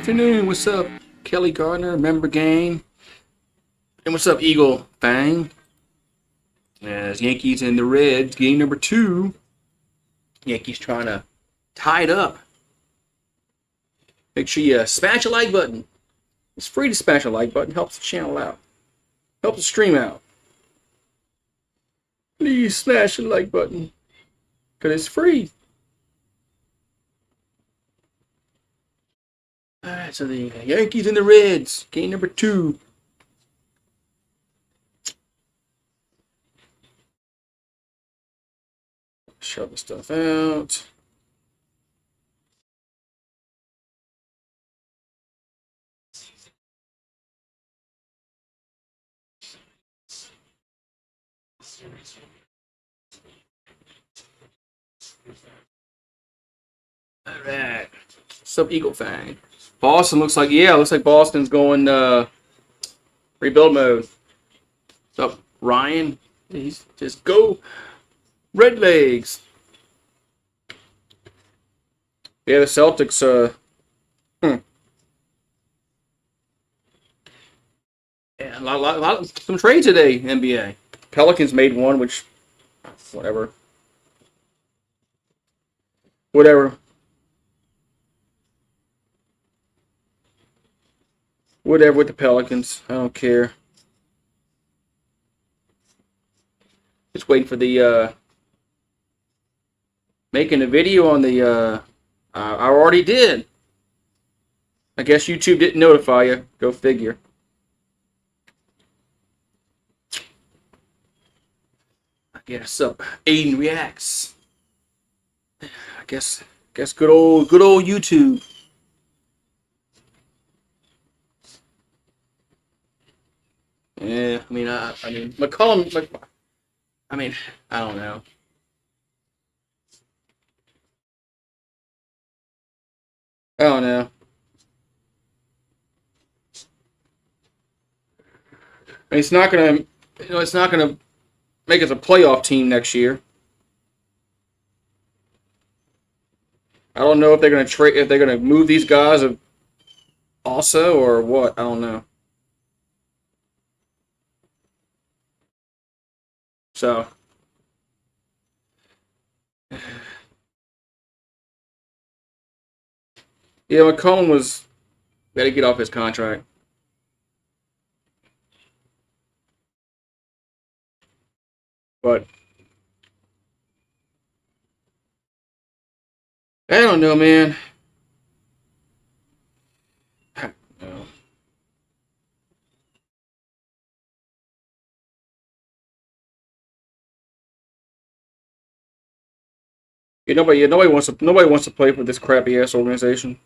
afternoon. What's up, Kelly Gardner, member gang? And what's up, Eagle Fang? As Yankees and the Reds, game number 2. Yankees trying to tie it up. Make sure you smash a like button. It's free to smash a like button. Helps the channel out. Helps the stream out. Please smash the like button. Because it's free. Alright, so the Yankees and the Reds, game number 2. Shove the stuff out. Alright. What's up, Eagle Fang? Boston looks like Boston's going rebuild mode. What's up, Ryan? He's just go Red Legs. Yeah, the Celtics yeah, some trade today, NBA. Pelicans made one, which whatever. Whatever with the Pelicans. I don't care. Just waiting for the making a video on the I already did. I guess YouTube didn't notify you. Go figure. I guess up Aiden reacts. I guess good old YouTube. Yeah, I mean McCollum. I mean, I don't know. I don't know. It's not gonna, it's not gonna make us a playoff team next year. I don't know if they're gonna trade, if they're gonna move these guys also or what. I don't know. So, yeah, McCollum was got to get off his contract. But I don't know, man. I don't know. Yeah, nobody wants to play for this crappy ass organization.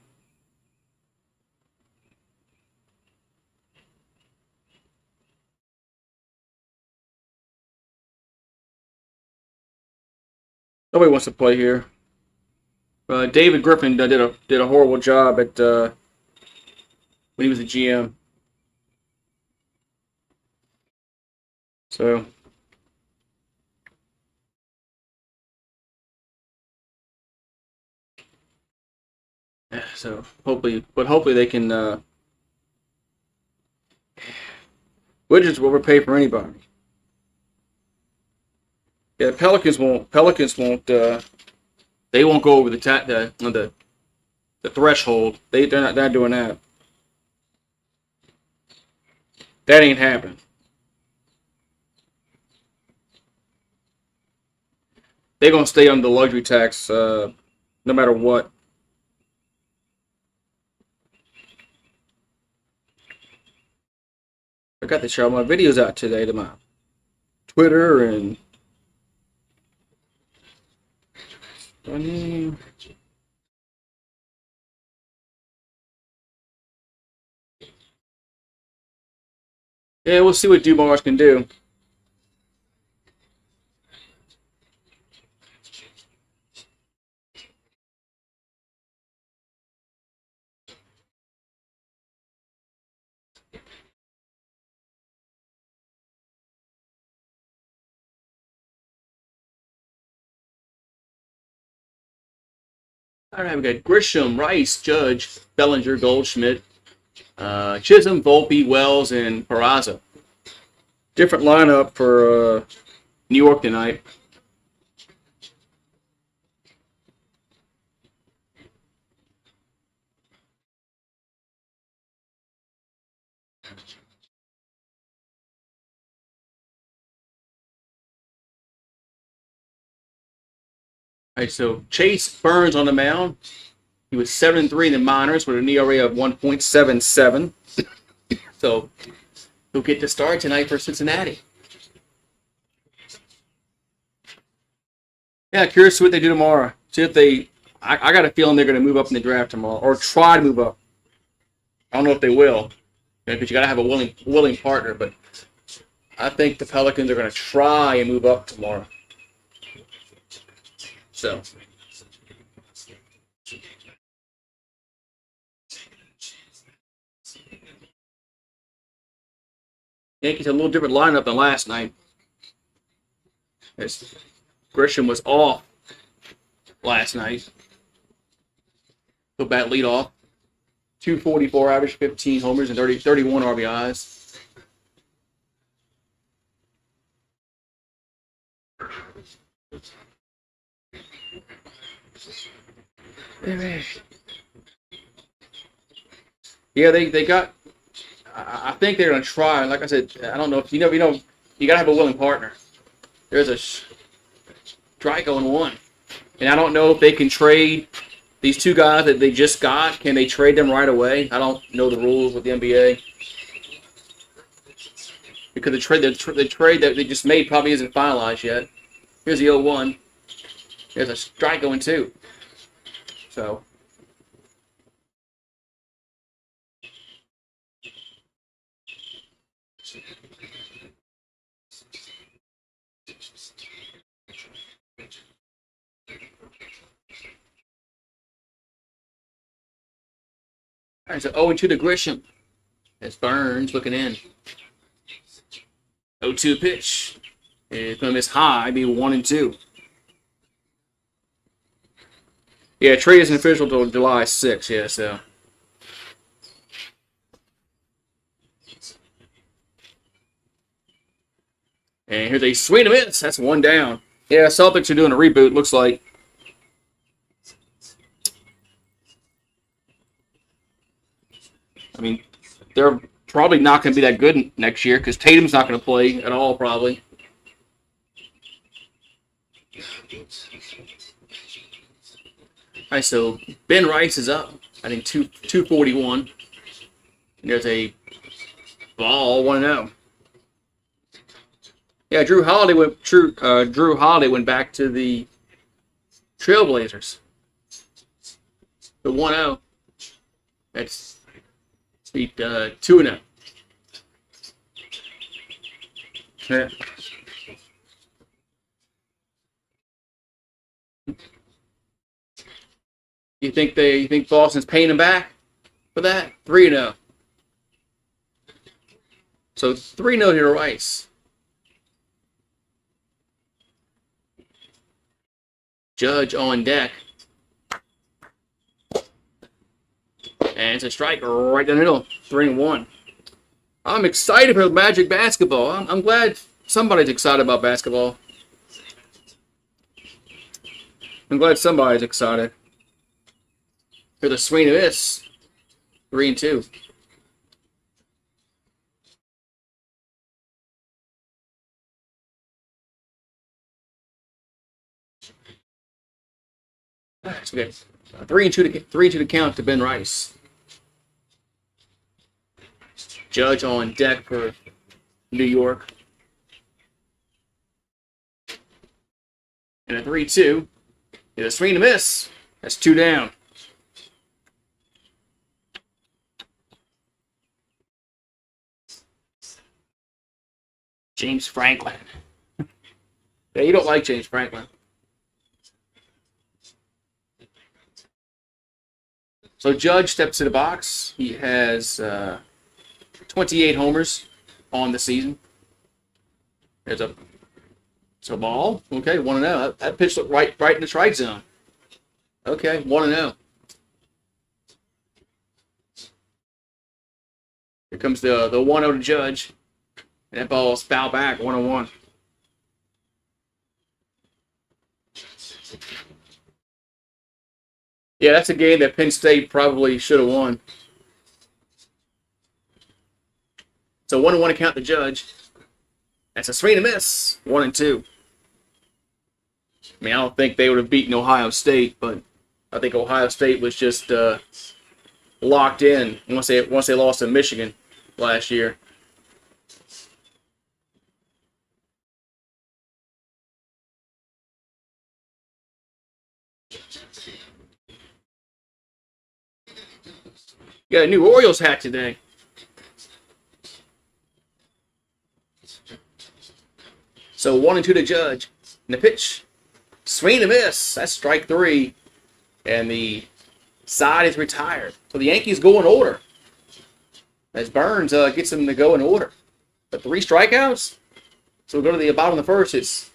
Nobody wants to play here. David Griffin did a horrible job at when he was a GM. So hopefully they can. Widgets will overpay for anybody. Yeah, Pelicans won't. They won't go over the threshold. They're not doing that. That ain't happening. They're gonna stay under the luxury tax no matter what. I got to show my videos out today to my Twitter and. Yeah, we'll see what Dumars can do. All right, we got Grisham, Rice, Judge, Bellinger, Goldschmidt, Chisholm, Volpe, Wells, and Peraza. Different lineup for New York tonight. All right, so Chase Burns on the mound. He was 7-3 in the minors with an ERA of 1.77. So he'll get to start tonight for Cincinnati. Yeah, curious what they do tomorrow. See if they. I got a feeling they're going to move up in the draft tomorrow, or try to move up. I don't know if they will, because you got to have a willing partner. But I think the Pelicans are going to try and move up tomorrow. So. Yankees had a little different lineup than last night. As Grisham was off last night. He'll bat lead off. 244 average, 15 homers, and 31 RBIs. Yeah, they got. I think they're going to try. Like I said, I don't know if you know. You got to have a willing partner. There's a strike on one, and I don't know if they can trade these two guys that they just got. Can they trade them right away? I don't know the rules with the NBA because the trade that they just made probably isn't finalized yet. Here's the 0-1. There's a strike going two. So. All right, so 0-2 to Grisham. That's Burns looking in. 0-2 pitch. It's going to miss high, be 1-2. Yeah, trade isn't official until July 6th, yeah, so. And here's a swing and a miss. That's one down. Yeah, Celtics are doing a reboot, looks like. I mean, they're probably not going to be that good next year because Tatum's not going to play at all, probably. All right, so Ben Rice is up. I think 241. And there's a ball, 1-0. Yeah, Drew Holiday went back to the Trailblazers. The 1-0. That's beat 2-0. Yeah. You think Boston's paying him back for that? 3-0. So 3-0 here to Rice. Judge on deck. And it's a strike right down the middle. 3-1. I'm excited for Magic basketball. I'm glad somebody's excited about basketball. I'm glad somebody's excited. Here's a swing and miss. 3-2. So we got 3-2 to count to Ben Rice. Judge on deck for New York. And a 3-2. It's a swing and a miss. That's 2 down. James Franklin. Yeah, you don't like James Franklin. So Judge steps to the box. He has 28 homers on the season. There's a ball. Okay, 1-0. That pitch looked right in the strike zone. Okay, 1-0. Here comes the 1-0 to Judge. And that ball's foul back, 1-1. Yeah, that's a game that Penn State probably should have won. So 1-1 to count the Judge. That's a swing and a miss. 1-2. I mean, I don't think they would have beaten Ohio State, but I think Ohio State was just locked in once they lost to Michigan last year. You got a new Orioles hat today. So 1-2 to Judge. And the pitch, swing and a miss. That's strike 3. And the side is retired. So the Yankees go in order. As Burns gets them to go in order. But 3 strikeouts. So we go to the bottom of the first. It's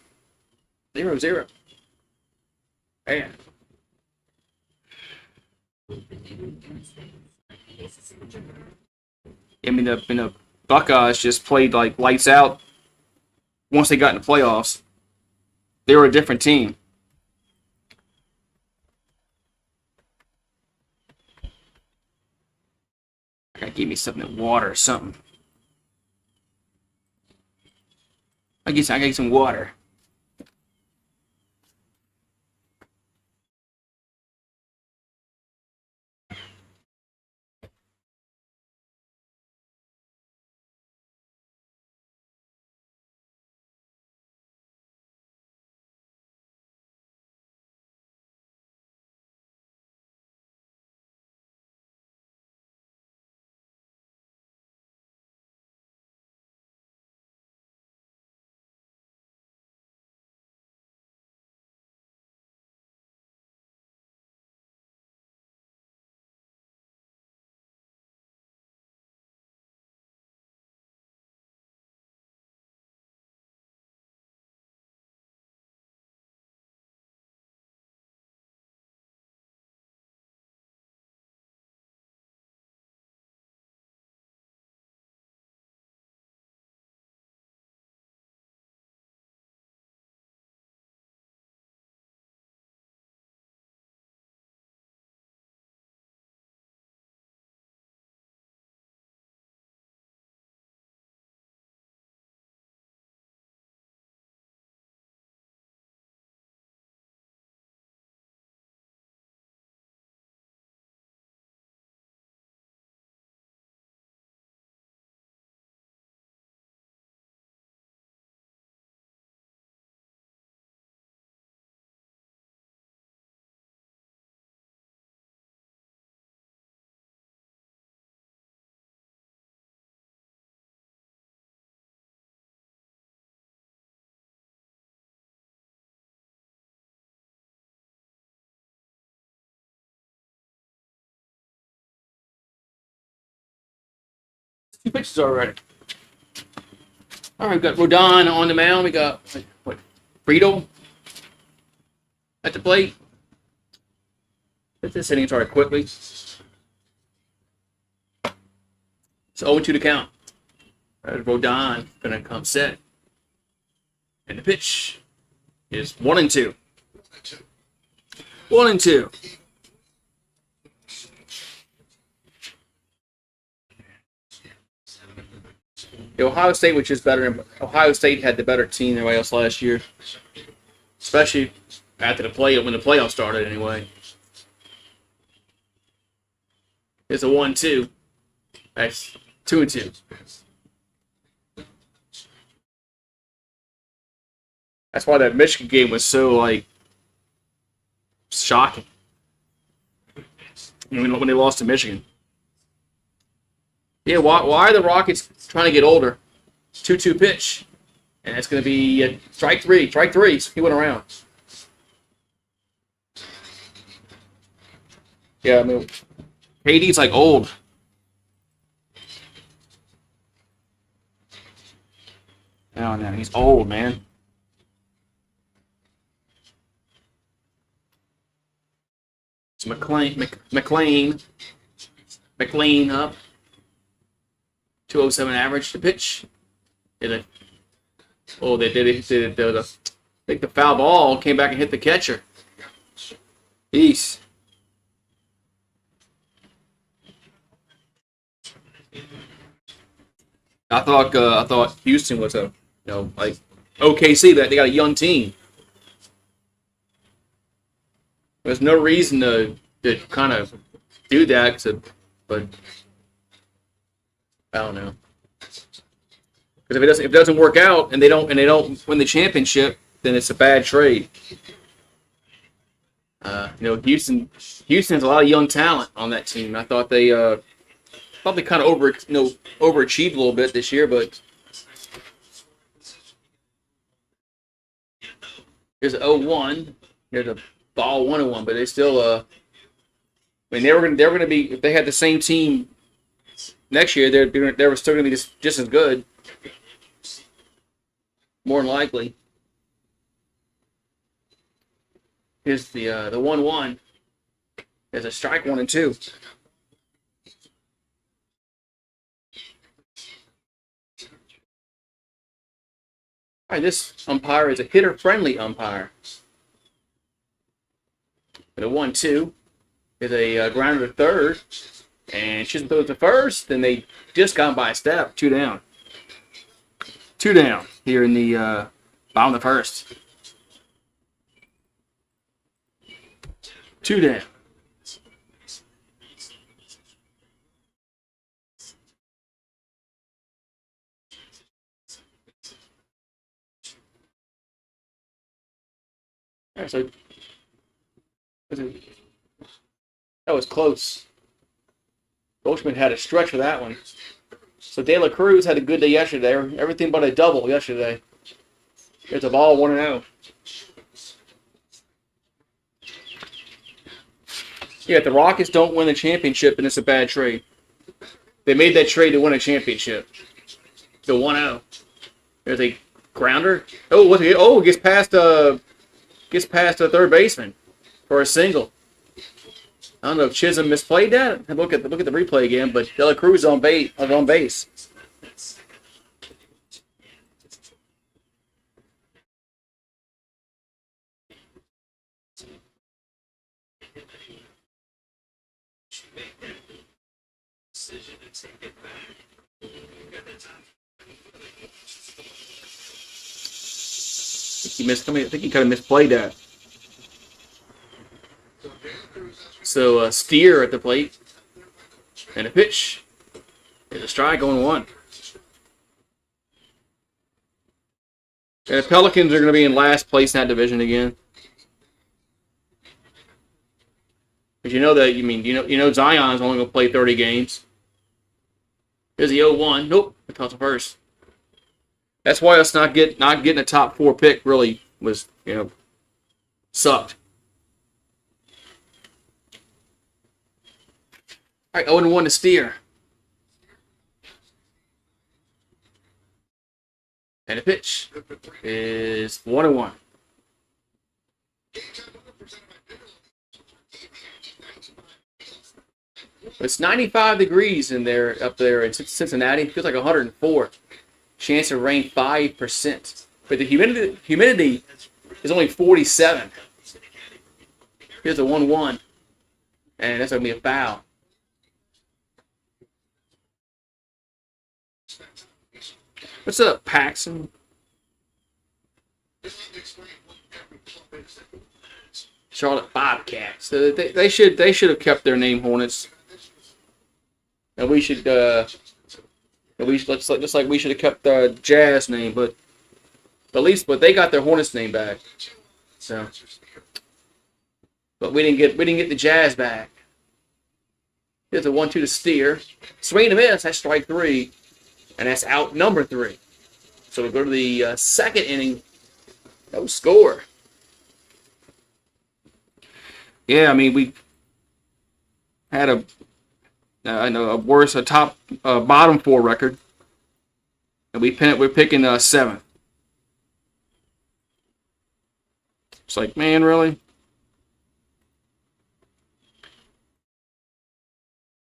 0-0. Man. I mean, the Buckeyes just played like lights out once they got in the playoffs. They were a different team. I gotta give me something, water or something. I gotta get some water. Two pitches already. All right, we got Rodon on the mound. We got what? Friedel at the plate. This inning started quickly. It's 0-2 to count. Rodon gonna come set, and the pitch is 1-2. 1-2. Ohio State was just better. Ohio State had the better team than everybody else last year, especially after when the playoffs started. Anyway, it's a 1-2. That's 2-2. That's why that Michigan game was so shocking. When they lost to Michigan. Yeah, why are the Rockets trying to get older? 2-2 pitch. And that's going to be strike 3. Strike 3. He went around. Yeah, I mean, KD's like old. Oh, no, he's old, man. It's McLean up. 207 average to pitch. Oh, they did it. I think the foul ball came back and hit the catcher. Peace. I thought Houston was like OKC, that they got a young team. There's no reason to kind of do that, but I don't know. Because if it doesn't work out and they don't win the championship, then it's a bad trade. Houston has a lot of young talent on that team. I thought they probably kind of overachieved a little bit this year, but there's an 0-1. There's a ball 1-1, but they still I mean they were going to be, if they had the same team next year, they were still going to be just as good, more than likely. Here's the 1-1. There's a strike 1 and 2. All right, this umpire is a hitter-friendly umpire. But a 1-2 is a grounder to third, and shouldn't throw it to first. Then they just got by a step. 2 down. 2 down here in the bottom of the first. 2 down. All right, so that was close. Goldschmidt had a stretch for that one. So De La Cruz had a good day yesterday. Everything but a double yesterday. It's a ball 1-0. Yeah, if the Rockets don't win the championship, then it's a bad trade. They made that trade to win a championship. The 1-0. There's a grounder. Oh, gets past the third baseman for a single. I don't know if Chisholm misplayed that. Look at the replay again, but De La Cruz on base. I think he kind of misplayed that. So Steer at the plate, and a pitch. There's a strike going 1. And the Pelicans are going to be in last place in that division again. Because you know Zion's only going to play 30 games. There's the 0-1. Nope, it comes first. That's why us not getting a top 4 pick really was, sucked. All right, 0-1 to Steer. And the pitch is 1-1. It's 95 degrees up there in Cincinnati. It feels like 104. Chance of rain 5%. But the humidity is only 47. Here's a 1-1. And that's going to be a foul. What's up, Paxson? Charlotte Bobcats. So they should have kept their name Hornets. And we should just like we should have kept the Jazz name, but they got their Hornets name back. So, but we didn't get the Jazz back. Here's a 1-2 to Steer. Swing and a miss. That's strike 3. And that's out number 3. So we go to the second inning. No score. Yeah, I mean, we had a bottom 4 record. And we're picking 7th. It's like, man, really?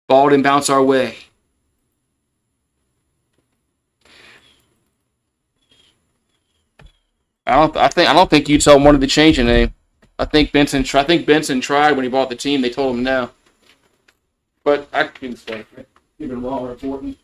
Ball didn't bounce our way. I don't think Utah wanted to change the name. I think Benson tried when he bought the team. They told him no. But I can say even more important.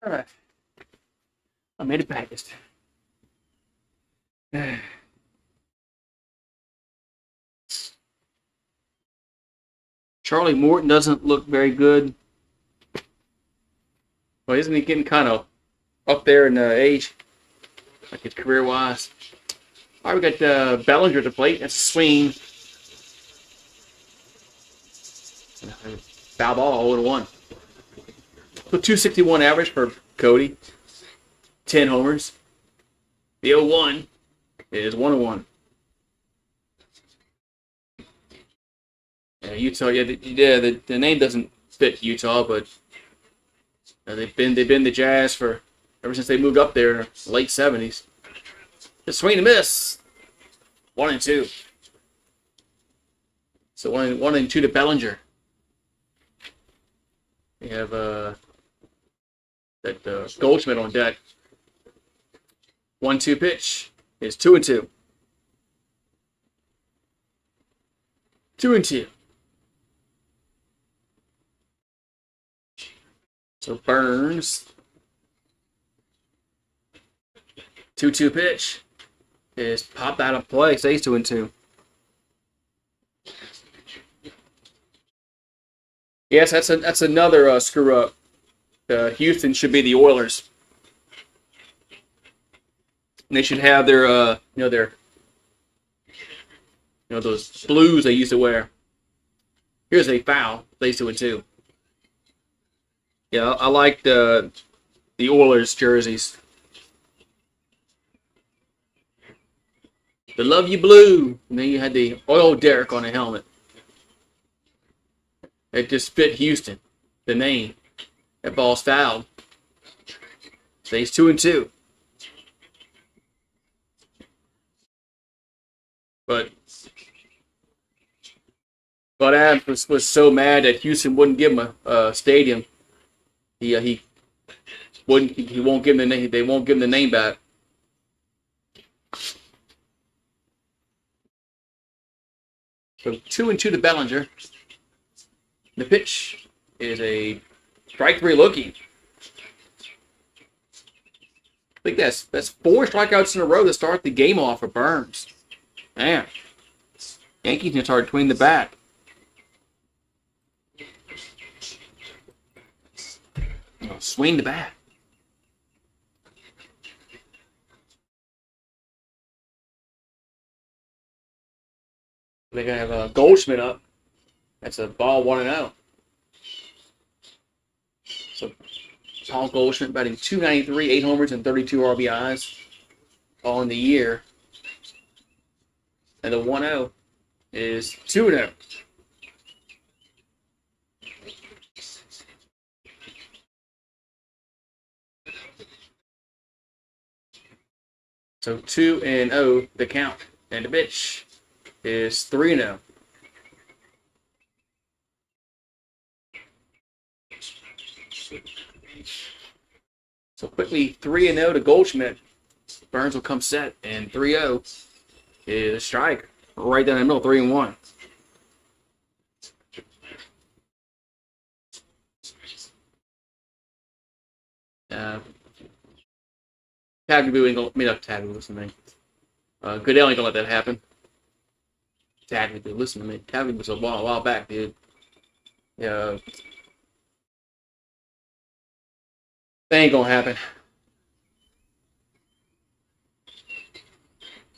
All right. I made it back this time. Charlie Morton doesn't look very good. Well, isn't he getting kind of up there in age? Like his career-wise. All right, we got Bellinger at the plate. That's a swing. Foul ball, 0-1. So 261 average for Cody. 10 homers. The 0-1 is 1-1. Yeah, Utah. Yeah, the name doesn't fit Utah, but they've been the Jazz for ever since they moved up there in the late '70s. Just swing and miss. 1-2. So 1-2 to Bellinger. We have that Goldschmidt on deck. 1-2 pitch is 2-2. 2-2. So Burns. 2-2 pitch is popped out of play. Stays 2-2. Yes, that's another screw up. Houston should be the Oilers. And they should have their those blues they used to wear. Here's a foul. Stays 2-2. Yeah, I like the Oilers jerseys. The Love You Blue. And then you had the oil derrick on the helmet. It just fit Houston. The name. That ball's fouled. Stays 2-2. But Adams was so mad that Houston wouldn't give him a stadium. He won't give him the name. They won't give him the name back. So 2-2 to Bellinger. The pitch is a strike three looking. I think that's 4 strikeouts in a row to start the game off for Burns. Man, Yankees can start between the bat. Swing the bat. They're going to have Goldschmidt up. That's a ball 1-0. So Paul Goldschmidt batting .293, 8 homers and 32 RBIs all in the year. And the 1-0 is 2-0. So 2-0 the count. And the pitch is 3-0. So quickly 3-0 to Goldschmidt. Burns will come set, and 3-0 is a strike right down the middle, 3-1. Uh, Tagliabue ain't gonna, I mean, not Tagliabue, listen to me. Goodell ain't gonna let that happen. Tagliabue, listen to me. Tagliabue was a while back, dude. Yeah, that ain't gonna happen.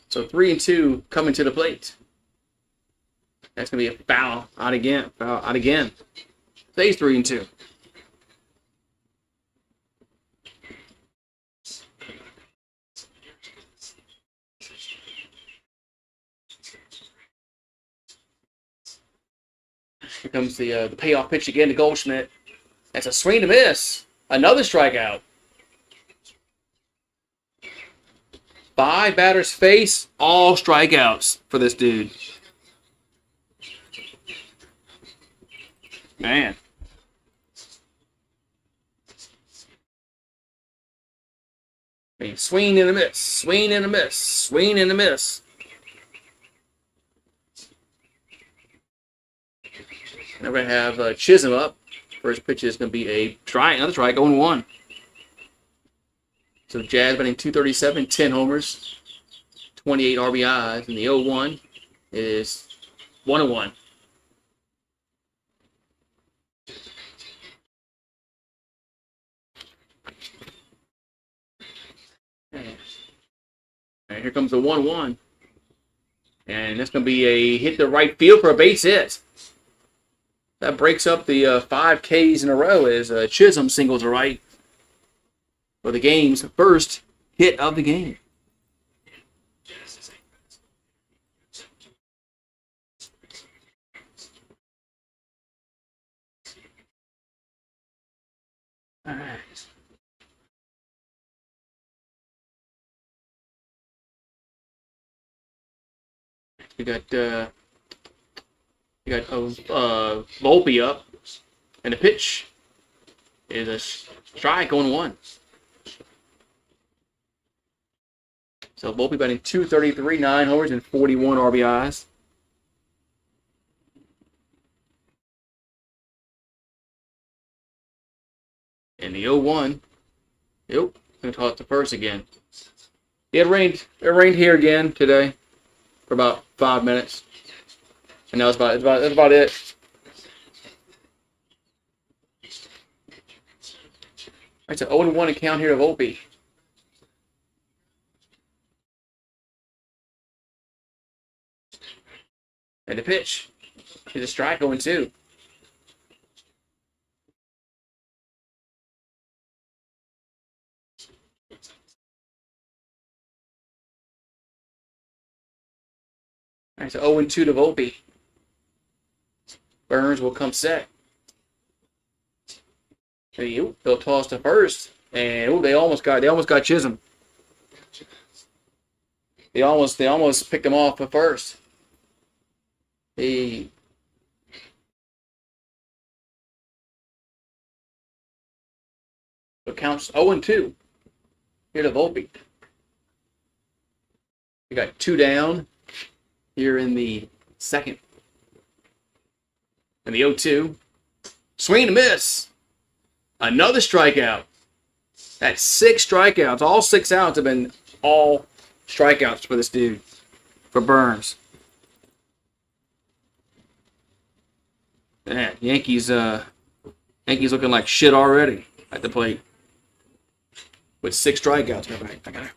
So 3-2 coming to the plate. That's gonna be a foul out again. Foul out again. Stays 3-2. Here comes the payoff pitch again to Goldschmidt. That's a swing to miss. Another strikeout. 5 batters face, all strikeouts for this dude. Man. Swing and a miss, swing and a miss, swing and a miss. Now we're going to have Chisholm up. First pitch is going to be another strike, 0-1. So Jazz batting .237, 10 homers, 28 RBIs, and the 0-1 is 1-1. And here comes the 1-1. And that's going to be a hit to right field for a base hit. That breaks up the 5 Ks in a row as Chisholm singles to right for the game's first hit of the game. All right. We got Volpe up, and the pitch is a strike, 0-1. So Volpe batting .233, 9 homers and 41 RBIs. And the 0-1, yep, gonna toss it to first again. It rained here again today for about 5 minutes, and that's about it. It's an 0-1 account here of Volpe. And the pitch is a strike, 0-2. All right, so 0-2 to Volpe. Burns will come set. They'll toss to first, and they almost got Chisholm. They almost picked him off at first. He counts 0-2 here to Volpe. We got 2 down here in the second. And the 0-2. Swing and a miss. Another strikeout. That's 6 strikeouts. All 6 outs have been all strikeouts for this dude. For Burns. Man, Yankees looking like shit already at the plate. With 6 strikeouts. I got it.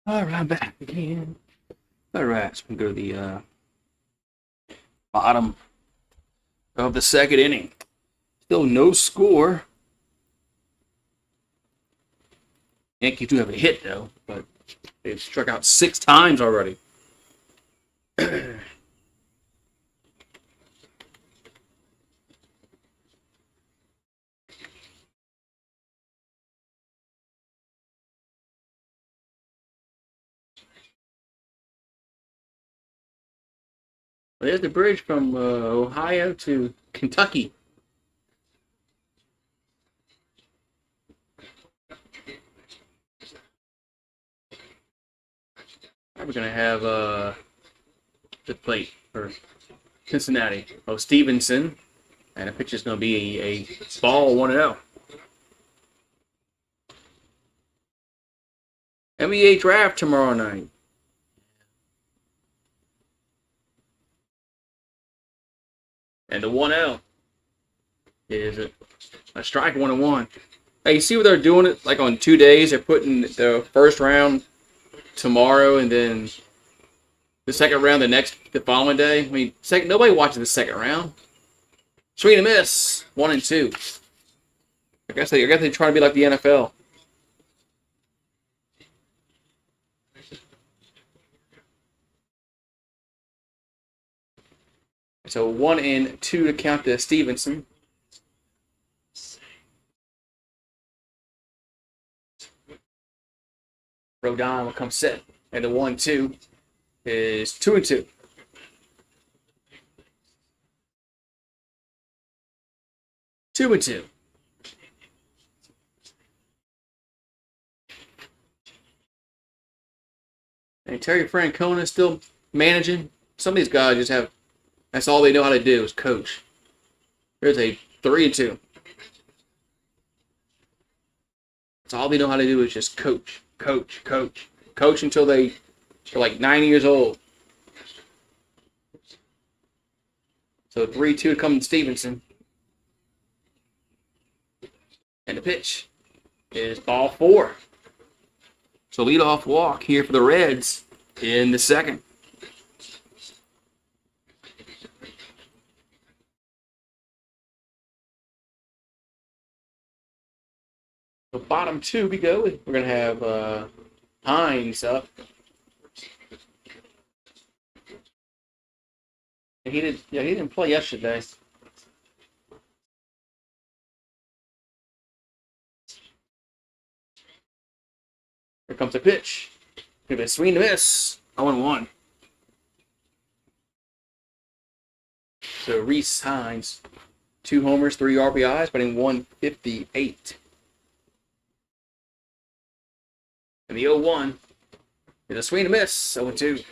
All right, back again. All right, so we go to the bottom of the second inning. Still no score. Yankees do have a hit, though, but they've struck out 6 times already. There's the bridge from Ohio to Kentucky. We're going to have the plate for Cincinnati. Oh, Stevenson. And the pitch is going to be a ball 1-0. NBA draft tomorrow night. And the 1-0 is a strike 1-1. Hey, you see what they're doing it like on 2 days? They're putting the first round tomorrow and then the second round the following day. I mean, nobody watches the second round. Swing and miss, 1 and 2. I guess they try to be like the NFL. So 1 and 2 to count to Stevenson. Rodon will come set. And the 1-2 is 2 and 2. Two and 2. And Terry Francona is still managing. Some of these guys just have, that's all they know how to do is coach. There's a 3 and 2. That's all they know how to do is just coach. Coach until they're like 90 years old. So 3-2 coming to Stevenson. And the pitch is ball 4. So leadoff walk here for the Reds in the second. So bottom 2 we go. We're going to have Hines up. And he didn't play yesterday. Here comes the pitch. Give it a swing to miss. 0-1. So Reese Hines, 2 homers, 3 RBIs, batting .158. And the 0-1 is a swing to miss. 0-2.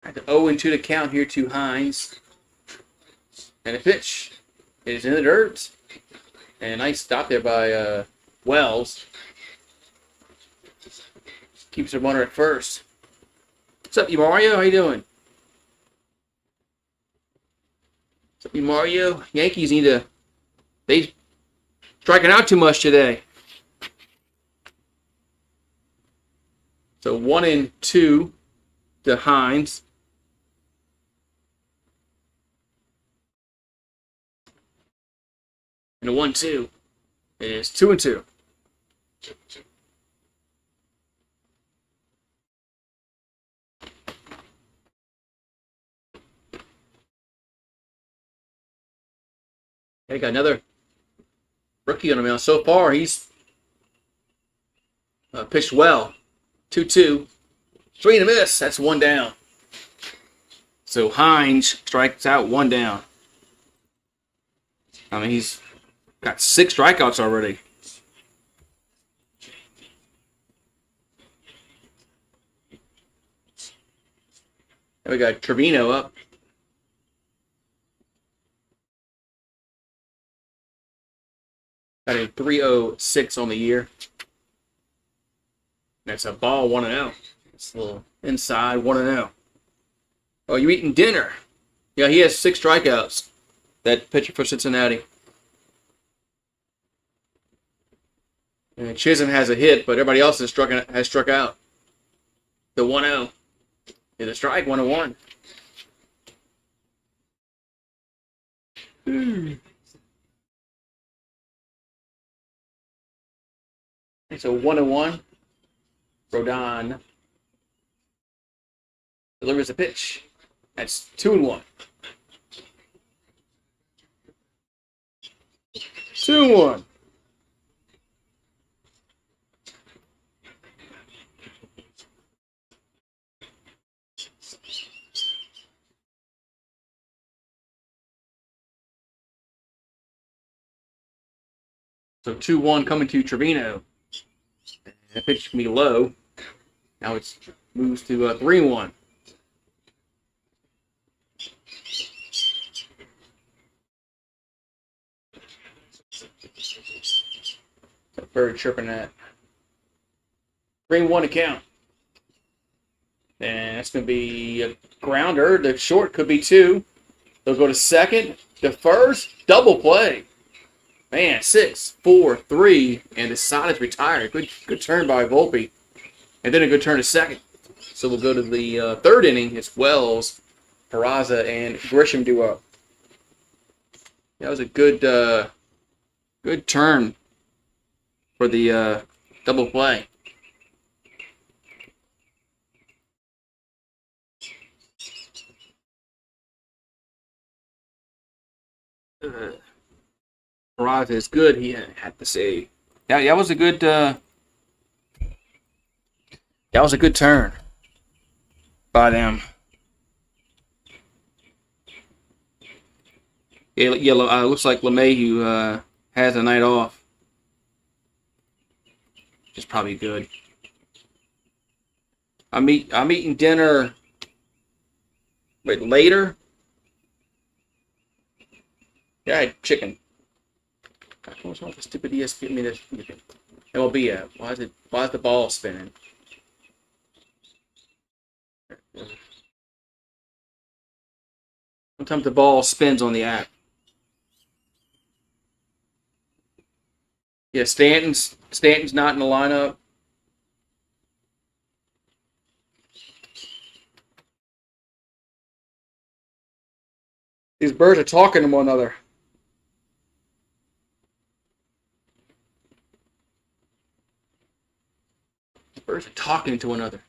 At the 0-2 to count here to Hines. And the pitch is in the dirt. And a nice stop there by Wells. Keeps the runner at first. What's up, you Mario? How you doing? What's up, you Mario? Yankees they striking out too much today. So 1 and 2 to Hines. And the 1-2 is 2 and 2. They got another rookie on the mound. So far, he's pitched well. 2-2. Swing and a miss. That's 1 down. So Hines strikes out 1 down. I mean, he's got 6 strikeouts already. And we got Trevino up. Got a .306 on the year. That's a ball 1-0. It's a little inside 1-0. Oh, you eating dinner? Yeah, he has 6 strikeouts. That pitcher for Cincinnati. And Chisholm has a hit, but everybody else has struck out. The 1-0 is a strike, 1-1. It's a 1-1. Rodon delivers a pitch. That's 2-1. 2-1. So 2-1 coming to Trevino. That pitch can be low. Now it moves to 3-1. Bird chirping that. 3-1 to count. And that's going to be a grounder. The short could be 2. They'll go to second. The first, double play. Man, 6-4-3, and the side is retired. Good turn by Volpe. And then a good turn to second. So we'll go to the third inning. It's Wells, Peraza, and Grisham duo. That was a good turn for the double play. Peraza is good. He had to say that was a good. That was a good turn by them. Yeah, looks like LeMahieu has a night off. Which is probably good. I'm eating dinner. Wait, later? Yeah, I had chicken. What's wrong with the stupid ESPN? I mean, MLB app. Why is the ball spinning? Sometimes the ball spins on the app. Yeah, Stanton's not in the lineup. These birds are talking to one another. The birds are talking to one another.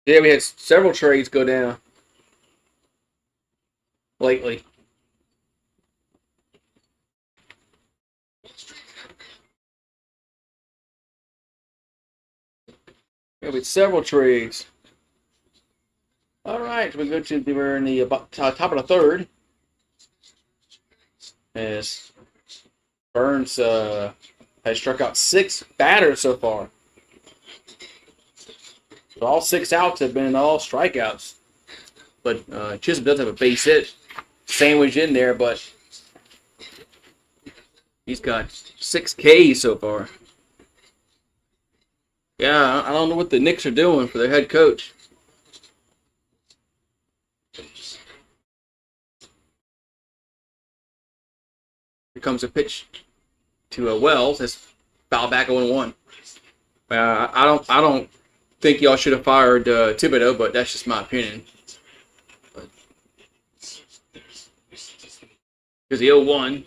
Yeah, we had several trades go down lately. Yeah, we had several trades. All right, we're in the top of the third. As Burns has struck out 6 batters so far. So all 6 outs have been all strikeouts. But Chisholm does have a base hit sandwiched in there, but he's got 6 Ks so far. Yeah, I don't know what the Knicks are doing for their head coach. Here comes a pitch to Wells. That's foul back 0-1. I don't think y'all should have fired Thibodeau, but that's just my opinion. Because the 0-1,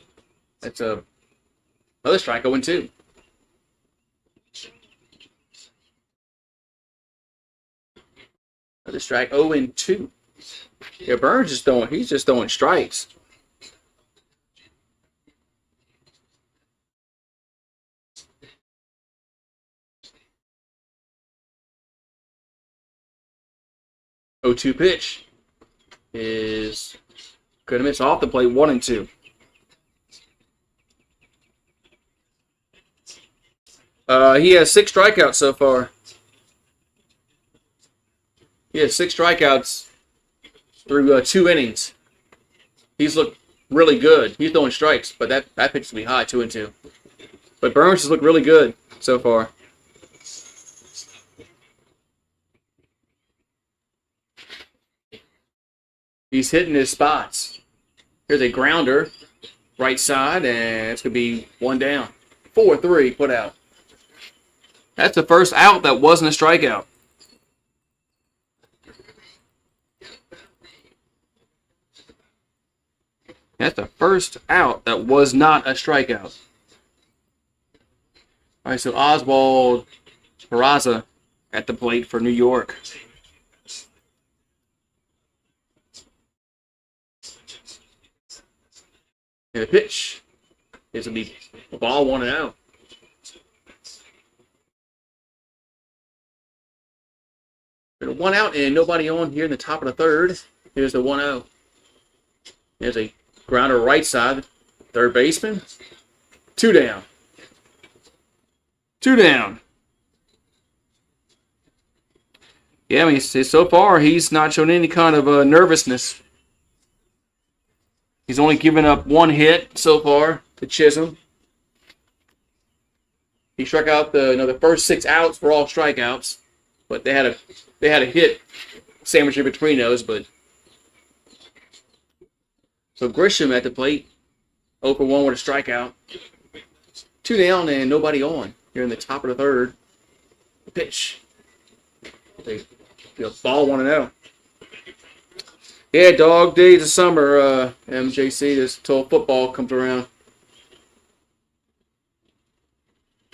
that's another strike, 0-2. Another strike, 0-2. Yeah, Burns he's just throwing strikes. O2 pitch is good. Miss off the plate, 1-2. He has 6 strikeouts so far. He has 6 strikeouts through 2 innings. He's looked really good. He's throwing strikes, but that pitch will be high, 2-2. But Burns has looked really good so far. He's hitting his spots. Here's a grounder, right side, and it's going to be 1 down. 4-3 put out. That's the first out that wasn't a strikeout. That's the first out that was not a strikeout. All right, so Oswald Peraza at the plate for New York. And the pitch is going to be a ball 1-0. There's 1 out and nobody on here in the top of the third. Here's the 1-0. There's a grounder right side, third baseman. 2 down. 2 down. Yeah, I mean, so far he's not shown any kind of nervousness. He's only given up 1 hit so far to Chisholm. He struck out the first 6 outs were all strikeouts, but they had a hit sandwiched in between those. But so Grisham at the plate, 0 for 1 with a strikeout. 2 down and nobody on here in the top of the third. The pitch, ball 1-0. Yeah, dog days of summer, MJC, just till football comes around.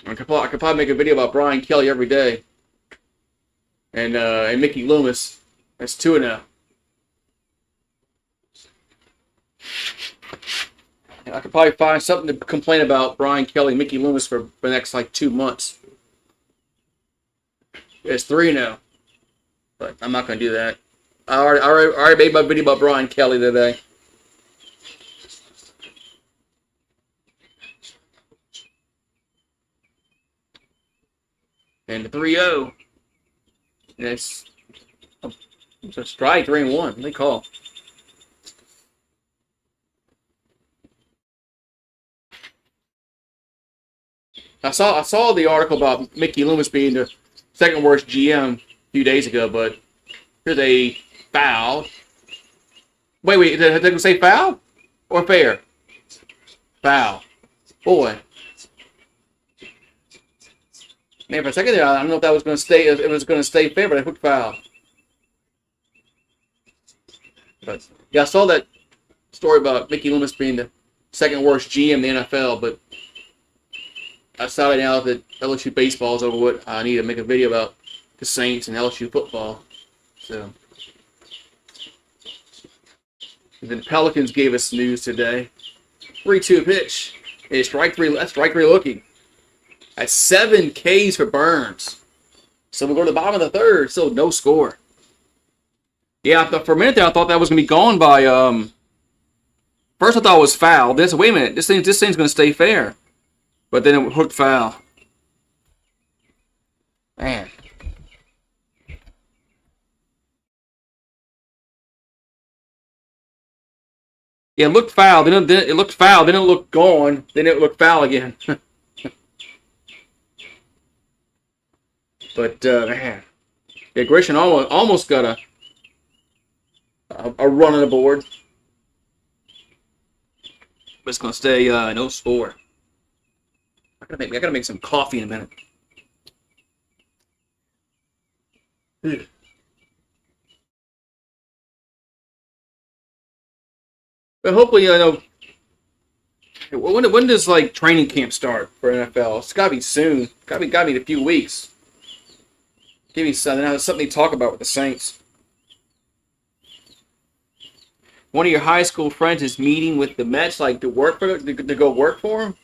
I could probably make a video about Brian Kelly every day. And Mickey Loomis. That's 2-0. I could probably find something to complain about Brian Kelly and Mickey Loomis for the next, 2 months. It's 3-0. But I'm not going to do that. I already made my video about Brian Kelly today. And the 3-0. And it's a strike, 3-1. They call. I saw the article about Mickey Loomis being the second worst GM a few days ago, but here's a foul. Wait, did they say foul or fair? Foul. Boy. Man, for a second there, I don't know if that was going to stay. If it was going to stay fair, but I hooked foul. But yeah, I saw that story about Mickey Loomis being the second worst GM in the NFL, but I saw it now that LSU baseball is over with. I need to make a video about the Saints and LSU football. So, and then the Pelicans gave us news today. 3-2 pitch. It's strike 3. That's strike 3 looking. That's 7 Ks for Burns. So we'll go to the bottom of the third. Still no score. Yeah, for a minute there, I thought that was going to be gone by. First, I thought it was foul. Wait a minute. This thing's going to stay fair. But then it hooked foul. Man. Yeah, it looked foul. Then it looked foul. Then it looked gone. Then it looked foul again. But man, yeah, Grisham almost got a run on the board. But it's gonna stay no score. I gotta make some coffee in a minute. But hopefully, when does training camp start for NFL? It's gotta be soon. Gotta be in a few weeks. Give me something to talk about with the Saints. One of your high school friends is meeting with the Mets, to go work for them.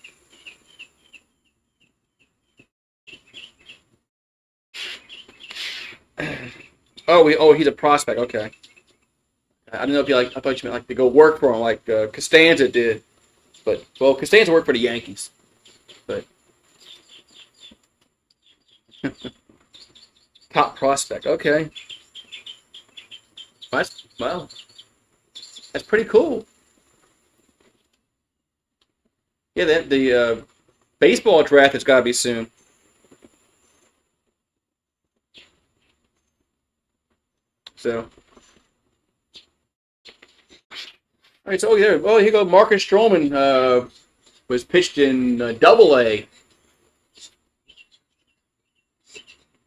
Oh, he's a prospect. Okay. I don't know if I thought you meant to go work for him, like Costanza did. But Costanza worked for the Yankees. But Top prospect. Okay. Well, that's pretty cool. Yeah, the baseball draft has got to be soon. So, all right. So, here you go. Marcus Stroman was pitched in Double A.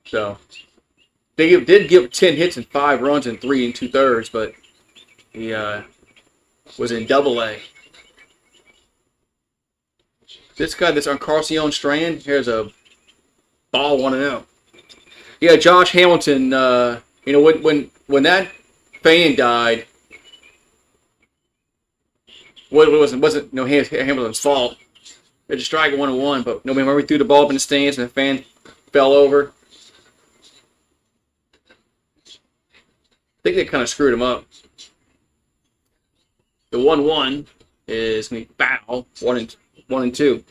So, they did give 10 hits and 5 runs and 3 2/3, but he was in Double A. This guy that's on Carcion Strand, here's a ball 1-0. Yeah, Josh Hamilton. When that fan died, wasn't Hamilton's fault. It was a strike 1-1, but remember we threw the ball up in the stands and the fan fell over. I think they kind of screwed him up. The 1-1 is going to be foul. 1-2.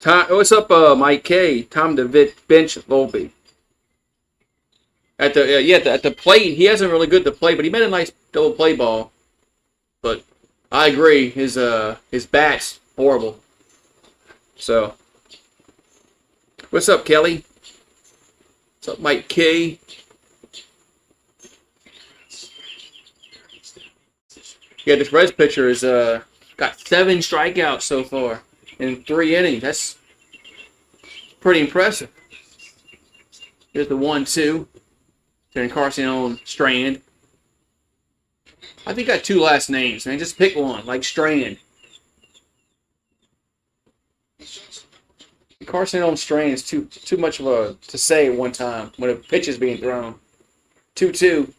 What's up, Mike K? Time to bench Volpe. At the plate, he hasn't really good at the plate, but he made a nice double play ball. But I agree, his bat's horrible. So, what's up, Kelly? What's up, Mike K? Yeah, this Reds pitcher is got 7 strikeouts so far in 3 innings. That's pretty impressive. Here's the 1-2. Then Carcion Strand. I think I got 2 last names, man. Just pick one, like Strand. Carcion Strand is too much of a to say at one time when a pitch is being thrown. 2-2.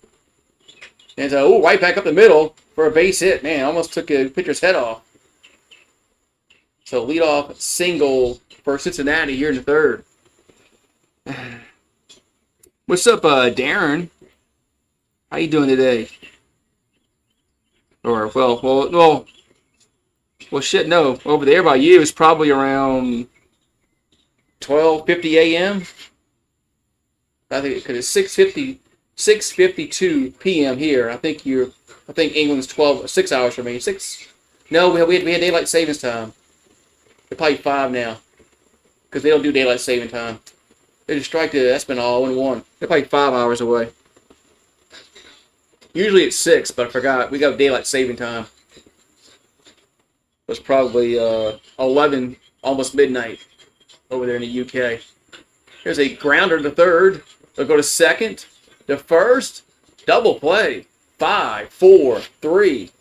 And right back up the middle for a base hit. Man, almost took a pitcher's head off. So leadoff single for Cincinnati here in the 3rd. What's up, Darren? How you doing today? Or well, shit. No, over there by you it's probably around 12:50 a.m. I think because it's 6:52 p.m. here. I think England's 6 hours from me. 6. No, we had daylight savings time. They're probably 5 now because they don't do daylight saving time. They just strike it. That's been all in one. They're probably 5 hours away. Usually it's 6, but I forgot. We got daylight saving time. It was probably 11, almost midnight over there in the UK. Here's a grounder to 3rd. They'll go to 2nd. To 1st. Double play. 5, 4, 3.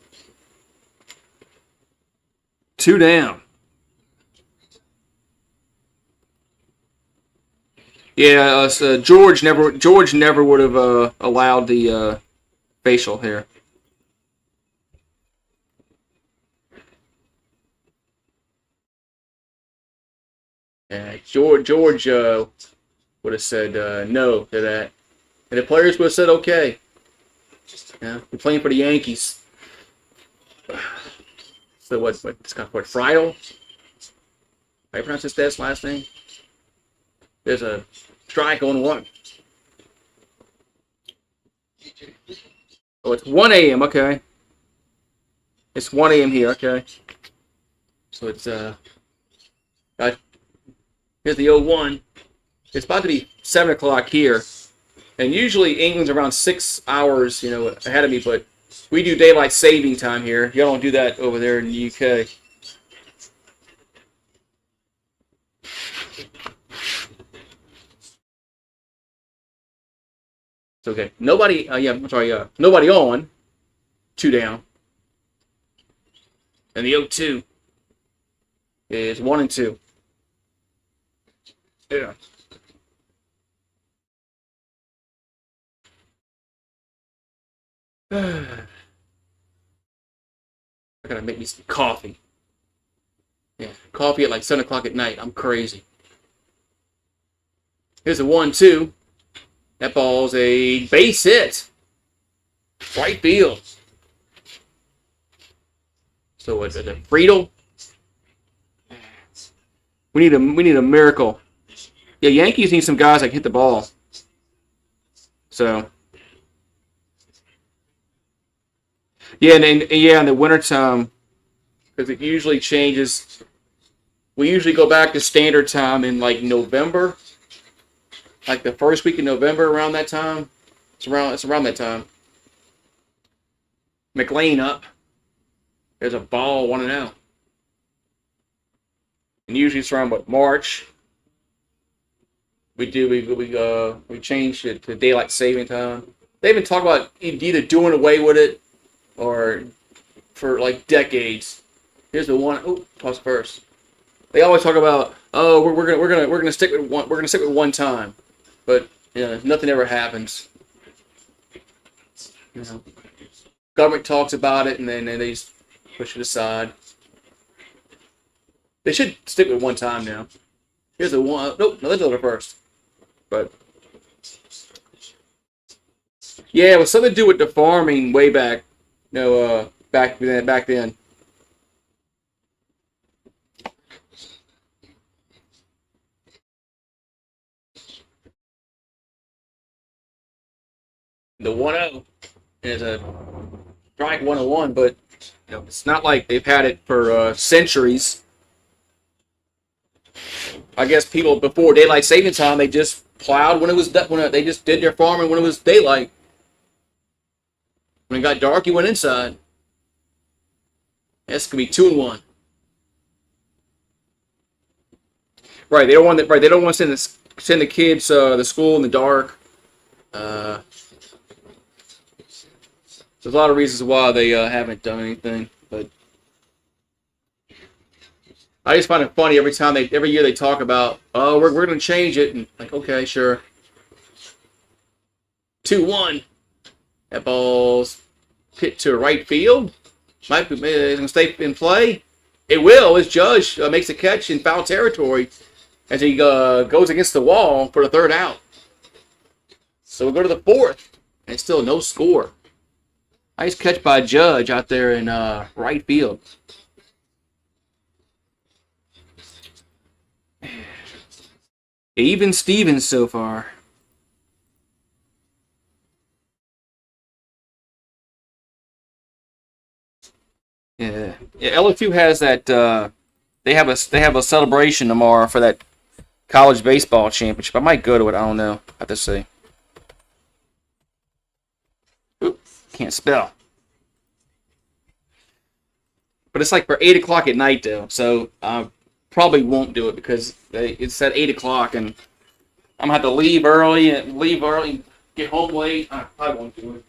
2 down. Yeah, George never would have allowed the facial here. George would have said no to that, and the players would have said okay. Yeah, we're playing for the Yankees. So what? It's got what? Friedel? How you pronounce his dad's last name? There's a strike on 1. Oh, it's 1 a.m. Okay. It's 1 a.m. here. Okay. So it's here's the 0-1. It's about to be 7 o'clock here, and usually England's around 6 hours, ahead of me. But we do daylight saving time here. Y'all don't do that over there in the UK. It's okay. Nobody. Nobody on. 2 down. And the 0-2 is 1-2. Yeah. I gotta make me some coffee. Yeah, coffee at like 7 o'clock at night. I'm crazy. Here's a 1-2. That ball's a base hit. Right field. So what's it? A Friedel? We need a miracle. Yeah, Yankees need some guys that can hit the ball. So yeah, and in the wintertime, because it usually changes. We usually go back to standard time in like November, like the first week in November, around that time. It's around that time. McLean up. There's a ball 1-0. And usually it's around what, March. We changed it to daylight saving time. They even talk about either doing away with it or for like decades. Here's the one. Oh, toss first. They always talk about, oh, we're gonna stick with one. We're gonna stick with one time, but nothing ever happens. You know, government talks about it and then they just push it aside. They should stick with one time now. Here's the one. Nope, no, let's do it first. But yeah, it was something to do with the farming way back. Back then. The 1-0 is a strike 101, but it's not like they've had it for centuries. I guess people before daylight saving time, they just plowed they just did their farming when it was daylight. When it got dark, you went inside. This could be 2-1. Right, they don't want that. Right, they don't want to send the kids to school in the dark. There's a lot of reasons why they haven't done anything, but I just find it funny every year they talk about, oh, we're going to change it, and like, okay, sure. 2-1. That ball's hit to right field. Might be going to stay in play. It will as Judge makes a catch in foul territory as he goes against the wall for the third out. So we'll go to the fourth, and still no score. Nice catch by Judge out there in right field. Even Stevens so far. Yeah. LSU has that. They have a celebration tomorrow for that college baseball championship. I might go to it. I don't know. I have to see. Oop, can't spell. But it's like for 8 o'clock at night though, so I probably won't do it because it's at 8 o'clock, and I'm gonna have to leave early, get home late. I probably won't do it.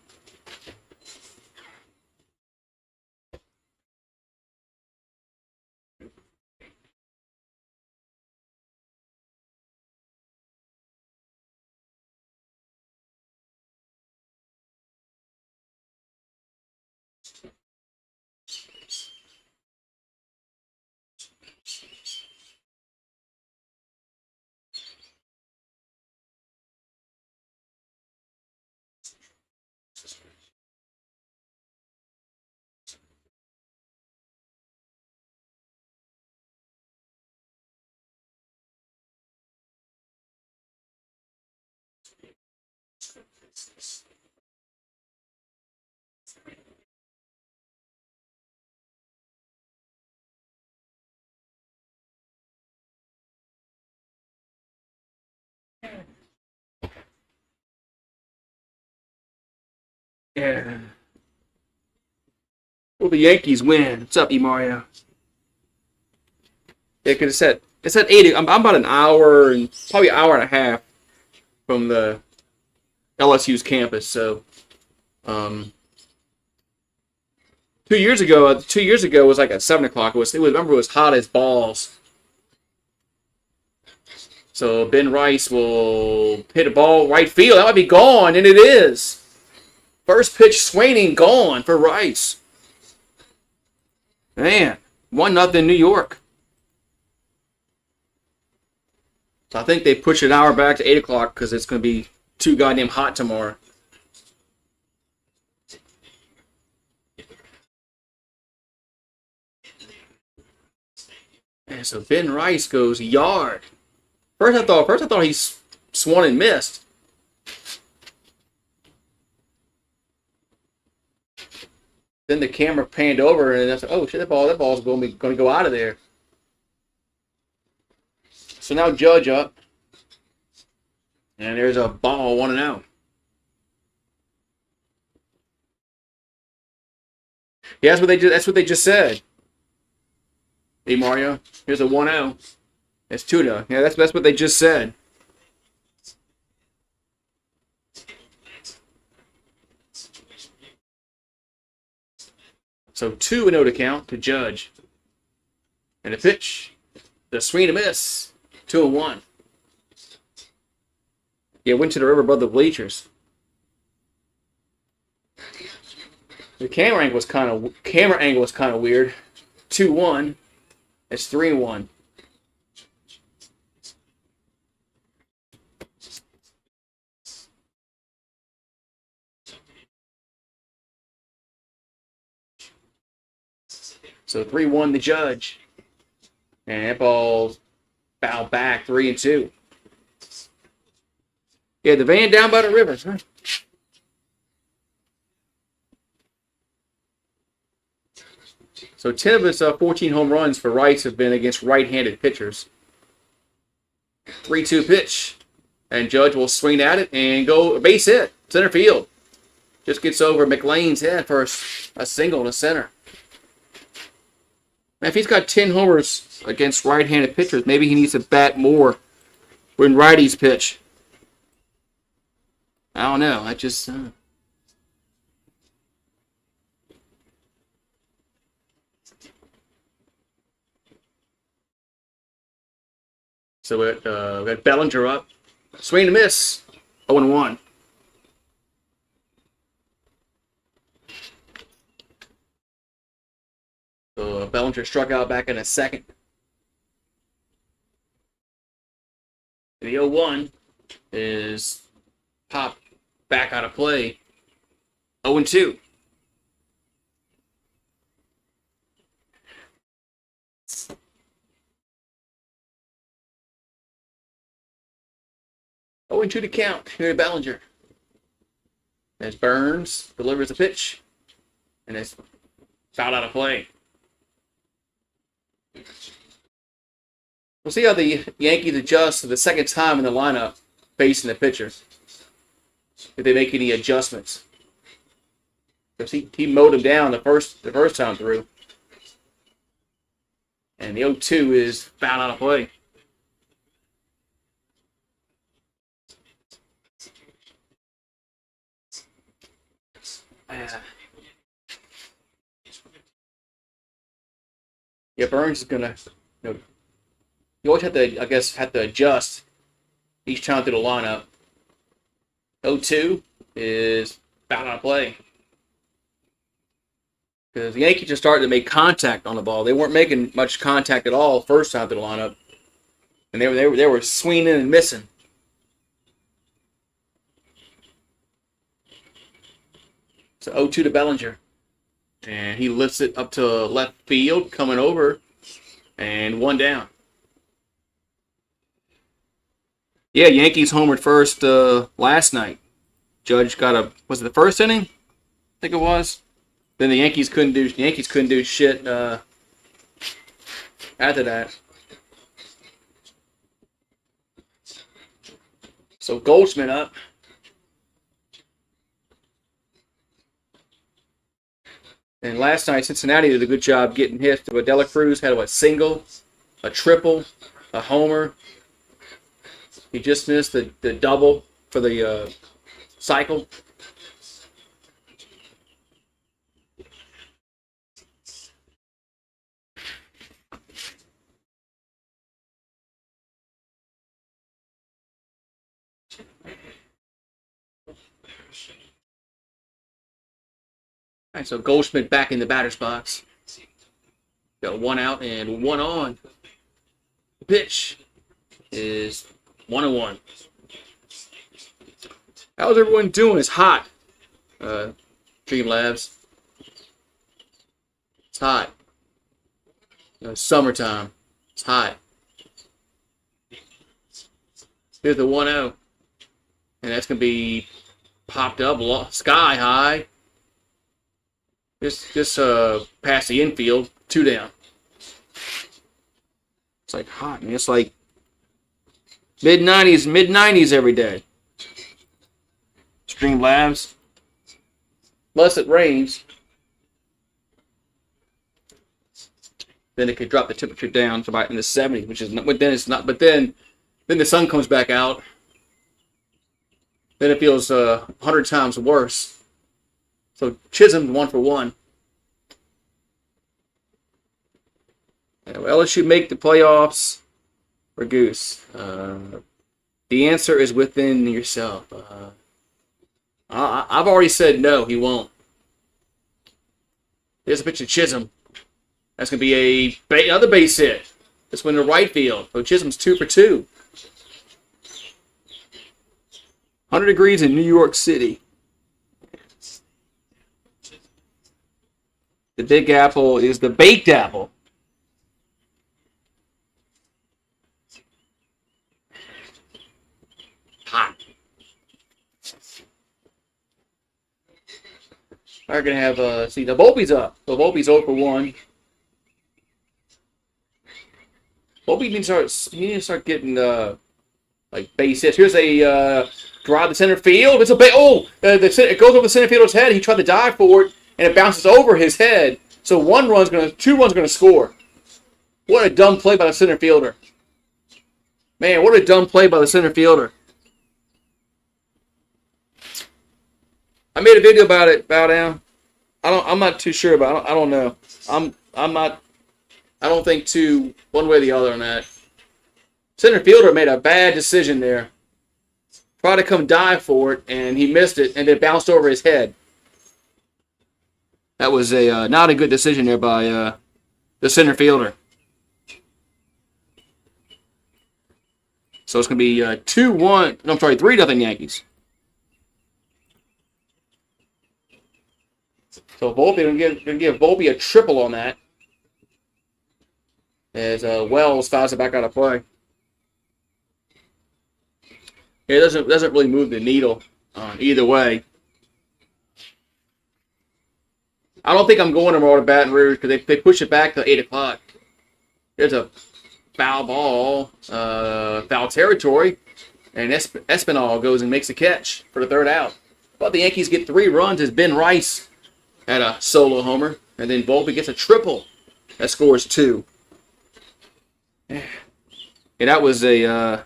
Yeah. Well, the Yankees win. What's up, E Mario? Yeah, because it's at 8. I'm about an hour and probably an hour and a half from the LSU's campus. So, um, 2 years ago was like at 7 o'clock. Remember it was hot as balls. So Ben Rice will hit a ball right field. That might be gone, and it is. First pitch swinging gone for Rice. Man, 1-0 New York. So I think they push an hour back to 8 o'clock because it's going to be too goddamn hot tomorrow. And so Ben Rice goes yard. First I thought he swung and missed. Then the camera panned over, and I said, "Oh shit, that ball's going to go out of there." So now Judge up, and there's a ball 1-0. Yeah, that's what they just said. Hey Mario, here's a 1-0. It's 2-0. Yeah, that's what they just said. So 2-0 to count to Judge. And a pitch. The swing and a miss. 2-1. Yeah, went to the river above the bleachers. The camera angle was kind of weird. 2-1. It's 3-1. So 3-1 the Judge. And that ball's fouled back 3-2. Yeah, the van down by the river. Huh? So 10 of his 14 home runs for Rice have been against right-handed pitchers. 3-2 pitch. And Judge will swing at it and go base hit. Center field. Just gets over McLean's head for a single to center. Man, if he's got 10 homers against right-handed pitchers, maybe he needs to bat more when righties pitch. I don't know. I just... So we got Bellinger up. Swing and miss. 0-1. So Bellinger struck out back in a second. And the 0-1 is popped back out of play. 0-2. Oh, and 2 to count here to Bellinger. As Burns delivers a pitch. And it's fouled out of play. We'll see how the Yankees adjust for the second time in the lineup facing the pitcher. If they make any adjustments. Because he mowed him down the first time through. And the 0-2 is fouled out of play. Yeah, Burns is gonna. You always have to adjust each time through the lineup. 0-2 is fouled out of play because the Yankees just started to make contact on the ball. They weren't making much contact at all first time through the lineup, and they were swinging and missing. So 0-2 to Bellinger. And he lifts it up to left field, coming over, and 1 down. Yeah, Yankees homered first last night. Judge got was it the first inning? I think it was. Then the Yankees couldn't do shit after that. So Goldschmidt up. And last night, Cincinnati did a good job getting hits. But Dela Cruz had a single, a triple, a homer. He just missed the double for the cycle. All right, so Goldschmidt back in the batter's box. Got 1 out and 1 on. The pitch is 1-1. How's everyone doing? It's hot. Dream Labs. It's hot. Summertime. It's hot. Here's the 1-0. And that's going to be popped up sky high. Just past the infield. 2 down. It's like hot, man. It's like mid-90s every day. Stream Labs. Unless it rains. Then it could drop the temperature down to about in the 70s, which is not, but then it's not. But then the sun comes back out. Then it feels 100 times worse. So Chisholm's 1 for 1. Yeah, will LSU make the playoffs or Goose? The answer is within yourself. I've already said no, he won't. Here's a pitch of Chisholm. That's going to be another base hit. This one to right field. So Chisholm's 2 for 2. 100 degrees in New York City. The Big Apple is the baked apple. Hot. We're going to have, see, the Volpe's up. So Volpe's 0 for 1. Volpe needs to start getting, like, base hits. Here's a drive to center field. It's a it goes over the center fielder's head. He tried to dive for it, and it bounces over his head. So 2 runs going to score. What a dumb play by the center fielder. Man, what a dumb play by the center fielder. I made a video about it, Bow Down. I'm not too sure about it. I don't know. I don't think one way or the other on that. Center fielder made a bad decision there. Tried to come dive for it, and he missed it, and it bounced over his head. That was not a good decision there by the center fielder. So it's going to be 2-1. No, I'm sorry, 3-0 Yankees. So Volpe going to give Volpe a triple on that. As Wells fouls it back out of play. It doesn't really move the needle either way. I don't think I'm going tomorrow to Baton Rouge because they push it back to 8 o'clock. There's a foul ball, foul territory, and Espinal goes and makes a catch for the 3rd out. But the Yankees get 3 runs as Ben Rice had a solo homer, and then Volpe gets a triple that scores 2. Yeah, that was that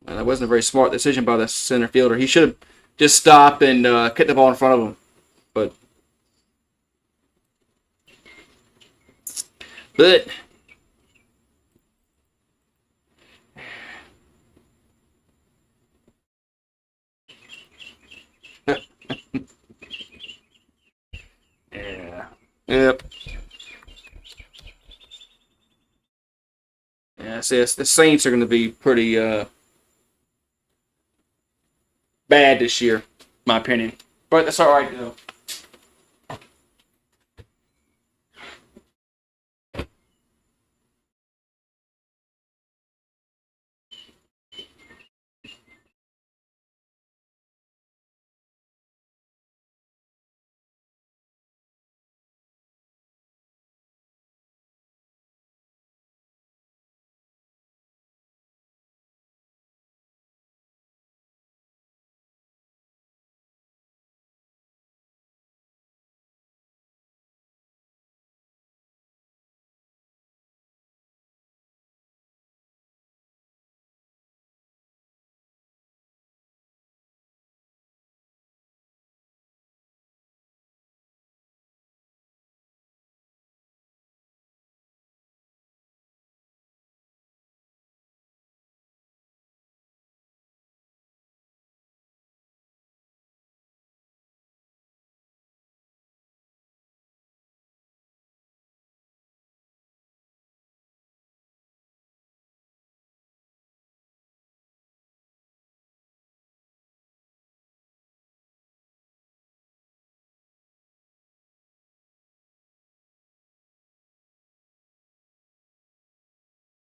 wasn't a very smart decision by the center fielder. He should have just stopped and kicked the ball in front of him. But yeah. Yep. Yeah, see, the Saints are going to be pretty bad this year, in my opinion. But that's all right, though.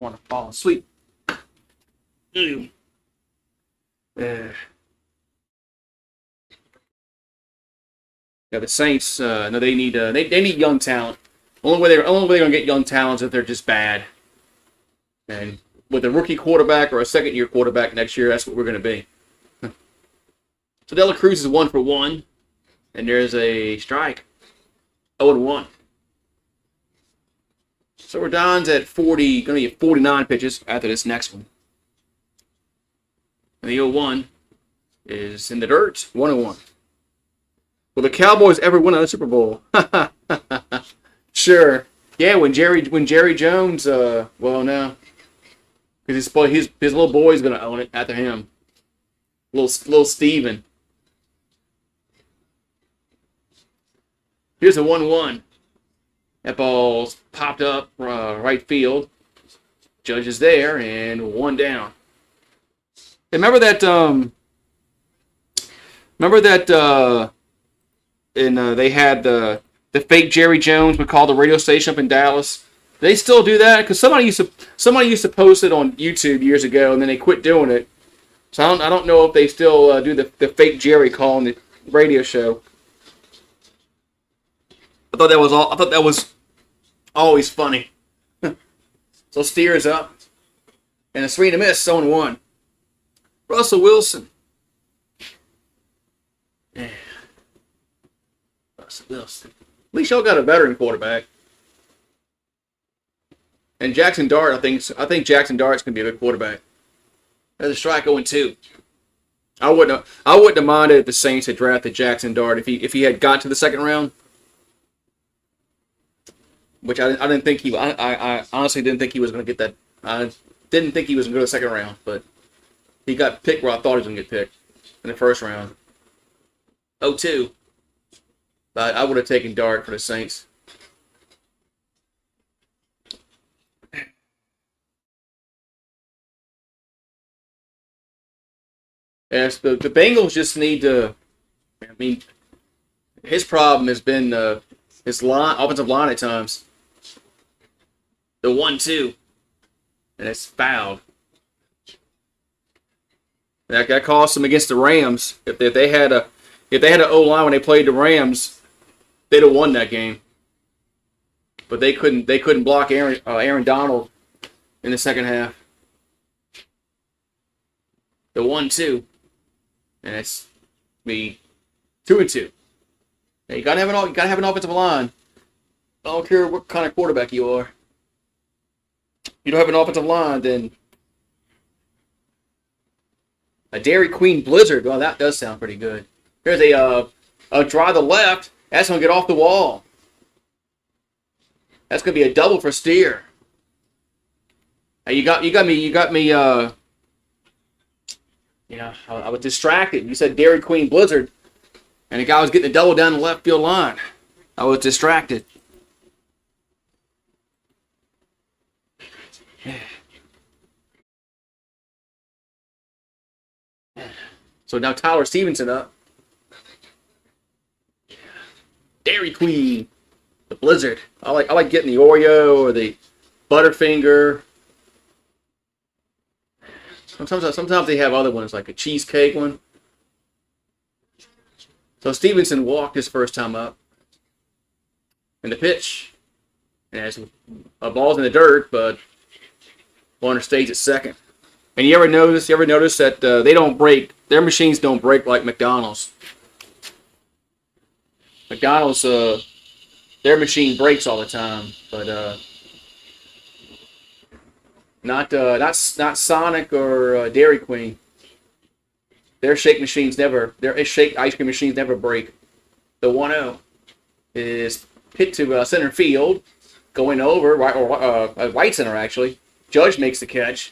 want to fall asleep. Ew. Yeah, the Saints. No, they need they need young talent. Only way they're gonna get young talent is if they're just bad. And with a rookie quarterback or a second-year quarterback next year, that's what we're gonna be. So Dela Cruz is 1 for 1, and there's a strike. 0-1. So we're down at 40, going to be 49 pitches after this next one. And the 0-1 is in the dirt, 1-1. Will the Cowboys ever win a Super Bowl? Sure. Yeah, when Jerry Jones, well, no. Because his little boy's going to own it after him. Little Steven. Here's a 1-1. That ball's popped up right field. Judge is there, and 1 down. Remember that? They had the fake Jerry Jones would call the radio station up in Dallas. They still do that because somebody used to post it on YouTube years ago, and then they quit doing it. So I don't know if they still do the fake Jerry call on the radio show. I thought that was always funny. So Steers up, and a swing and a miss, 0-1. Russell Wilson. Yeah. Russell Wilson. At least y'all got a veteran quarterback. And Jackson Dart, I think Jackson Dart's gonna be a good quarterback. There's a strike 0-2. I wouldn't have minded if the Saints had drafted Jackson Dart if he had got to the second round. Which I didn't think I honestly didn't think he was going to get that. I didn't think he was going to go to the second round, but he got picked where I thought he was going to get picked in the first round. 0-2. But I would have taken Dart for the Saints. Yes, the Bengals just need to. I mean, his problem has been his offensive line at times. The 1-2, and it's fouled. That cost them against the Rams. If they had an O-line when they played the Rams, they'd have won that game. But they couldn't block Aaron Donald in the second half. The 1-2, and it's be 2-2. Now you gotta have an offensive line. I don't care what kind of quarterback you are. You don't have an offensive line, then a Dairy Queen Blizzard. Well, that does sound pretty good. Here's a draw to the left. That's gonna get off the wall. That's gonna be a double for Steer. Now you got me. I was distracted. You said Dairy Queen Blizzard, and the guy was getting a double down the left field line. I was distracted. So now Tyler Stevenson up. Dairy Queen, the Blizzard. I like getting the Oreo or the Butterfinger. Sometimes they have other ones like a cheesecake one. So Stevenson walked his first time up. And the pitch. And a ball's in the dirt, but Warner stays at second. And you ever notice that they don't break, their machines don't break like McDonald's. McDonald's, their machine breaks all the time, but not Sonic or Dairy Queen. Their shake machines their shake ice cream machines never break. The 1-0 is hit to center field, going over right center actually. Judge makes the catch,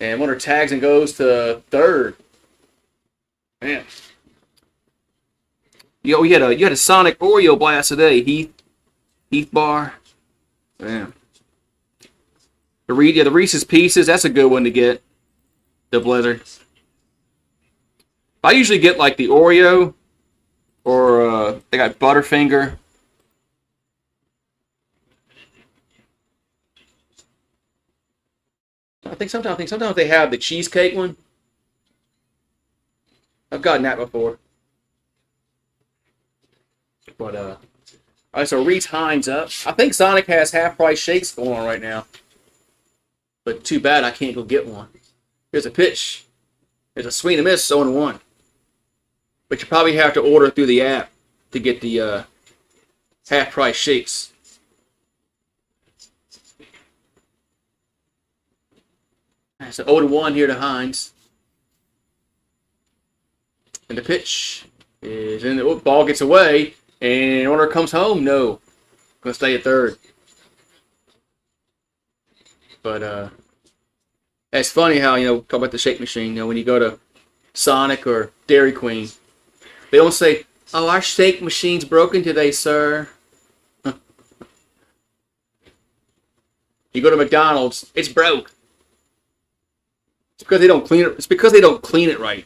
and Warner tags and goes to third. Man, you had a Sonic Oreo blast today, Heath Bar. Man, the Reese's Pieces. That's a good one to get. The Blizzard. I usually get like the Oreo, or they got Butterfinger. Sometimes they have the cheesecake one. I've gotten that before. But all right, so Reed's Hines up. I think Sonic has half price shakes going on right now. But too bad I can't go get one. Here's a pitch. There's a swing and a miss, 0-1. But you probably have to order through the app to get the half price shakes. So 0-1 here to Hines. And the pitch is in. The ball gets away, and runner comes home. No, gonna stay at third. But it's funny how talk about the shake machine. When you go to Sonic or Dairy Queen, they don't say, "Oh, our shake machine's broken today, sir." You go to McDonald's, it's broke. It's because they don't clean it. It's because they don't clean it right.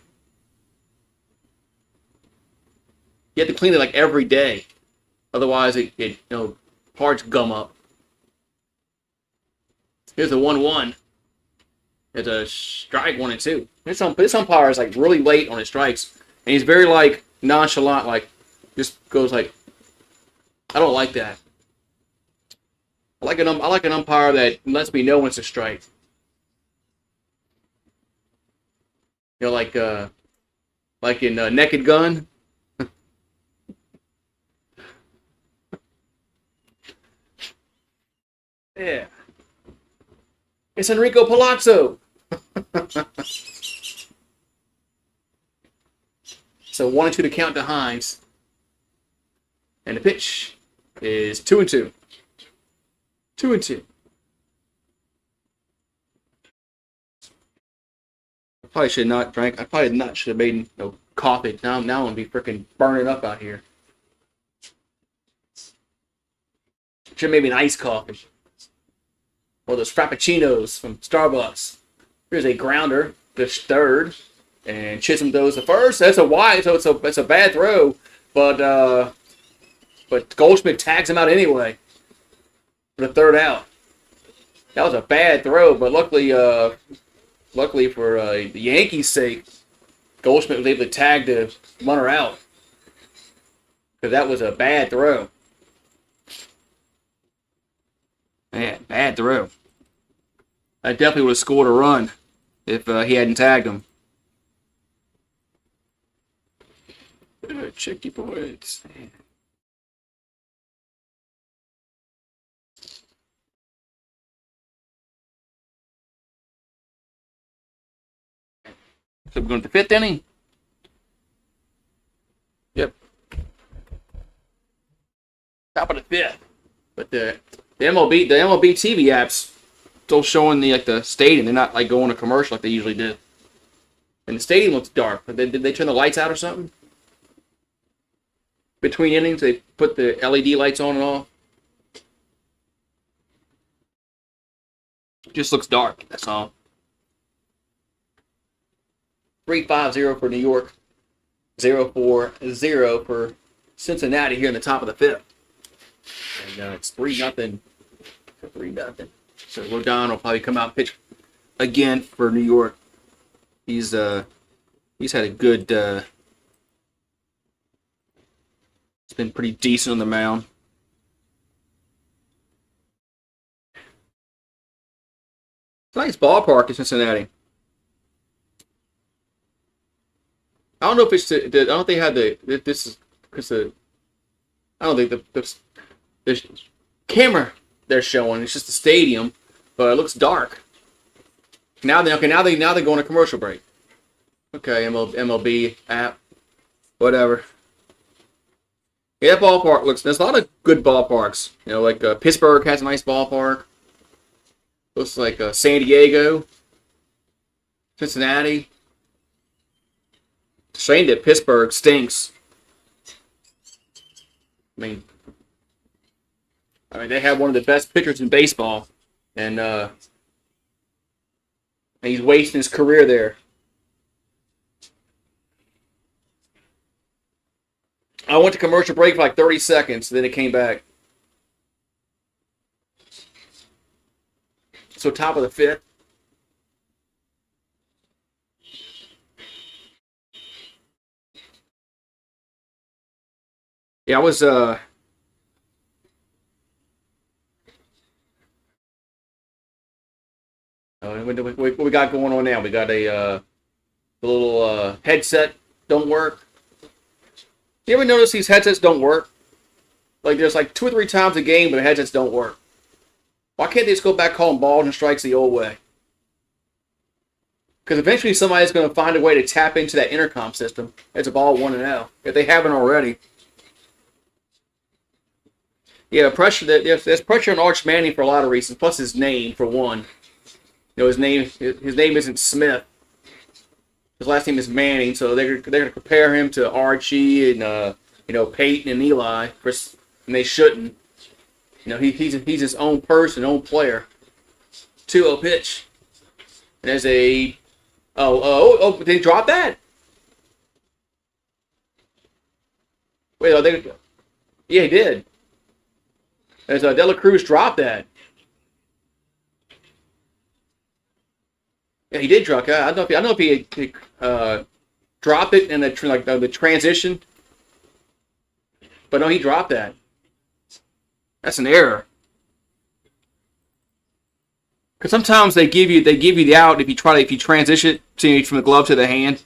You have to clean it like every day, otherwise parts gum up. Here's a 1-1. It's a strike 1-2. This umpire is like really late on his strikes, and he's very like nonchalant, like just goes like, I don't like that. I like an umpire that lets me know when it's a strike. Like in Naked Gun. Yeah. It's Enrico Palazzo. So 1-2 to count to Hines. And the pitch is 2-2. 2-2. I probably should not drank. I probably not should have made coffee. Now I'm gonna be freaking burning up out here. Should have made me an iced coffee. Or those frappuccinos from Starbucks. Here's a grounder, the third, and Chisholm throws the first. That's a wide, so it's a bad throw, but Goldschmidt tags him out anyway for the third out. That was a bad throw, but luckily for the Yankees' sake, Goldschmidt was able to tag the runner out because that was a bad throw. Man, bad throw. I definitely would have scored a run if he hadn't tagged him. Check your points. So we're going to the fifth inning. Yep. Top of the fifth. But the MLB TV apps still showing the stadium. They're not like going to commercial like they usually do. And the stadium looks dark. Did they turn the lights out or something? Between innings, they put the LED lights on and off. Just looks dark. That's all. 3-5-0 for New York. 0-4-0 for Cincinnati here in the top of the fifth. And it's 3-0. 3-0. So Rodon will probably come out and pitch again for New York. He's had a good. It's been pretty decent on the mound. It's a nice ballpark in Cincinnati. I don't know if it's I don't think they had this is because I don't think the camera they're showing. It's just the stadium, but it looks dark. Now they're going to commercial break. Okay, MLB app, whatever. Yeah, that ballpark looks. There's a lot of good ballparks. Like Pittsburgh has a nice ballpark. Looks like San Diego, Cincinnati. Shame that Pittsburgh stinks. I mean, they have one of the best pitchers in baseball, and he's wasting his career there. I went to commercial break for like 30 seconds, then it came back. So top of the fifth. Yeah, I was what we got going on now? We got the little headset don't work. You ever notice these headsets don't work? Like there's like 2 or 3 times a game, but the headsets don't work. Why can't they just go back calling balls and strikes the old way? Because eventually somebody's going to find a way to tap into that intercom system. It's a ball 1-0 if they haven't already. Yeah, pressure. There's pressure on Arch Manning for a lot of reasons. Plus his name, for one. You know, his name isn't Smith. His last name is Manning, so they're going to compare him to Archie and Peyton and Eli, and they shouldn't. You know, he's his own person, own player. 2-0 pitch. And there's a did they drop that? Wait, yeah, he did. As Dela Cruz dropped that. Yeah, he did drop it. I don't know if he dropped it in the transition, but no, he dropped that. That's an error. Because sometimes they give you the out if you transition it from the glove to the hand.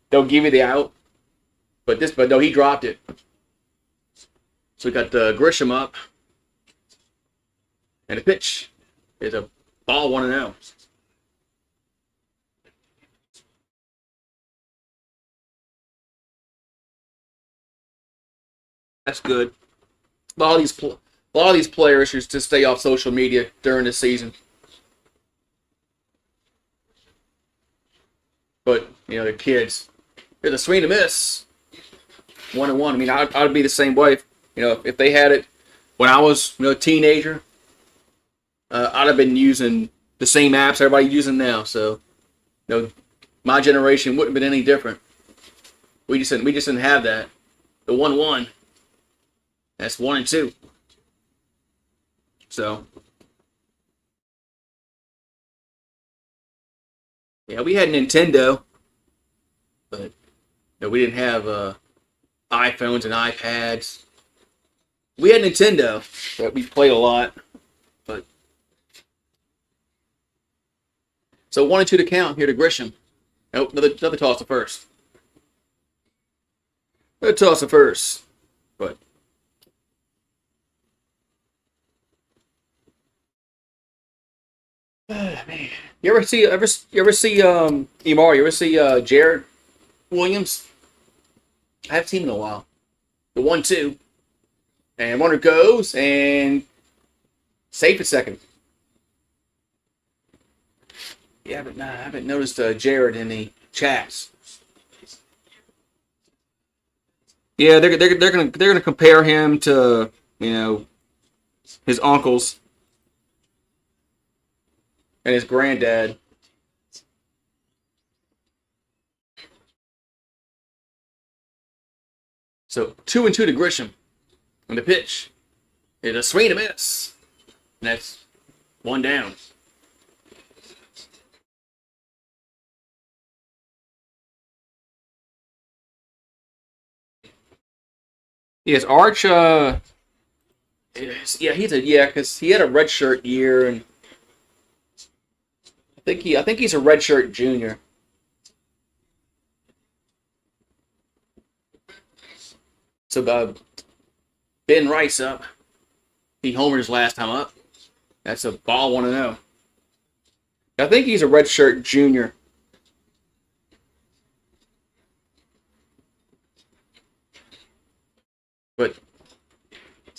They'll give you the out, but no, he dropped it. So we got Grisham up, and the pitch is a ball 1-0. That's good. A lot of these players should just stay off social media during the season. But the kids, there's a swing and a miss, 1-1. I mean, I'd be the same way. If they had it when I was a teenager, I'd have been using the same apps everybody's using now. So, my generation wouldn't have been any different. We just didn't have that. The 1-1. That's 1 and 2. So, yeah, we had Nintendo, but we didn't have iPhones and iPads. We had Nintendo that we played a lot, but so 1 and 2 to count here to Grisham. Nope, another toss to first. Another toss to first, but. Man. You ever see Emar? You ever see Jared Williams? I haven't seen him in a while. The 1-2, and runner goes and safe at second. Yeah, but I haven't noticed Jared in the chats. Yeah, they're gonna compare him to his uncles and his granddad. So 2 and 2 to Grisham. And the pitch is a swing and a miss. And that's 1 down. Yes, Arch. Because he had a redshirt year, and I think he's a redshirt junior. So Ben Rice up. He homered his last time up. That's a ball 1-0. I think he's a redshirt junior. But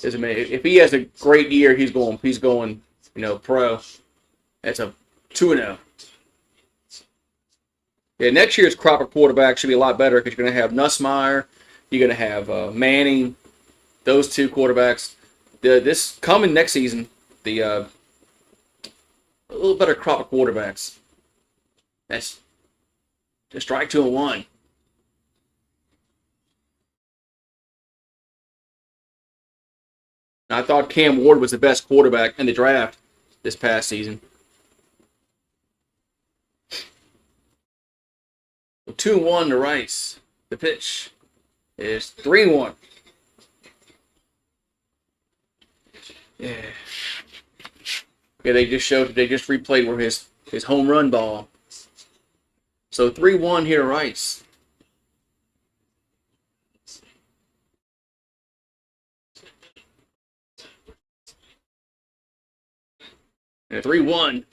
if he has a great year, he's going pro. That's a 2-0. Yeah, next year's crop of quarterback should be a lot better because you're going to have Nussmeier, you're going to have Manning, those 2 quarterbacks. This coming next season, a little better crop of quarterbacks. That's a strike 2 and 1. I thought Cam Ward was the best quarterback in the draft this past season. 2-1 to Rice. The pitch is 3-1. Yeah. Yeah, they just replayed where his home run ball. So 3-1 here to Rice. And 3-1.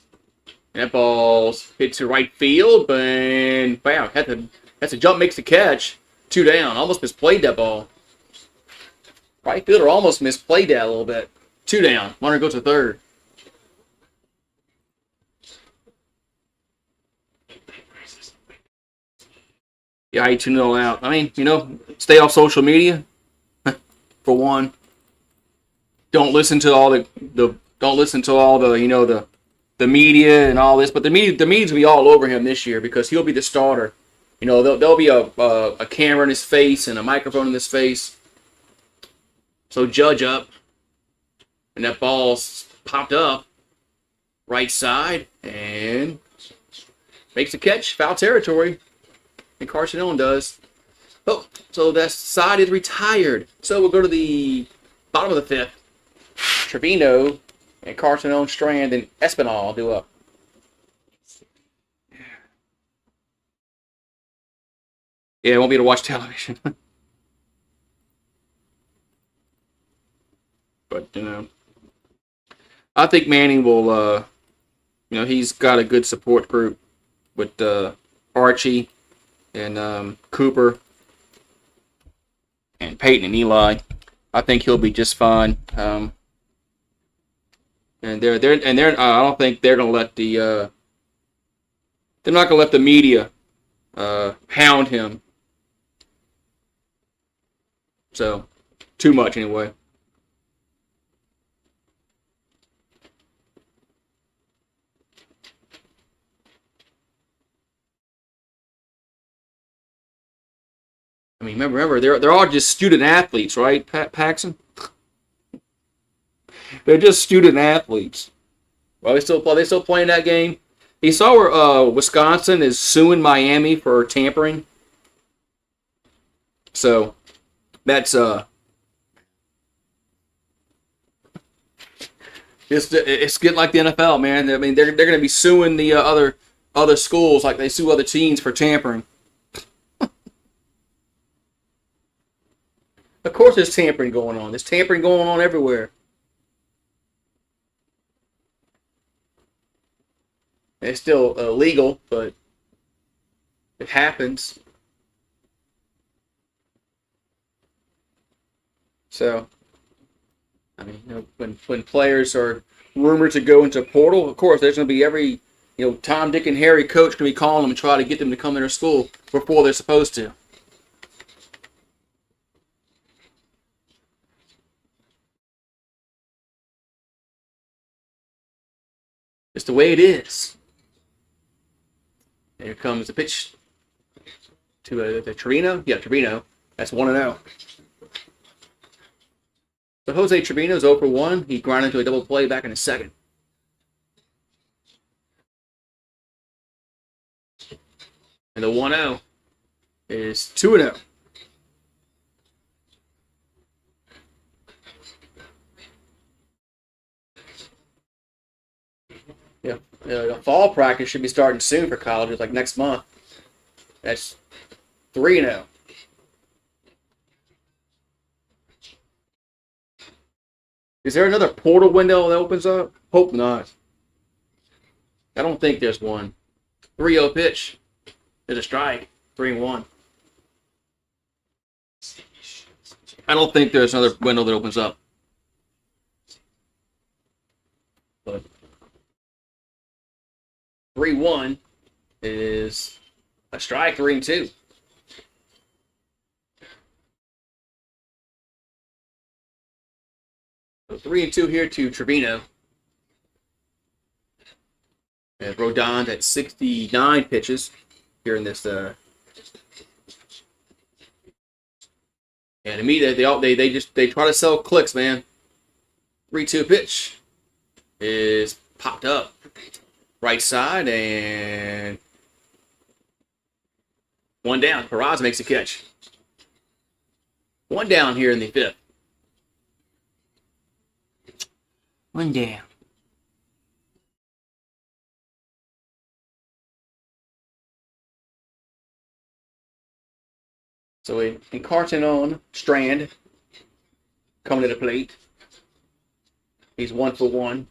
That ball hits to right field, and wow, that's a jump, makes the catch. 2 down. Almost misplayed that ball. Right fielder almost misplayed that a little bit. 2 down. Runner goes to third. Yeah, 2-0 out. I mean, stay off social media for one. Don't listen to all the the media and all this, but the media's gonna be all over him this year because he'll be the starter. There'll be a camera in his face and a microphone in his face. So Judge up, and that ball's popped up right side and makes a catch, foul territory, and Carson Owen does. Oh, so that side is retired. So we'll go to the bottom of the fifth. Trevino and Carson Owen, Strand, and Espinal do up. Yeah, it won't be able to watch television. But, I think Manning will, he's got a good support group with Archie and Cooper and Peyton and Eli. I think he'll be just fine. And I don't think they're gonna let they're not gonna let the media hound him. So, too much anyway. I mean, remember, they're all just student athletes, right, Paxson? They're just student athletes. Well, they still playing that game. You saw where Wisconsin is suing Miami for tampering. So that's it's getting like the NFL, man. I mean, they're going to be suing the other schools like they sue other teams for tampering. Of course, there's tampering going on. There's tampering going on everywhere. It's still illegal, but it happens. So, I mean, when players are rumored to go into portal, of course, there's going to be every, Tom, Dick, and Harry coach going to be calling them and try to get them to come to their school before they're supposed to. It's the way it is. Here comes the pitch to the Trevino. Yeah, Trevino. That's 1-0. So Jose Trevino's 0 for 1. He grounded into a double play back in the second. And the 1-0 is 2-0. Yeah, the fall practice should be starting soon for colleges, like next month. That's 3-0. Is there another portal window that opens up? Hope not. I don't think there's one. 3-0 pitch. There's a strike. 3-1. I don't think there's another window that opens up. But 3-1 is a strike, 3-2. So 3-2 here to Trevino. And Rodon at 69 pitches here in this. And to me, they try to sell clicks, man. 3-2 pitch is popped up. Right side, and 1 down. Peraza makes a catch. One down here in the 5th. One down. So in Carton on Strand, coming to the plate. He's 1 for 1.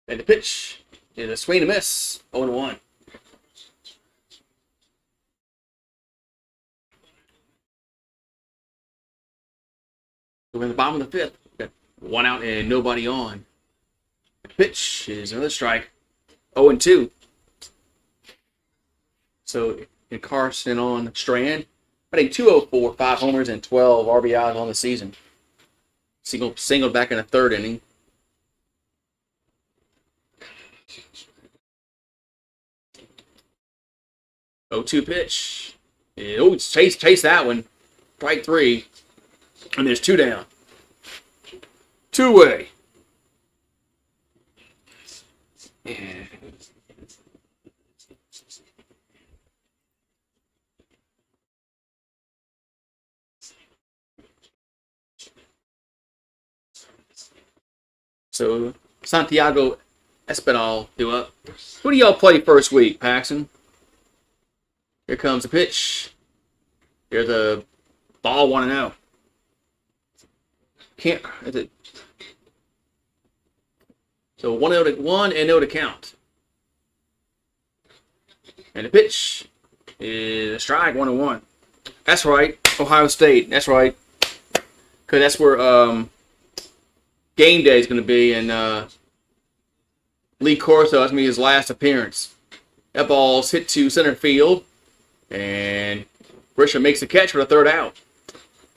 And the pitch is a swing and a miss. 0-1. So we're in the bottom of the 5th. Got 1 out and nobody on. The pitch is another strike. 0-2. So in Carson on Strand, batting .204, 5 homers and 12 RBIs on the season. Singled back in the 3rd inning. .02 pitch. Oh, chase that one. Strike 3. And there's 2 down. 2-way. Yeah. So Santiago Espinal due up. Who do y'all play first week, Paxton? Here comes the pitch. Here's a ball 1-0. Can't. Is it? So 1-0 to count. And the pitch is a strike, 1-1. That's right, Ohio State. That's right. Because that's where game day is going to be, and Lee Corso, that's going to be his last appearance. That ball's hit to center field, and Grisha makes the catch for the 3rd out.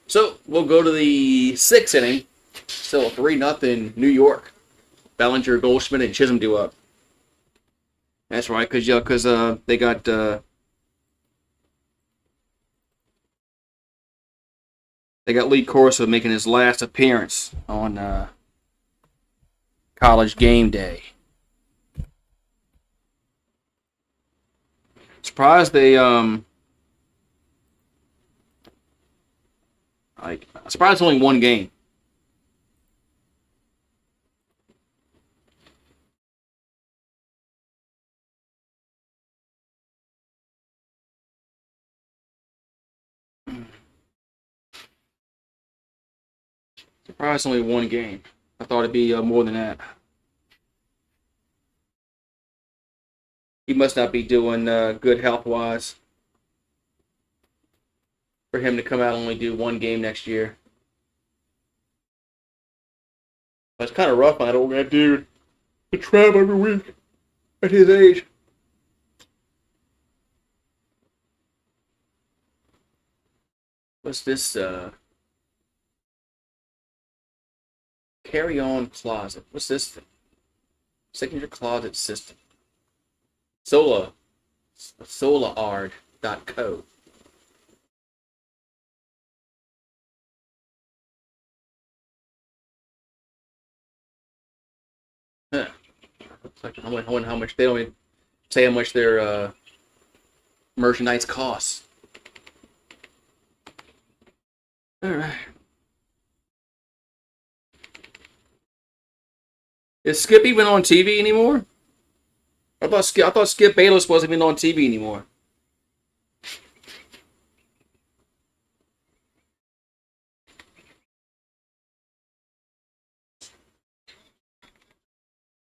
So we'll go to the 6th inning. Still 3-0 New York. Bellinger, Goldschmidt, and Chisholm due up. That's right, because they got Lee Corso making his last appearance on College game day. Surprised they surprised it's only 1 game. Surprised only 1 game. I thought it'd be more than that. He must not be doing good health-wise for him to come out and only do 1 game next year. But it's kind of rough on that old guy dude to travel every week at his age. What's this? Carry-on closet. What's this thing? Signature closet system. Solaard.co. Huh. I wonder how much they don't even say how much their merchandise costs. All right. Is Skip even on TV anymore? I thought Skip Bayless wasn't even on TV anymore.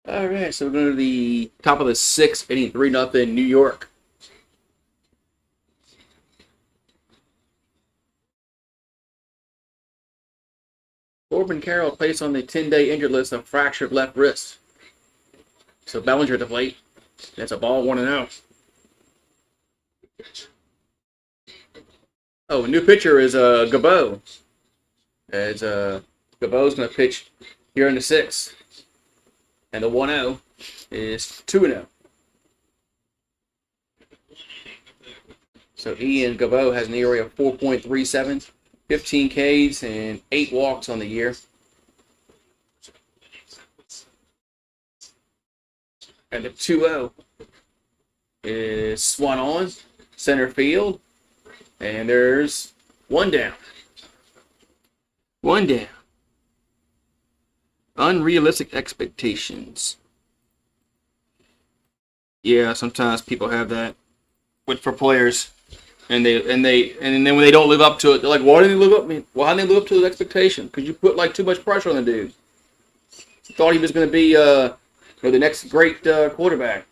All right, so we're going to the top of the 6th inning, 3-0 New York. Corbin Carroll placed on the 10-day injured list of fractured left wrist. So Bellinger at the plate. That's a ball 1-0. Oh, a new pitcher is Gabo. As Gabo's going to pitch here in the 6th. And the 1-0 is 2-0. So Ian Gabo has an ERA of 4.37, 15 Ks, and 8 walks on the year. And the 2-0 is swung on center field. And there's one down. One down. Unrealistic expectations. Yeah, sometimes people have that for players, and then when they don't live up to it, they're like, "Why didn't they live up? Why didn't they live up to the expectation? Because you put like too much pressure on the dude. Thought he was going to be the next great quarterback."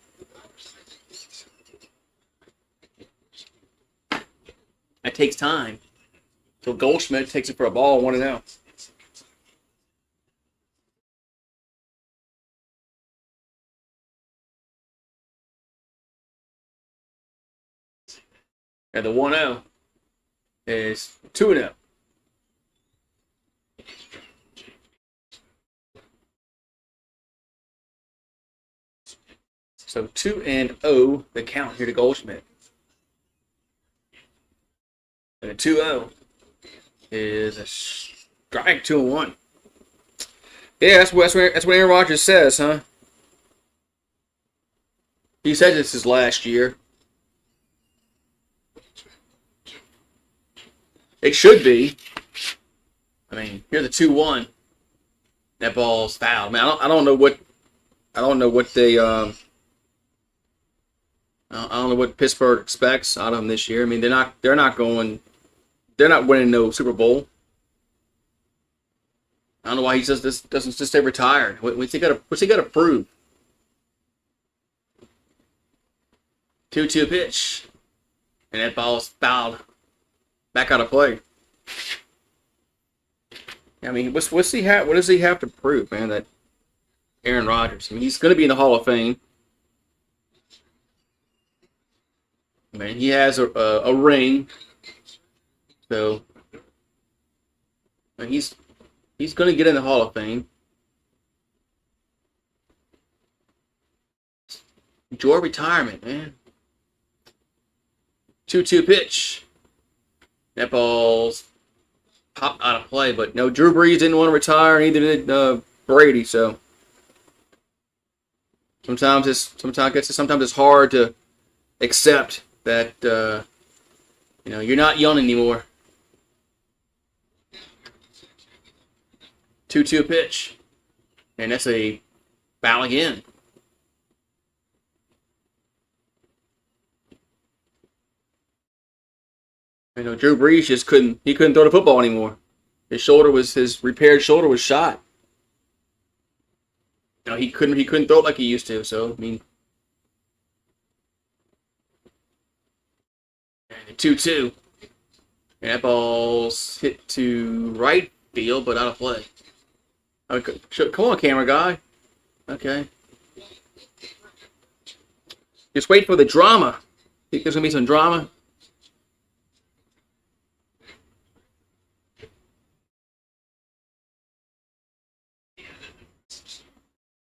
That takes time. So Goldschmidt takes it for a ball, 1-0. And the 1-0 is 2-0. So 2-0 the count here to Goldschmidt. And a 2-0 is a strike, 2-1. Yeah, that's what Aaron Rodgers says, huh? He said this is last year. It should be. I mean, here's a 2-1. That ball's fouled. Man, I don't know what they I don't know what Pittsburgh expects out of them this year. I mean, they're not winning no Super Bowl. I don't know why he says this doesn't just stay retired. What's he got to prove? 2-2 pitch, and that ball's fouled. Back out of play. I mean, what does he have to prove, man? That Aaron Rodgers. I mean, he's going to be in the Hall of Fame. I mean, he has a ring, so and he's going to get in the Hall of Fame. Enjoy retirement, man. 2-2 pitch. That ball's popped out of play, but no, Drew Brees didn't want to retire, neither did Brady. So sometimes it's hard to accept that you're not young anymore. 2-2 pitch, and that's a foul again. Drew Brees just couldn't throw the football anymore. His repaired shoulder was shot. He couldn't throw it like he used to. So I mean, 2-2, and that ball's hit to right field, but out of play. Okay, come on, camera guy. Okay, just wait for the drama. Think there's gonna be some drama.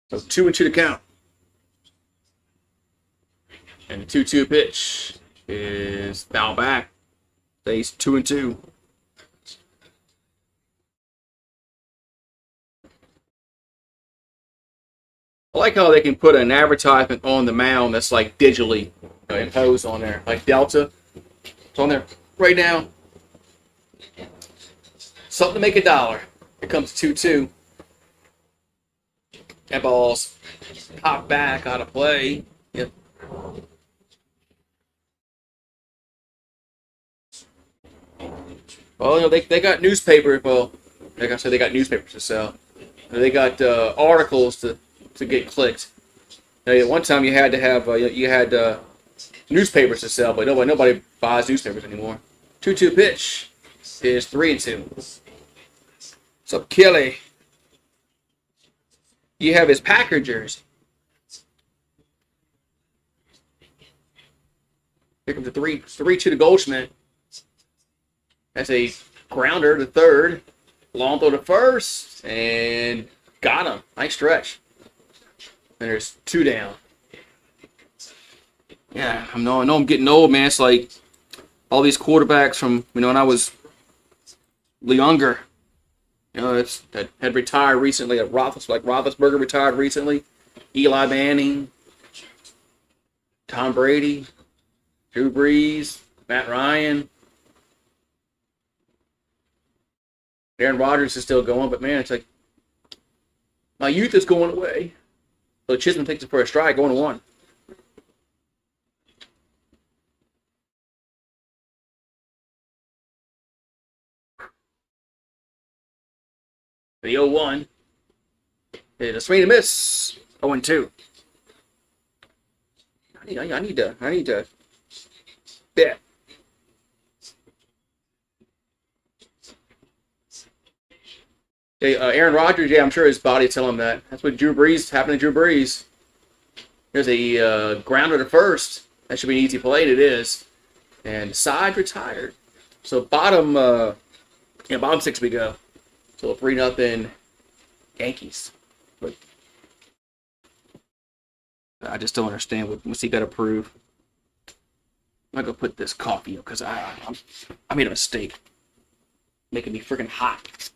So 2-2 to count. And the 2-2 pitch is foul back. Stays 2-2. I like how they can put an advertisement on the mound that's like digitally imposed on there. Like Delta. It's on there right now. Something to make $1. Here comes 2-2. That ball's popped back out of play. Yep. Well, they got newspapers. Well, like I said, they got newspapers to sell. They got articles to get clicked. One time you had to have newspapers to sell, but nobody buys newspapers anymore. 2-2 pitch is 3-2. What's up, Kelly? You have his Packer jersey. Here comes the 3-2 to Goldschmidt. That's a grounder to third. Long throw to first. And got him. Nice stretch. And there's 2 down. Yeah, I know I'm getting old, man. It's like all these quarterbacks from, when I was younger. That had retired recently. Roethlisberger retired recently. Eli Manning, Tom Brady. Drew Brees, Matt Ryan. Aaron Rodgers is still going, but man, it's like my youth is going away. So Chisholm takes it for a stride, going to 1. The 0-1. It's a swing and a miss. 0-2. I need to. Yeah. Aaron Rodgers, I'm sure his body telling him that. That's what Drew Brees happened to Drew Brees. There's a grounder to first. That should be an easy play, and it is. And side retired. So bottom 6 we go. So 3-0 Yankees. But I just don't understand what's he got to prove. I'm not gonna put this coffee up because I made a mistake, making me freaking hot.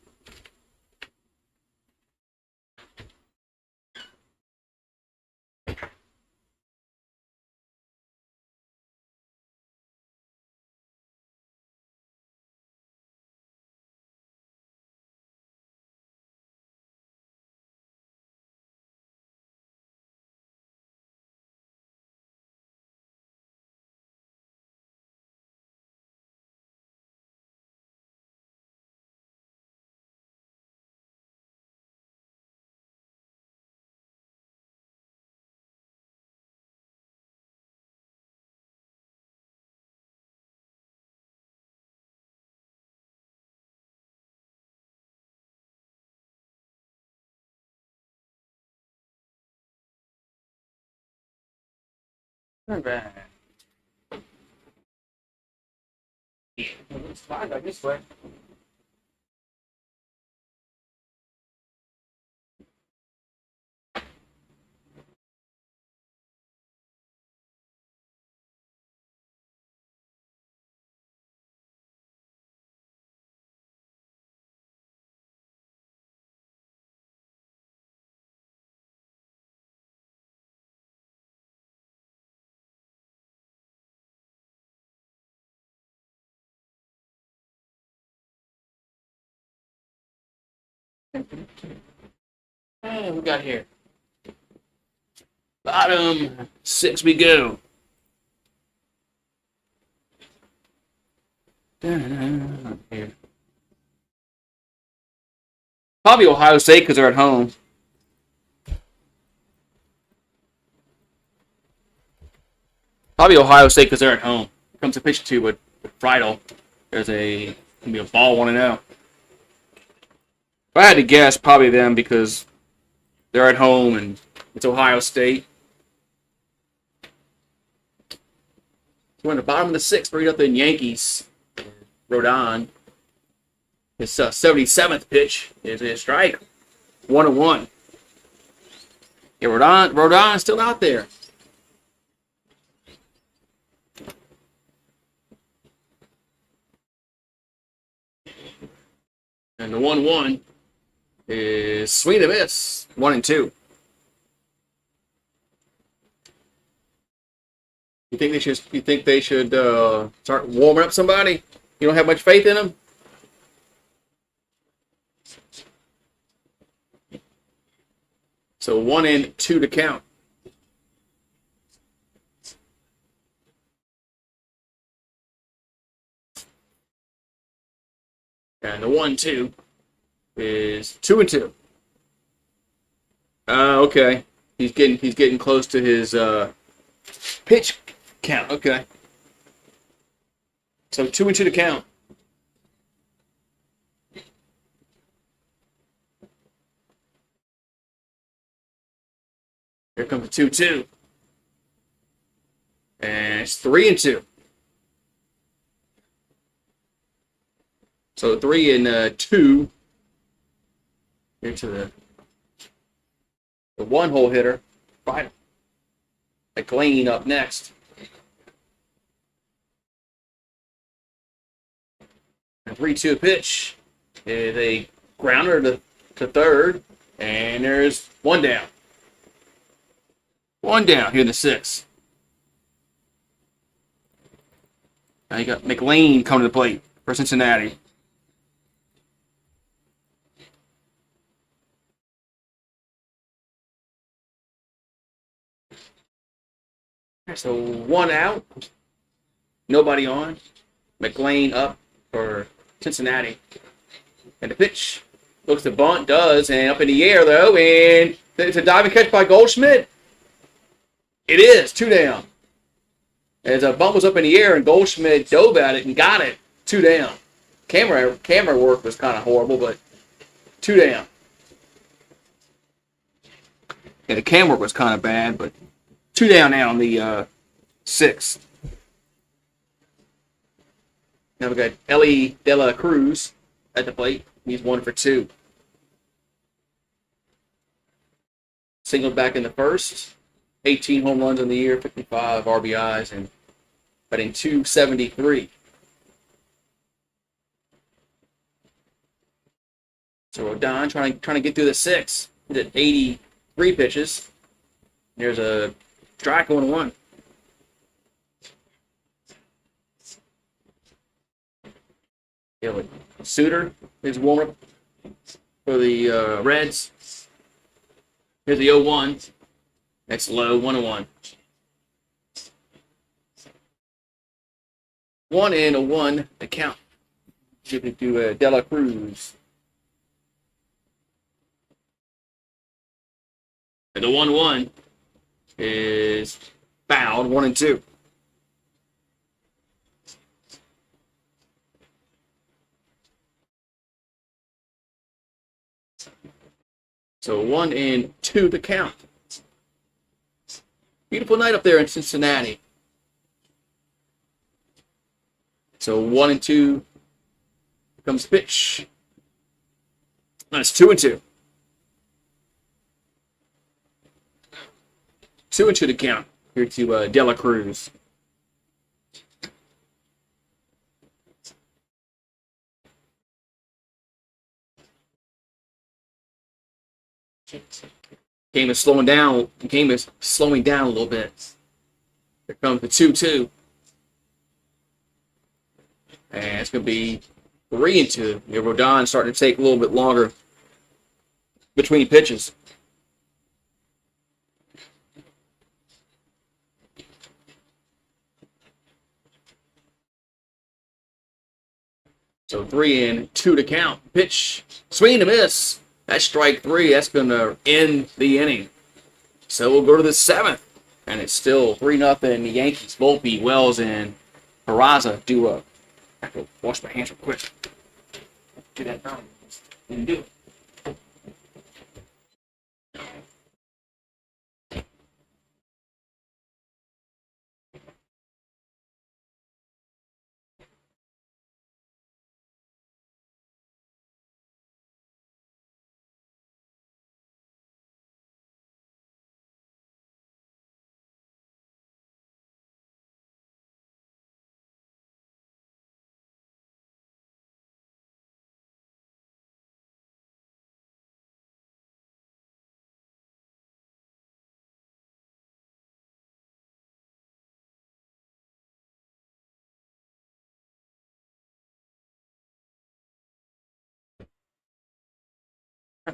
All right. It's fine like this way. Hey, we got here. Bottom 6 we go. Here. Probably Ohio State because they're at home. Probably Ohio State because they're at home. Comes to pitch 2 with Friedel. There's gonna be a ball 1-0. If I had to guess, probably them because they're at home and it's Ohio State. So we're in the bottom of the 6th, 3-0 Yankees. Rodon. His 77th pitch is a strike. 1-1. Yeah, Rodon is still out there. And the 1-1 is swing and a miss. 1-2. You think they should start warming up somebody? You don't have much faith in them? So 1-2 to count. And the 1-2 is 2-2. Okay. He's getting close to his pitch count. Okay. So 2-2 to count. Here comes the 2-2. And it's 3-2. So 3-2 into the one-hole hitter. Final. McLean up next. A 3-2 pitch is a grounder to third, and there's 1 down. 1 down here in the 6th. Now you got McLean coming to the plate for Cincinnati. So 1 out, nobody on. McLean up for Cincinnati. And the pitch looks to bunt, does, and up in the air though, and it's a diving catch by Goldschmidt. It is 2 down. As a bunt was up in the air and Goldschmidt dove at it and got it. 2 down. Camera work was kind of horrible, but 2 down. Yeah, the camera work was kind of bad, but 2 down now on the 6th. Now we got Ellie De La Cruz at the plate. He's 1 for 2. Singled back in the first. 18 home runs in the year, 55 RBIs, and batting .273. So Rodon trying to get through the 6th. He did 83 pitches. There's a strike 1-1. Yeah, Suter is warm up for the Reds. Here's the 0-1. That's low, 1-1. 1-1 to count. Give it to De La Cruz. And the 1-1 is fouled, 1-2. So 1-2 to count. Beautiful night up there in Cincinnati. So 1-2 comes pitch. That's 2-2. 2-2 to count here to De La Cruz. Game is slowing down. The game is slowing down a little bit. Here comes the 2-2. And it's going to be 3-2. Rodon starting to take a little bit longer between pitches. So 3-2 to count. Pitch, swing and a miss. That's strike 3. That's going to end the inning. So we'll go to the 7th. And it's still 3-0. The Yankees, Volpe, Wells, and Peraza do a... I have to wash my hands real quick. Do that now. Didn't do it.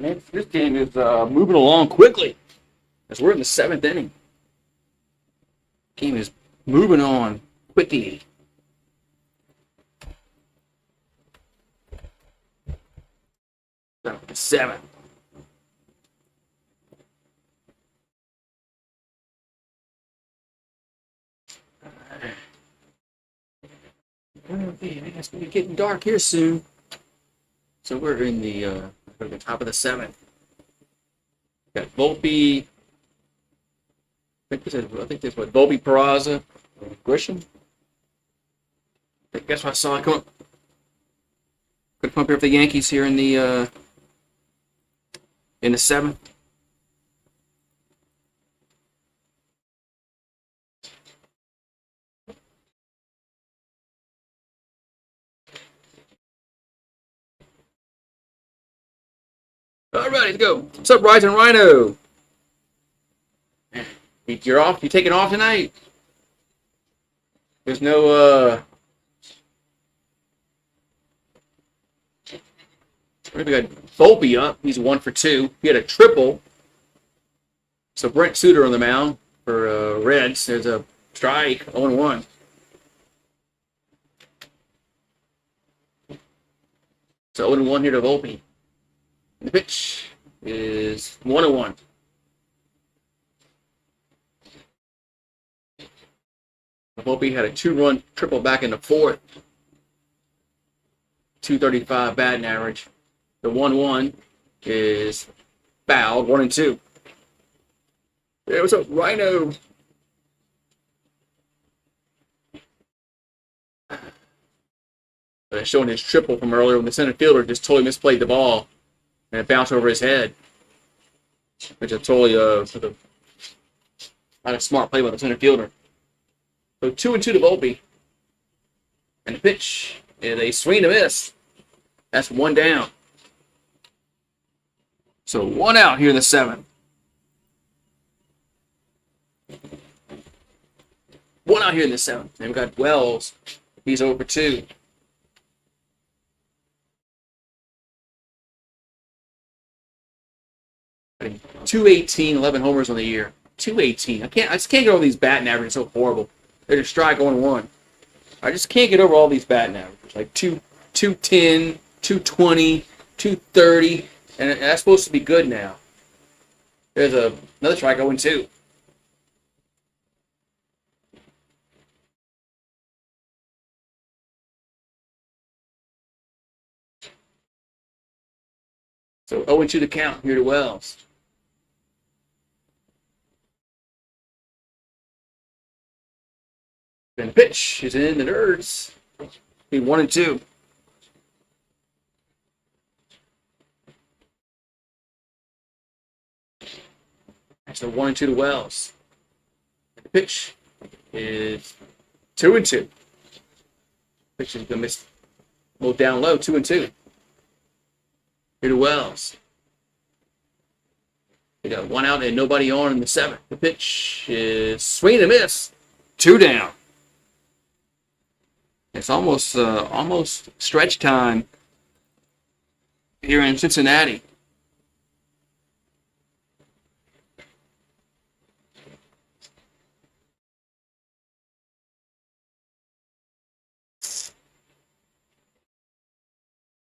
Man, this game is moving along quickly as we're in the 7th inning. Game is moving on quickly. So, 7. Okay, it's going to be getting dark here soon. So we're in the top of the 7th. Got Volpe. I think this was Volpe, Peraza, Grisham. I think that's what I saw. Come up. Gonna come up here for the Yankees here in the 7th. All right, let's go. What's up, Rising Rhino? You're off. You taking off tonight? There's no We got Volpe up. He's 1 for 2. He had a triple. So Brent Suter on the mound for Reds. There's a strike, 0-1. So 0-1 here to Volpe. The pitch is 1-1. Volpe had a 2-run triple back in the 4th. 235 batting average. The 1-1 is fouled, 1-2. There was a Rhino. But showing his triple from earlier when the center fielder just totally misplayed the ball and it bounced over his head. Which is totally not a smart play by the center fielder. So 2-2 to Volpe. And the pitch is a swing and a miss. That's 1 down. So 1 out here in the 7th. 1 out here in the 7th. And we've got Wells. He's over 2. .218, 11 homers on the year. .218. I just can't get over these batting averages. So horrible. They're just strike 1-1. I just can't get over all these batting averages. Like 210, 220, 230, and that's supposed to be good now. There's another strike 0-2. So 0-2 to count here to Wells. And the pitch is in the Nerds. Be 1-2. That's a 1-2 to Wells. And the pitch is 2-2. Pitch is gonna miss. A little down low, 2-2. Here to Wells. We got 1 out and nobody on in the 7th. The pitch is swing and miss. 2 down. It's almost stretch time here in Cincinnati.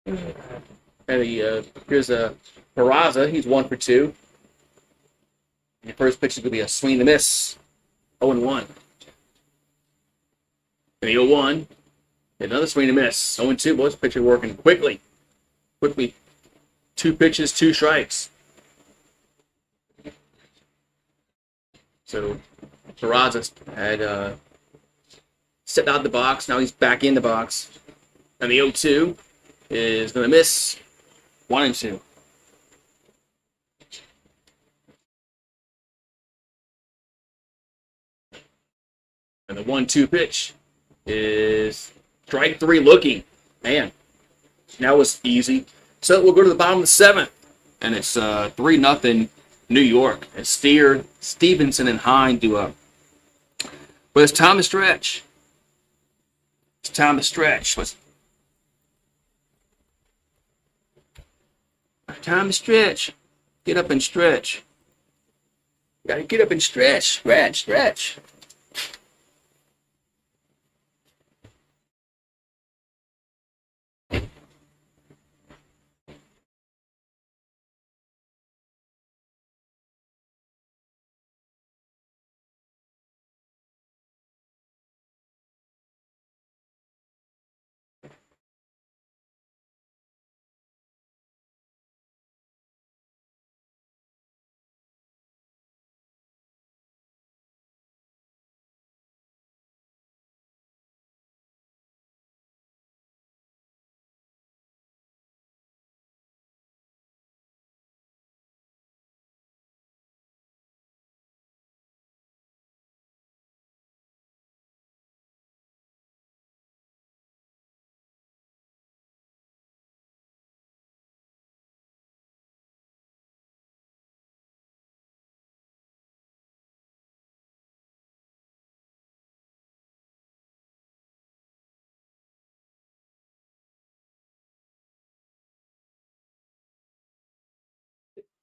And here's a Peraza. He's 1 for 2. And the first pitch is going to be a swing and a miss. 0-1. And the 0-1. Another swing and a miss. 0-2. Both pitcher working quickly. 2 pitches, 2 strikes. So Peraza had stepped out of the box. Now he's back in the box. And the 0-2 is going to miss. 1-2. And the 1-2 pitch is strike 3 looking. Man, that was easy. So we'll go to the bottom of the 7th. And it's 3-0 New York. As Steer, Stevenson, and Hine do up. But it's time to stretch. It's time to stretch. Time to stretch. Get up and stretch. Gotta get up and stretch. Stretch.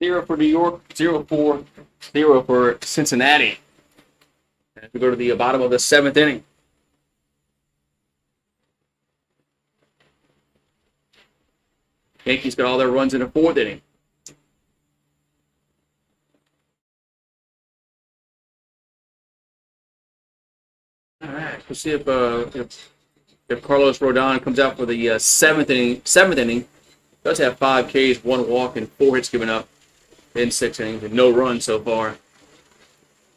0 for New York, 0 for Cincinnati. As we go to the bottom of the 7th inning. Yankees got all their runs in the 4th inning. All right, let's see if Carlos Rodon comes out for the 7th inning. 7th inning. Does have 5 Ks, 1 walk, and 4 hits given up in 6 innings, and no runs so far.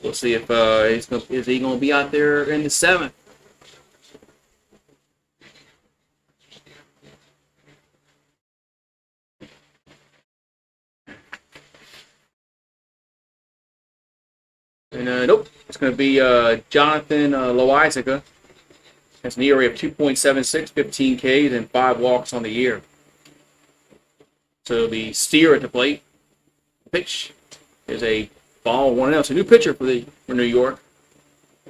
We'll see if is he going to be out there in the 7th. And nope, it's going to be Jonathan Loizaga. Has an ERA of 2.76, 15 Ks, and 5 walks on the year. So it'll be Steer at the plate. Pitch is a ball, 1-0. It's a new pitcher for New York.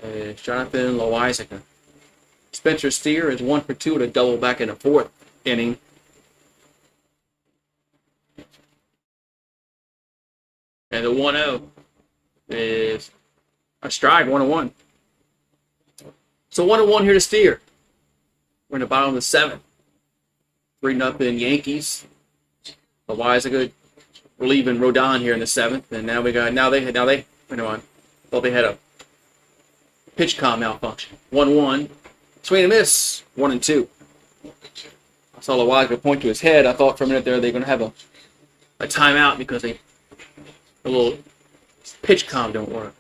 It's Jonathan Loizaga. Spencer Steer is 1 for 2 with a double back in the 4th inning. And the 1-0 is a strike, 1-1. So 1-1 here to Steer. We're in the bottom of the 7th. 3-0 Yankees. Loizaga relieving Rodon here in the 7th, and now they had a pitch comm malfunction. 1-1, swing and miss, 1-2. I saw Loizaga point to his head. I thought for a minute there they're going to have a timeout because a little pitch comm don't work.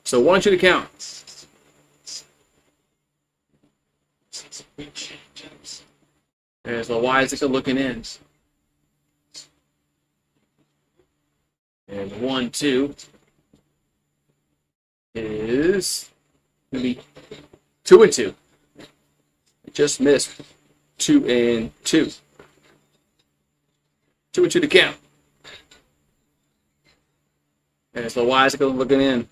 So 1-2 to count. There's Loizaga looking in. And 1-2 is going to be 2-2. It just missed 2-2. 2-2 to count. And it's Loizaga looking in.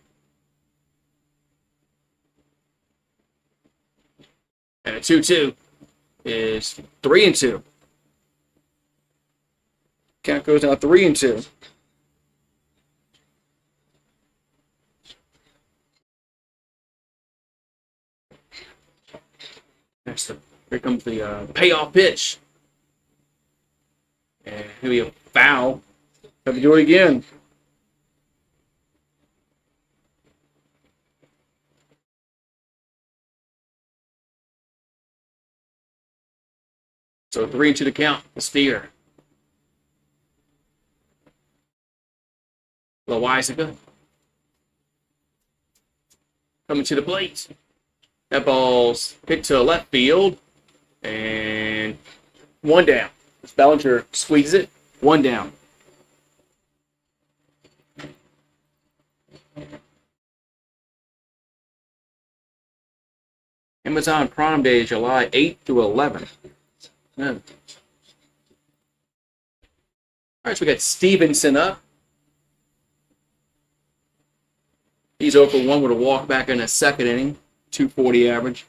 And a 2-2 is 3-2. Count goes now 3-2. Here comes the payoff pitch. And here we have foul. Have to do it again. So 3-2 to count. The Steer. Loizaga coming to the plate. That ball's hit to left field, and 1 down. As Bellinger squeezes it, 1 down. Amazon Prime Day, July 8th through 11th. Yeah. All right, so we got Stevenson up. He's 0 for 1 with a walk back in the 2nd inning. 240 average.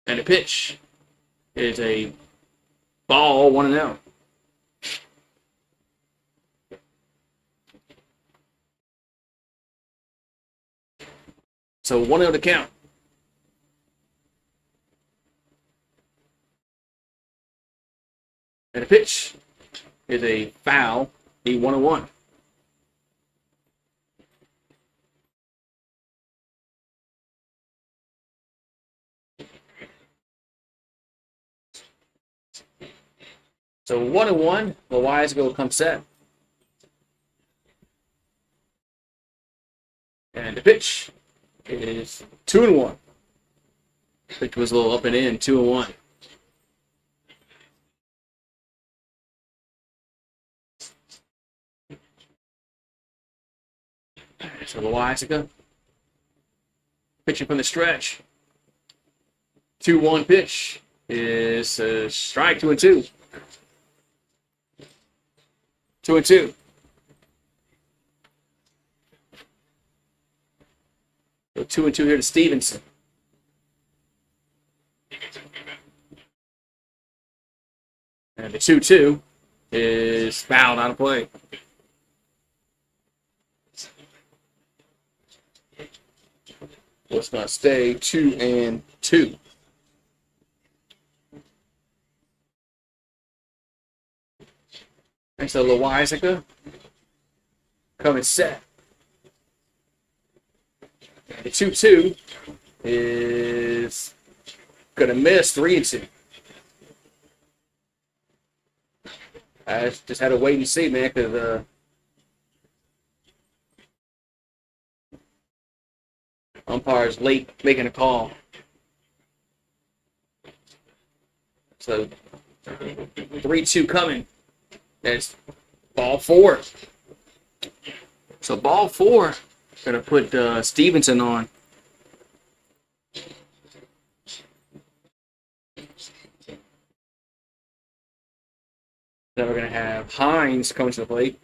And the pitch is a ball, 1-0. So 1-0 to count. And the pitch is a foul, a 1-1. So 1-1, Loizaga will come set. And the pitch is 2-1. Pitch was a little up and in, 2-1. So Loizaga pitching from the stretch. 2-1 pitch is a strike, 2-2. 2-2. So 2-2 here to Stevenson. And the 2-2 is fouled out of play. It's going to stay 2-2. Thanks to Loizaga. Coming set. The 2-2 is going to miss 3-2. I just had to wait and see, man, because umpire's late making a call. So 3-2 coming. That's ball 4. So ball 4, gonna put Stevenson on. Then we're gonna have Hines coming to the plate.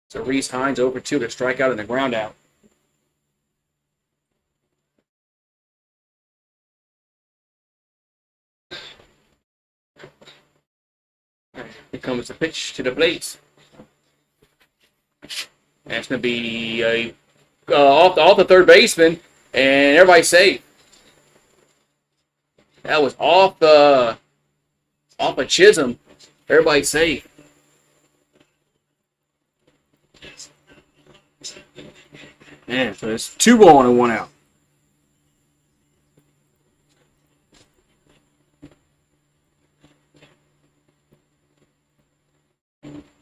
So Reese Hines over 2 to strike out and a ground out. Here comes the pitch to the plate. And it's going to be off the third baseman, and everybody's safe. That was off of Chisholm. Everybody's safe. Man, so it's 2 on and 1 out.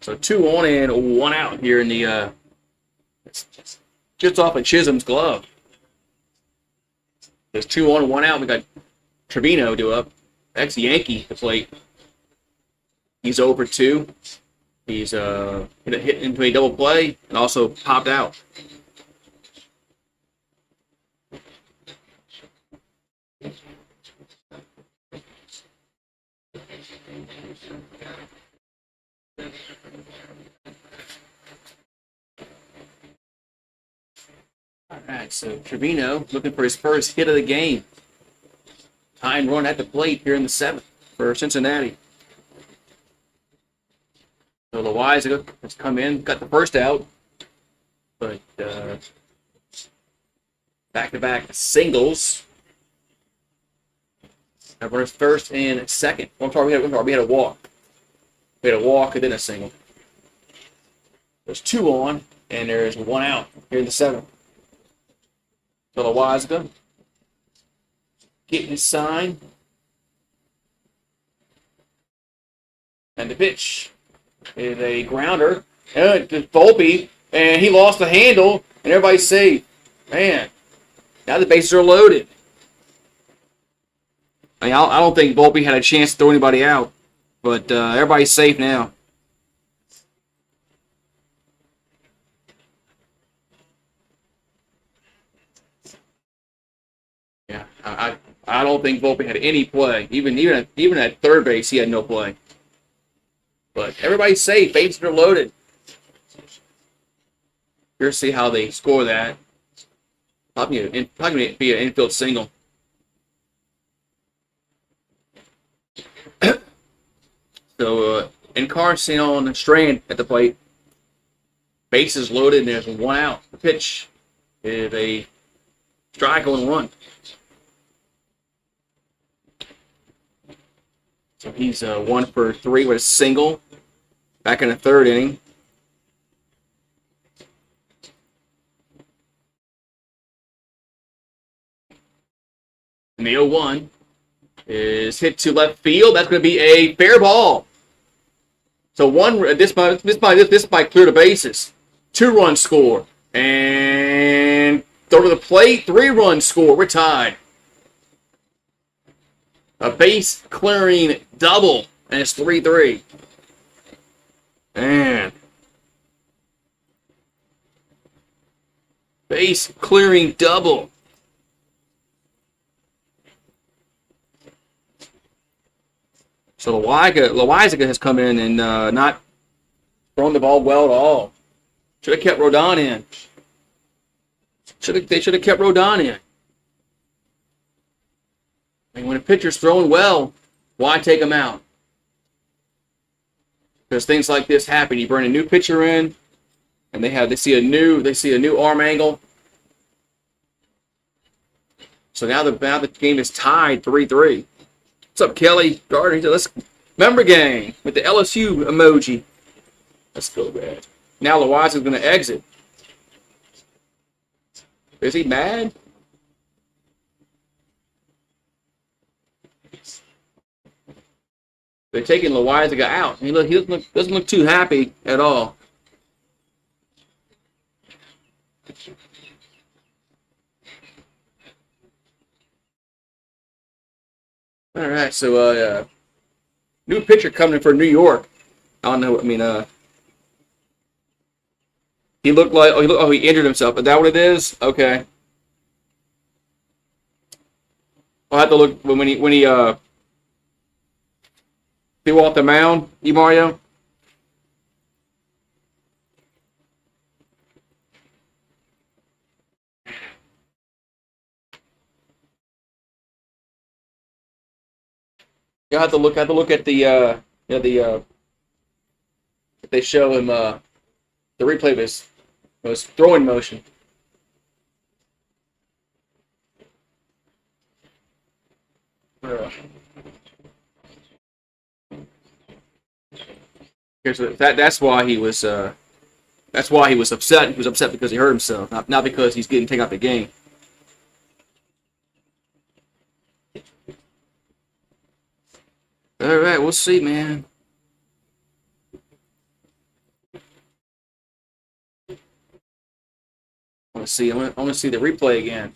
So 2 on and 1 out here in the just off of Chisholm's glove. There's 2 on and 1 out. We got Trevino due up. Ex-Yankee to plate. He's over 2. He's hit into a double play and also popped out. All right, so Trevino looking for his first hit of the game. Tying run at the plate here in the 7th for Cincinnati. So Loizaga has come in, got the first out, but back-to-back singles. Runners first and second. We had a walk. We had a walk and then a single. There's 2 on, and there's 1 out here in the 7th. So Loizaga getting his sign. And the pitch is a grounder. And it's Volpe, and he lost the handle, and everybody's safe. Man, now the bases are loaded. I don't think Volpe had a chance to throw anybody out, but everybody's safe now. Yeah, I don't think Volpe had any play. Even at third base, he had no play. But everybody's safe. Bases are loaded. Here's see how they score that. Probably be an infield single. So Encarnacion Strand at the plate. Bases loaded, and there's 1 out. The pitch is a strike on 1. So he's 1 for 3 with a single. Back in the 3rd inning. And the 0-1 is hit to left field. That's going to be a fair ball. So this might clear the bases. 2-run score. And throw to the plate. 3-run score. We're tied. A base clearing double. And it's 3-3. Man. Base clearing double. So Loizaga has come in and not thrown the ball well at all. Should have kept Rodon in. They should have kept Rodon in. And when a pitcher's throwing well, why take him out? Because things like this happen. You bring a new pitcher in, and they see a new arm angle. So now the game is tied 3-3. What's up, Kelly Gardner? He said, let's member game with the LSU emoji. Let's go, man. Now Loiza's going to exit. Is he mad? They're taking Loiza out. He doesn't look too happy at all. All right, so new pitcher coming in for New York. I don't know. I mean, he looked like he injured himself. Is that what it is? Okay. I'll have to look when he threw off the mound. Mario. You'll have to look at the if they show him the replay of his throwing motion. That's why he was upset. He was upset because he hurt himself, not because he's getting taken out the game. All right, we'll see, man. I want to see the replay again.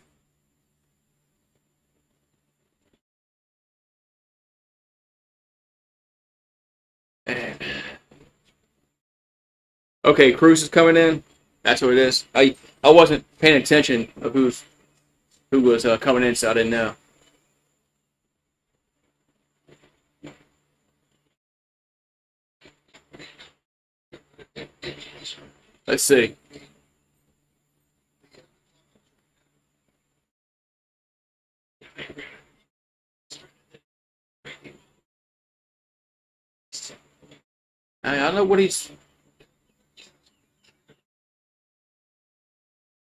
Okay, Cruz is coming in. That's what it is. I wasn't paying attention of who was coming in, so I didn't know. Let's see. I don't know what he's.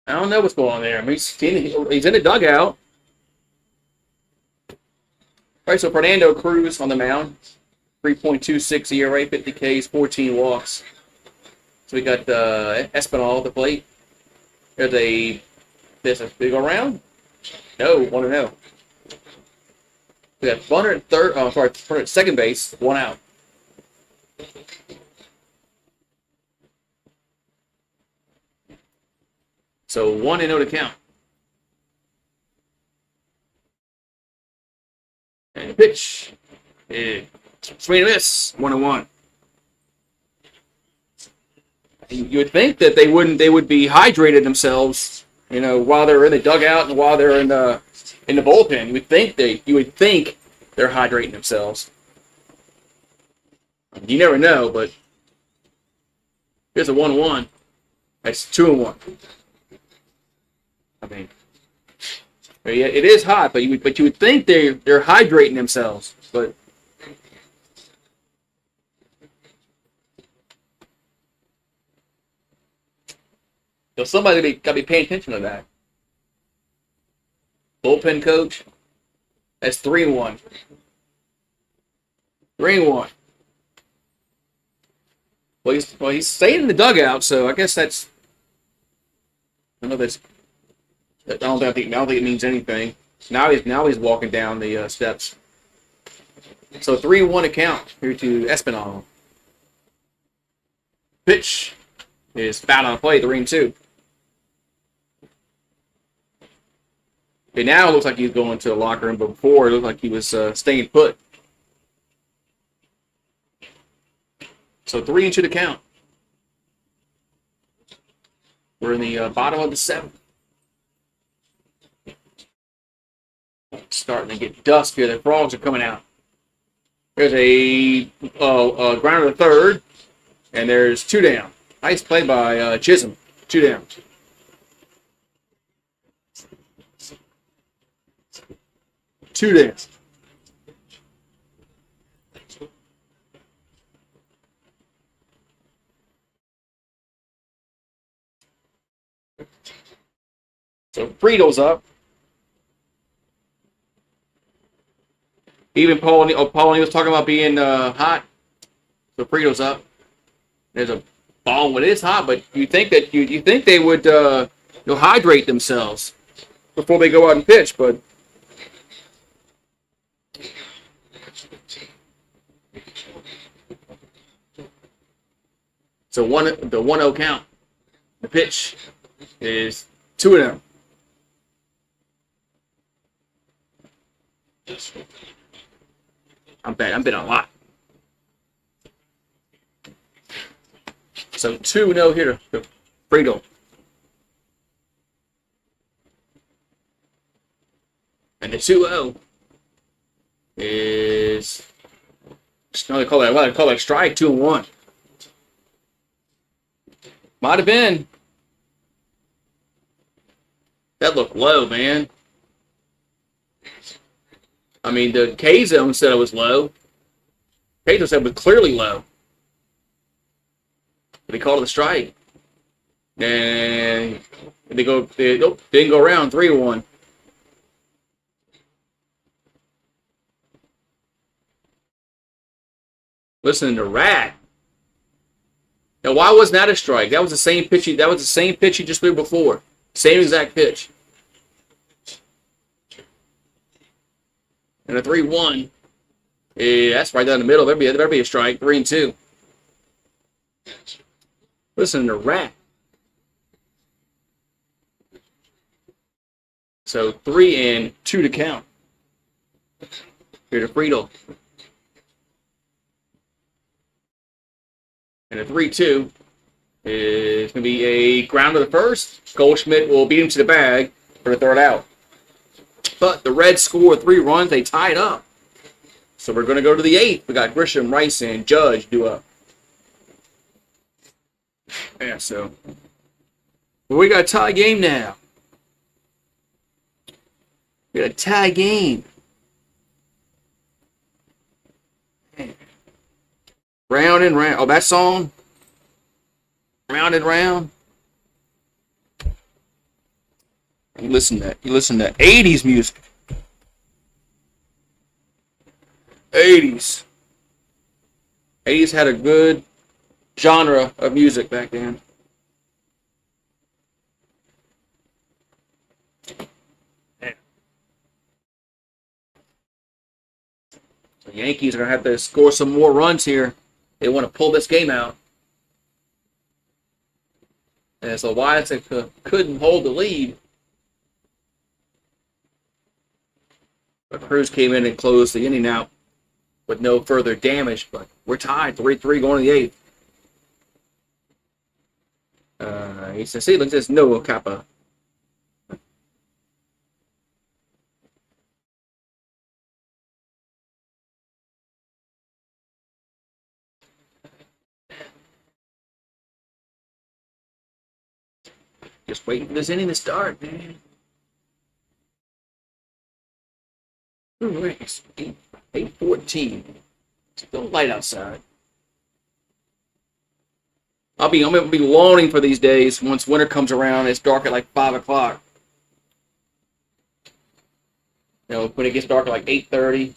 I don't know what's going on there. I mean, he's in the dugout. All right, so Fernando Cruz on the mound, 3.26 ERA, 50 Ks, 14 walks. So we got Espinal at the plate. There's a big around. No, 1-0. We got runner at runner at second base, 1 out. So 1-0 to count. And the pitch. Swing and miss. 1-1. You would think that they would be hydrated themselves, while they're in the dugout and while they're in the bullpen. You would think they're hydrating themselves. You never know, but here's a 1-1. That's 2-1. I mean, it is hot, but you would think they're hydrating themselves, but. So somebody got to be paying attention to that. Bullpen coach. That's 3-1. 3-1. Well, he's staying in the dugout, so I guess that's. I don't think it means anything. Now he's walking down the steps. So 3-1 account here to Espinal. Pitch is foul on play, 3-2. Okay, now it looks like he's going to the locker room, but before it looked like he was staying put. So 3-2 to count. We're in the bottom of the 7th. It's starting to get dusk here. The frogs are coming out. There's a grounder to third, and there's 2 down. Nice play by Chisholm. 2 down. Two down. So Friedel's up. Even Paulie was talking about being hot. So Friedel's up. There's a ball when it's hot, but you think that you think they would hydrate themselves before they go out and pitch, but so the 1-0 count. The pitch is 2-0. I'm betting a lot. So 2-0 here to Friedel. And the 2-0 is they call that strike, 2-1. Might have been. That looked low, man. I mean, the K zone said it was low. K zone said it was clearly low. But they called it a strike. And they didn't go around, 3-1. Listen to Rat. Now, why wasn't that a strike? That was the same pitch. That was the same pitch he just threw before. Same exact pitch. And a 3-1. Yeah, that's right down the middle. There better be a strike. 3-2. Listen to Rat. So 3-2 to count. Here to Friedel. And a 3-2 is going to be a ground to the first. Goldschmidt will beat him to the bag for the third out. But the Reds scored 3 runs. They tied up. So we're going to go to the 8th. We got Grisham, Rice, and Judge due up. Yeah, so we got a tie game now. We got a tie game. Round and round. Oh, that song? Round and round. You listen to 80s music. 80s. 80s had a good genre of music back then. The Yankees are going to have to score some more runs here. They want to pull this game out. And so Wyatt couldn't hold the lead. But Cruz came in and closed the inning out with no further damage. But we're tied, 3-3 going to the 8th. He says, see, look at this, no Kappa. Just waiting for this inning to start, man. Ooh, it's 8:14. Still light outside. I'm gonna be longing for these days once winter comes around. It's dark at like 5 o'clock. You know, when it gets dark at like 8:30.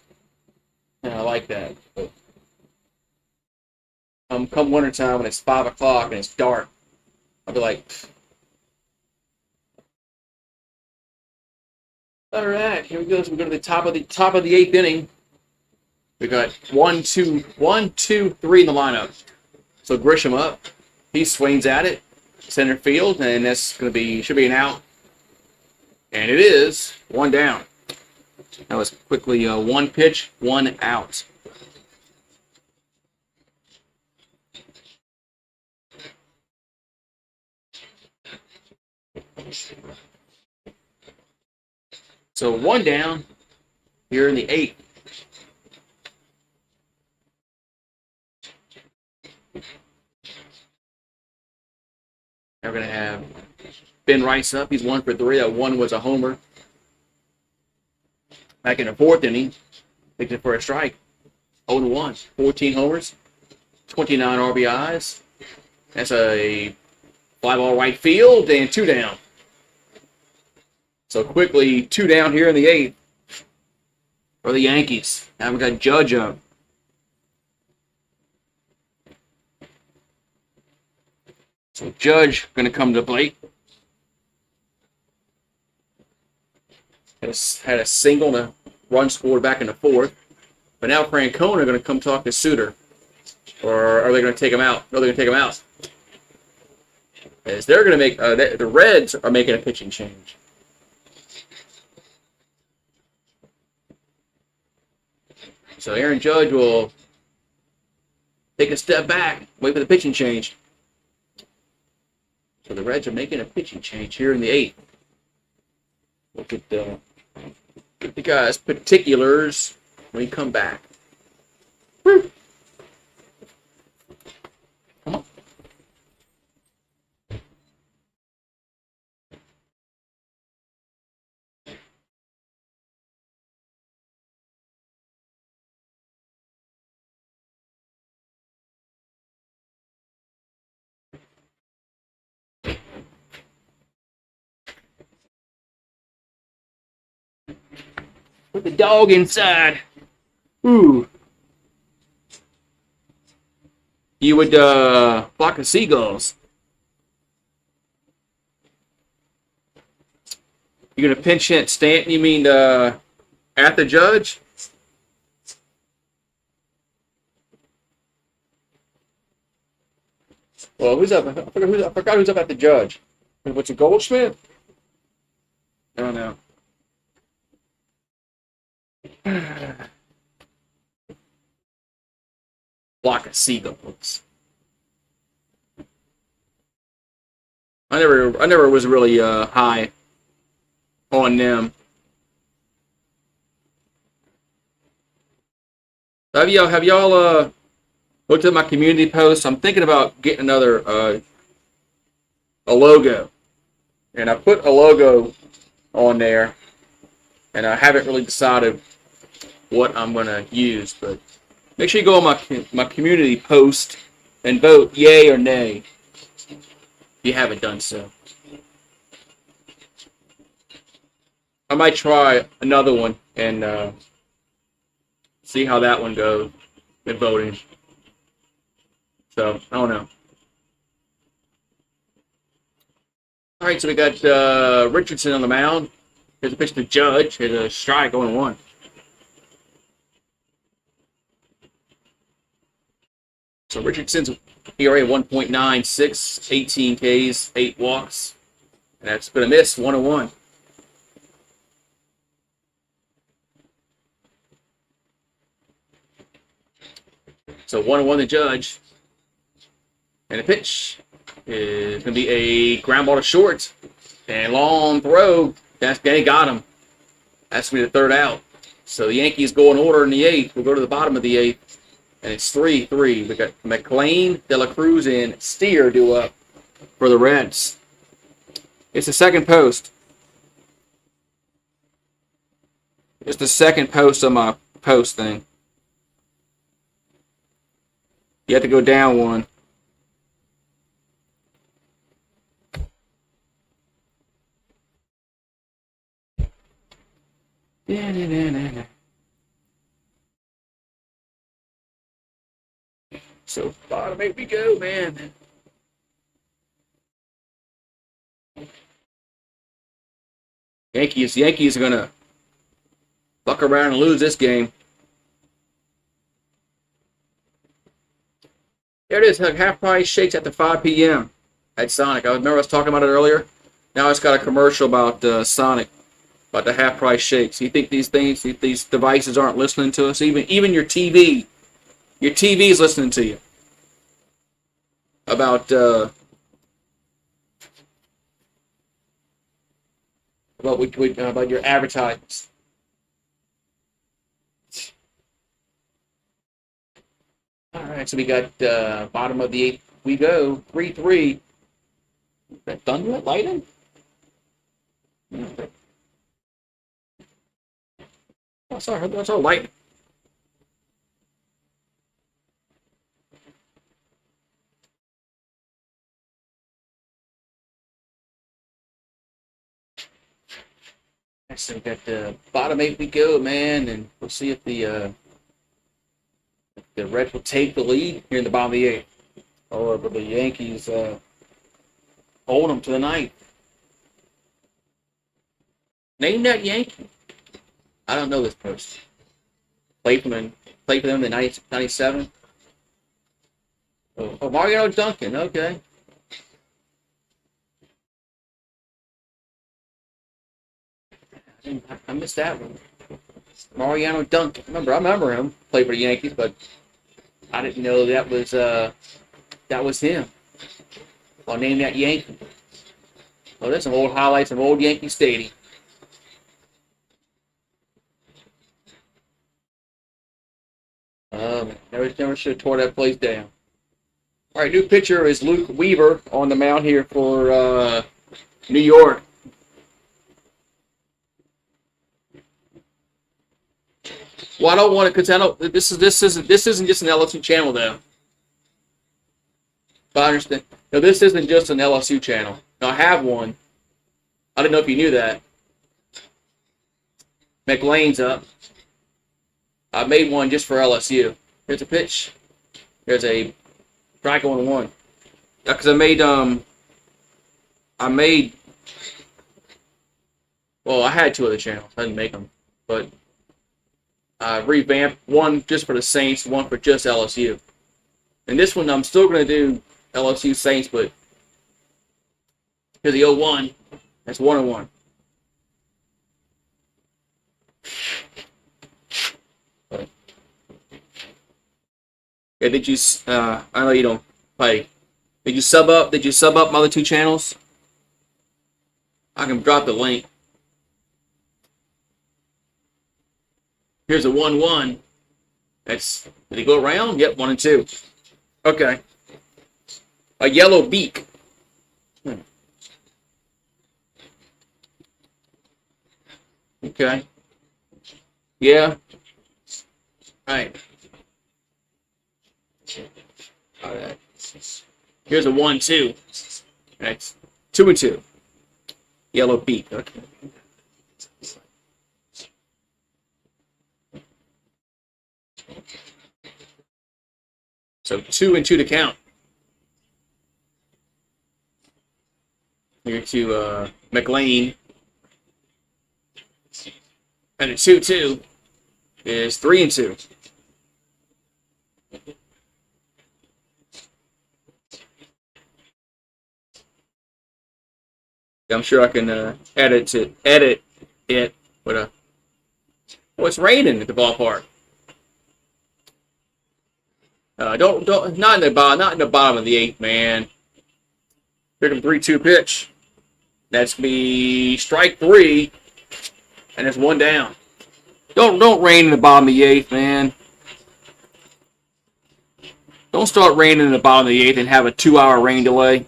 And I like that. But come wintertime when it's 5 o'clock and it's dark, I'll be like, pfft. All right, here we go. So we go to the top of the 8th inning. We got 1, 2, 3 in the lineup. So Grisham up. He swings at it, center field, and that's should be an out. And it is 1 down. That was quickly 1 pitch, 1 out. So 1 down here in the 8th. Now we're going to have Ben Rice up. He's 1 for 3. That 1 was a homer. Back in the 4th inning, picked it for a strike. 0-1. 14 homers, 29 RBIs. That's a fly ball right field and 2 down. So quickly, 2 down here in the 8th for the Yankees. Now we got Judge up. So Judge going to come to the plate. Had a single and a run scored back in the 4th. But now Francona going to come talk to Suter. Or are they going to take him out? No, they're going to take him out. As they're going to make, the Reds are making a pitching change. So Aaron Judge will take a step back, wait for the pitching change. So the Reds are making a pitching change here in the 8th. Look at the guys' particulars when we come back. Woo. Come on. Put the dog inside. Ooh. You would flock of seagulls. You're gonna pinch hit Stanton? You mean at the Judge? Well, who's up? I forgot who's up at the Judge. What's a Goldschmidt? I don't know. Flock of seagulls. I never was really high on them. Have y'all looked at my community posts? I'm thinking about getting another a logo, and I put a logo on there, and I haven't really decided what I'm gonna use. But make sure you go on my community post and vote yay or nay if you haven't done so. I might try another one and see how that one goes with voting. So, I don't know. All right, so we got Richardson on the mound. Here's a pitch to Judge. Here's a strike, 0-1. So Richardson's ERA 1.96, 18 Ks, 8 walks. And that's going to miss, 1-1. So 1-1 the Judge. And the pitch is going to be a ground ball to short. And long throw. They got him. That's going to be the 3rd out. So the Yankees go in order in the 8th. We'll go to the bottom of the 8th. And it's 3-3. We got McLean, De La Cruz, and Steer due up for the Reds. It's the second post. It's the second post on my post thing. You have to go down one. So bottom 8 we go, man. Yankees are gonna fuck around and lose this game. There it is, half price shakes at the 5 p.m. at Sonic. I remember I was talking about it earlier. Now it's got a commercial about Sonic, about the half price shakes. You think these devices aren't listening to us? Even your TV is listening to you about your advertisements. All right, so we got bottom of the 8th. We go 3-3. Is that thunder, lightning? Oh, sorry, that's all lightning. So we got the bottom 8 we go, man, and we'll see if the Reds will take the lead here in the bottom of the 8th, or will the Yankees hold them to the 9th. Name that Yankee. I don't know this person. Played for them in the 97. Oh, Mariano Duncan. Okay. I missed that one. Mariano Duncan. I remember him. Played for the Yankees, but I didn't know that was him. I'll name that Yankee. Oh, there's some old highlights of old Yankee Stadium. Never should have tore that place down. All right, new pitcher is Luke Weaver on the mound here for New York. Well, I don't want to, because I don't. This isn't just an LSU channel though. But I understand. No, this isn't just an LSU channel. Now, I have one. I don't know if you knew that. McLean's up. I made one just for LSU. Here's a pitch. Here's a strike on 1. Yeah, because I had 2 other channels. I didn't make them, but I revamped one just for the Saints, one for just LSU. And this one I'm still going to do LSU Saints, but here's the 0-1. That's 1-1. Yeah, did you? I know you don't play. Did you sub up? Did you sub up my other 2 channels? I can drop the link. Here's a 1-1. That's, did he go around? Yep, 1 and 2. Okay. A yellow beak. Okay. Yeah. All right. All right. Here's a 1-2. That's 2 and 2. Yellow beak. Okay. So 2 and 2 to count. Here to McLean. And a 2-2 is 3 and 2. I'm sure I can edit it, but it's raining at the ballpark. Not in the bottom of the 8th, man. Here comes 3-2 pitch. That's be strike 3, and it's 1 down. Don't rain in the bottom of the 8th, man. Don't start raining in the bottom of the 8th and have a 2-hour rain delay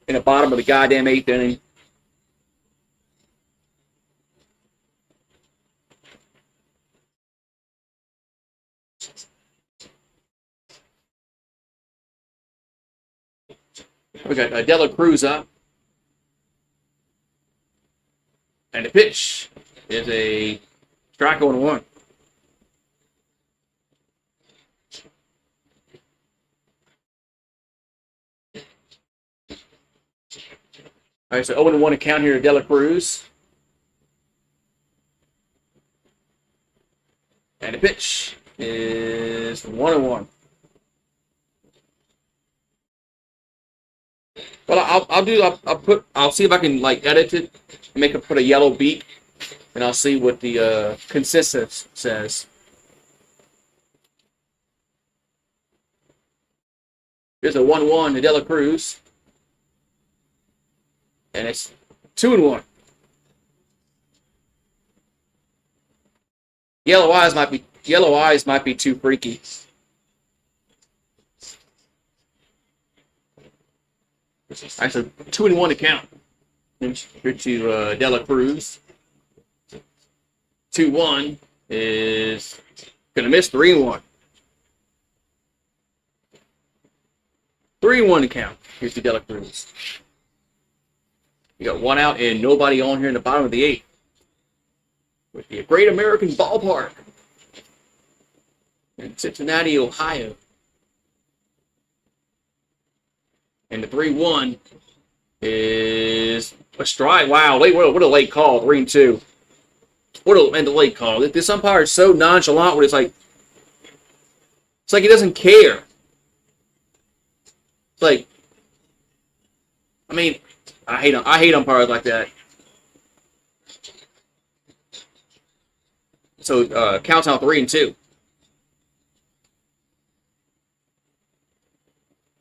in the bottom of the goddamn 8th inning. We got Dela Cruz up. And the pitch is a strike on 1. All right, so 0-1 account here to Dela Cruz. And the pitch is 1-1. Well, I'll see if I can edit it and put a yellow beak, and I'll see what the consensus says. Here's a 1-1 to Dela Cruz. And it's 2-1. Yellow eyes might be too freaky. All right, so 2-1 to count. Here to Dela Cruz. 2-1 is gonna miss. 3-1. 3-1 to count. Here's to Dela Cruz. You got 1 out and nobody on here in the bottom of the 8th. With the Great American Ballpark in Cincinnati, Ohio. And the 3-1 is a strike. Wow, what a late call. 3-2. And the late call. This umpire is so nonchalant where it's like he doesn't care. It's like, I mean, I hate umpires like that. So counts out 3-2.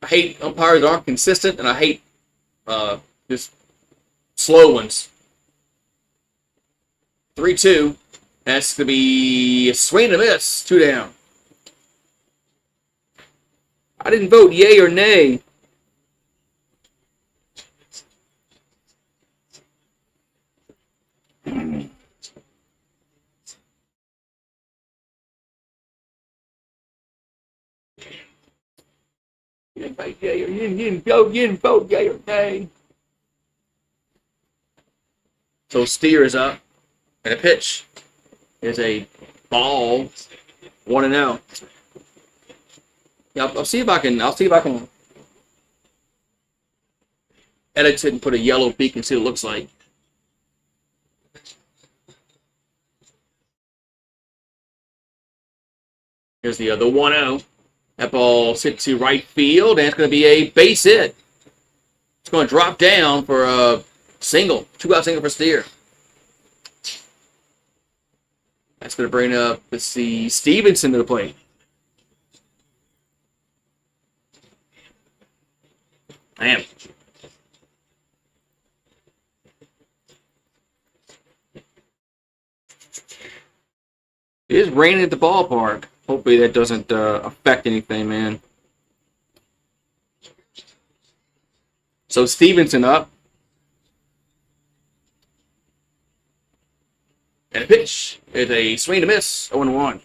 I hate umpires that aren't consistent, and I hate just slow ones. 3-2. That's going to be a swing and a miss. 2 down. I didn't vote yay or nay. You didn't vote yay or you didn't vote yay or nay. So Steer is up. And a pitch is a ball. 1-0. Yeah, I'll see if I can edit it and put a yellow beak and see what it looks like. Here's the 1-0. That ball hit to right field, and it's going to be a base hit. It's going to drop down for a single. 2-out single for Steer. That's going to bring up, let's see, Stevenson to the plate. Damn. It is raining at the ballpark. Hopefully that doesn't affect anything, man. So Stevenson up. And a pitch is a swing to miss. 0-1.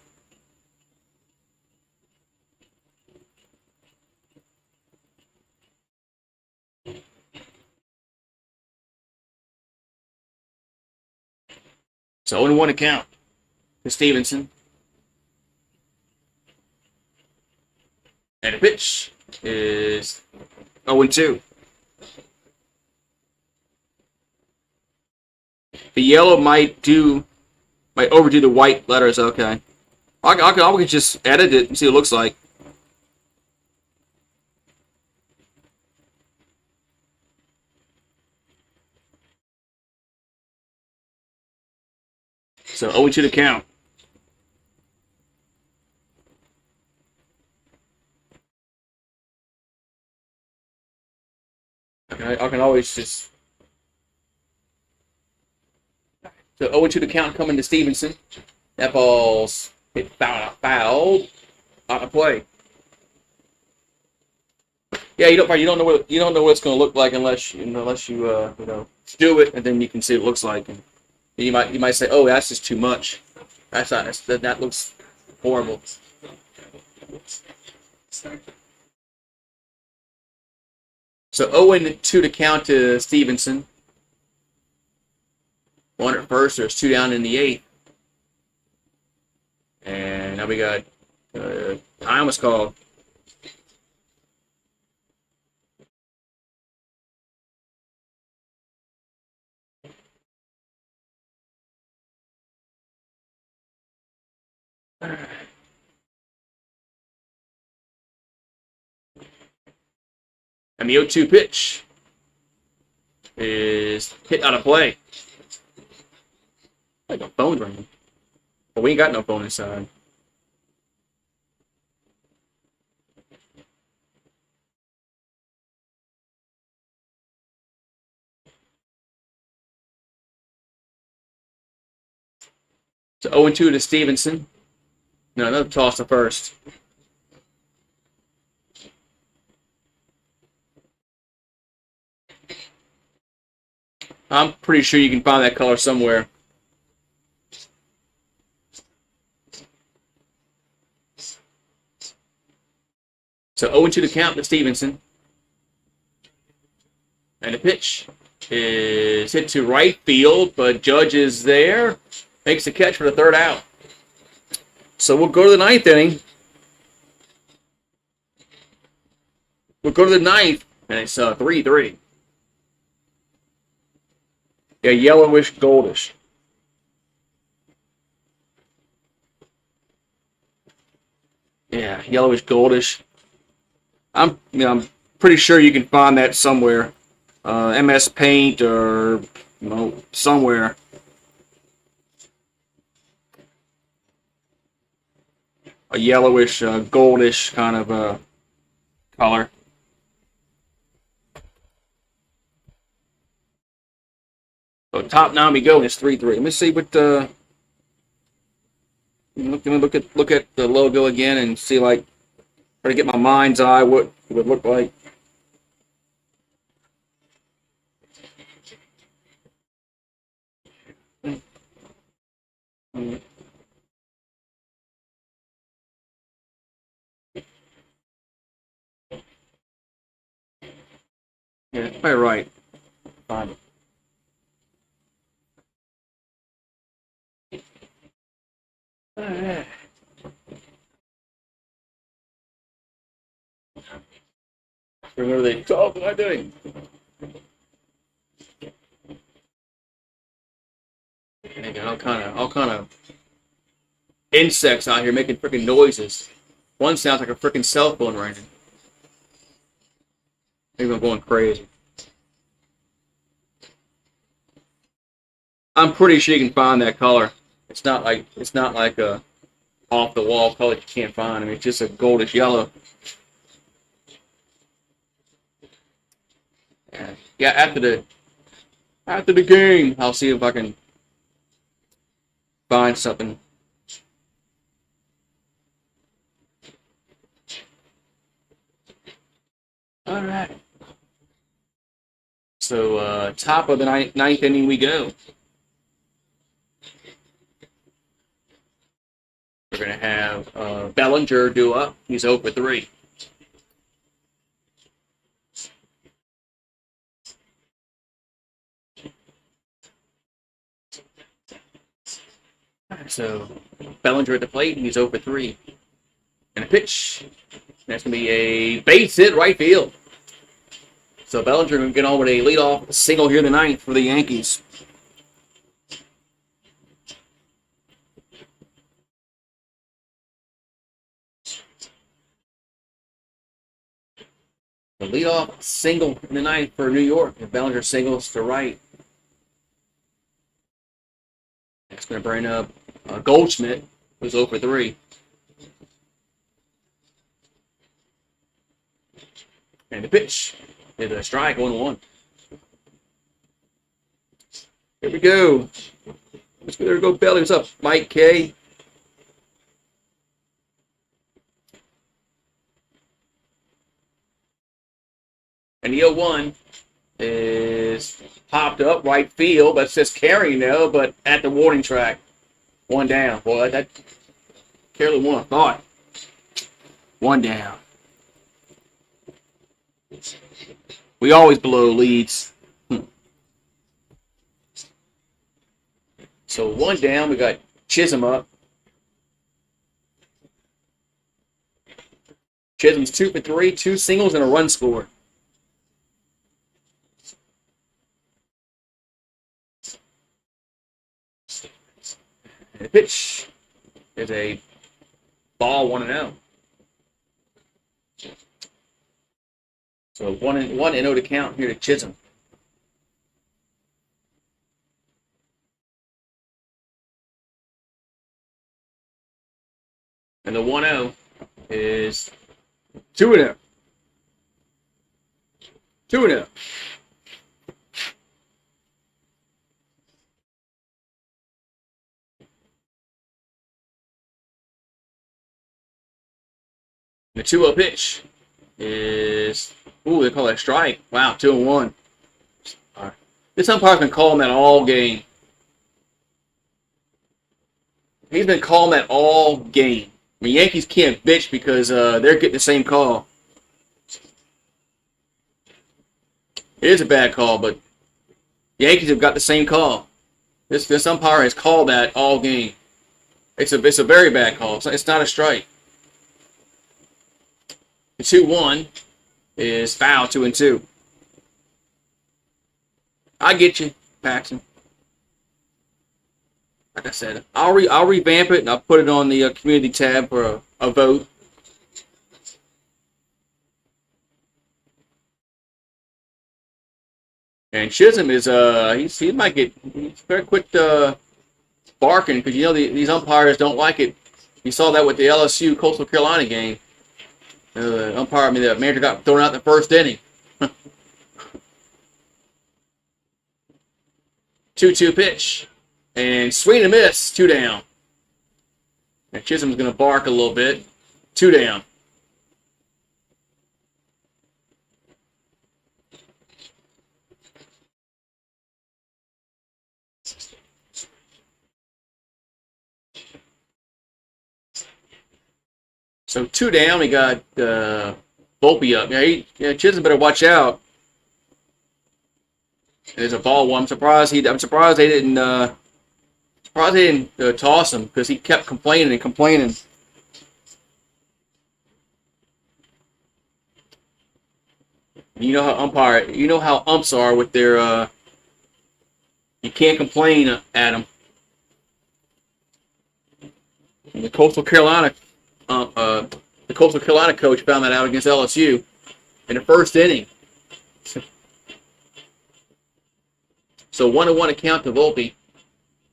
So 0-1 to count to Stevenson. And a pitch is 0-2. The yellow might overdo the white letters. Okay, I can just edit it and see what it looks like. So 0-2 to count. I can always just. So 0-2 to count coming to Stevenson. That ball's hit fouled out of play. Yeah, you don't know what it's going to look like unless you do it, and then you can see what it looks like. And you might say, oh, that's just too much. That looks horrible. So 0-2 to count to Stevenson. 1 at first. There's 2 down in the 8th. And now we got time was called. And the 0-2 pitch is hit out of play. Like a phone ringing. But we ain't got no phone inside. So 0-2 to Stevenson. No, another toss to first. I'm pretty sure you can find that color somewhere. So 0-2 to count to Stevenson. And the pitch is hit to right field, but Judge is there. Makes the catch for the third out. So we'll go to the ninth inning. We'll go to the ninth, and it's 3-3. Yeah, yellowish, goldish. Yeah, yellowish, goldish. I'm pretty sure you can find that somewhere. MS Paint or somewhere. A yellowish, goldish kind of color. So top 9 we go, and it's 3-3. Let me see what look at the logo again and see, like, try to get my mind's eye what it would look like. Yeah, that's probably right. Find it. Alright. What are they? Oh, what am I doing? They got all kind of insects out here making freaking noises. One sounds like a freaking cell phone ringing. Maybe I'm going crazy. I'm pretty sure you can find that color. It's not like a off the wall color you can't find. I mean, it's just a goldish yellow. Yeah, after the game, I'll see if I can find something. All right. So top of the ninth inning we go. We're going to have Bellinger do up. He's 0 for 3. So Bellinger at the plate, and he's 0 for 3. And a pitch. That's going to be a base hit right field. So Bellinger going to get on with a leadoff single here in the ninth for the Yankees. The leadoff single in the ninth for New York. And Bellinger singles to right. That's going to bring up Goldschmidt, who's 0 for 3. And the pitch is a strike, 1-1. Here we go. There we go, Belly. What's up, Mike K? And the 0-1 is popped up right field, but it says carrying now, but at the warning track. 1 down. Boy, that carefully won a thought. 1 down. We always blow leads. So 1 down, we got Chisholm up. Chisholm's 2 for 3, 2 singles and a run scored. And the pitch is a ball, 1-0. So 1-0 to count here to Chisholm. And the 1-0 is 2-0. 2-0. The 2-0 pitch is, ooh, they call that a strike. Wow, 2-1. All right. This umpire's been calling that all game. He's been calling that all game. I mean, Yankees can't bitch because they're getting the same call. It is a bad call, but Yankees have got the same call. This umpire has called that all game. It's a very bad call. It's not a strike. The 2-1 is foul. 2-2. I get you, Paxton. Like I said, I'll revamp it and I'll put it on the community tab for a vote. And Chisholm is he might get better quit barking because you know these umpires don't like it. You saw that with the LSU Coastal Carolina game. The manager got thrown out in the first inning. 2-2 pitch. And swing and miss. 2 down. And Chisholm's going to bark a little bit. 2 down. So 2 down. We got Volpe up. Chisholm better watch out. There's a ball one. I'm surprised they didn't toss him because he kept complaining and complaining. You know how umps are with their you can't complain at them. And the Coastal Carolina coach found that out against LSU in the first inning. So 1-1 account to Volpe.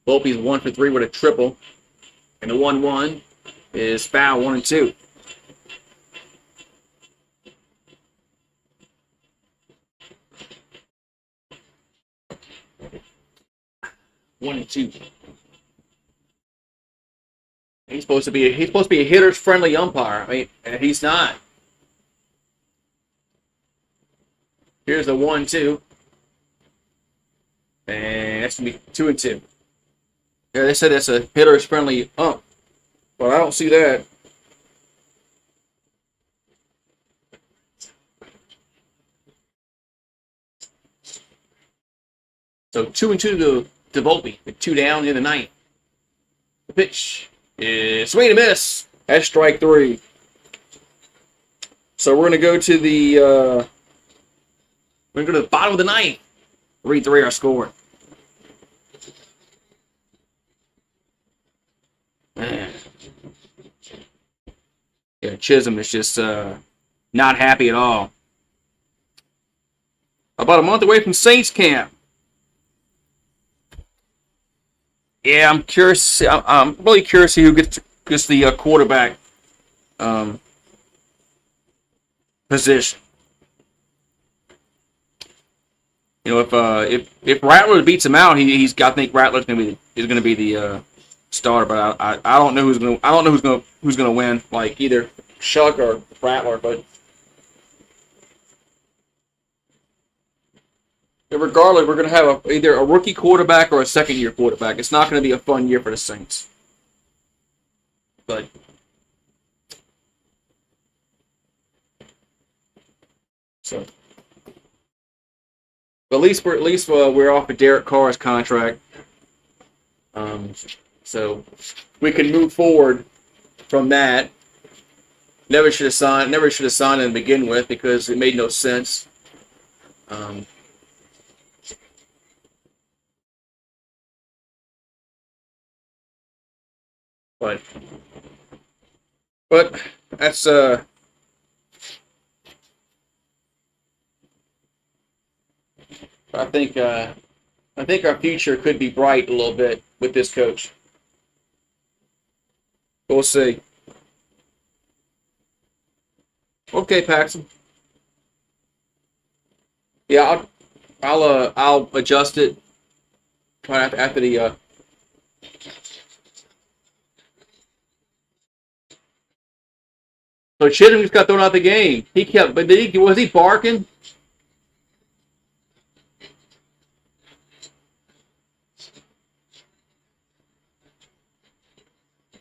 Volpe's 1 for 3 with a triple. And the 1-1 is foul. 1-2. He's supposed to be a hitter's friendly umpire. I mean, and he's not. Here's the 1-2. And that's going to be 2-2. Yeah, they said that's a hitter's friendly ump. But I don't see that. So 2-2 to Volpe with 2 down in the ninth. The pitch is swing and miss. That's strike 3. So we're going to go to the bottom of the ninth. 3-3 our score. Man. Yeah, Chisholm is just not happy at all. About a month away from Saints camp. Yeah, I'm curious. I'm really curious to see who gets the quarterback position. You know, if Rattler beats him out, I think Rattler's is going to be the starter. But I don't know who's going to win. Like either Shuck or Rattler. But regardless, we're going to have either a rookie quarterback or a second-year quarterback. It's not going to be a fun year for the Saints. But so. But at least we're off of Derek Carr's contract, so we can move forward from that. Never should have signed him to begin with because it made no sense. But that's I think our future could be bright a little bit with this coach. We'll see. Okay, Paxton. Yeah, I'll adjust it right after the. So Chisholm just got thrown out the game. Was he barking?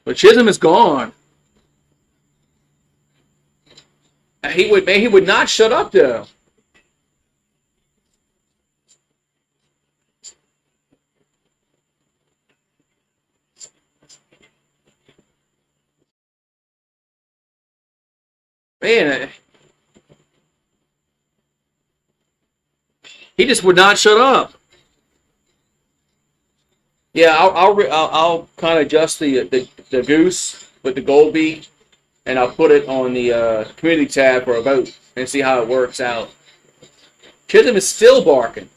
But Chisholm is gone. He would not shut up though. Man, he just would not shut up. Yeah, I'll kind of adjust the goose with the gold beak, and I'll put it on the community tab for a vote and see how it works out. Chisholm is still barking.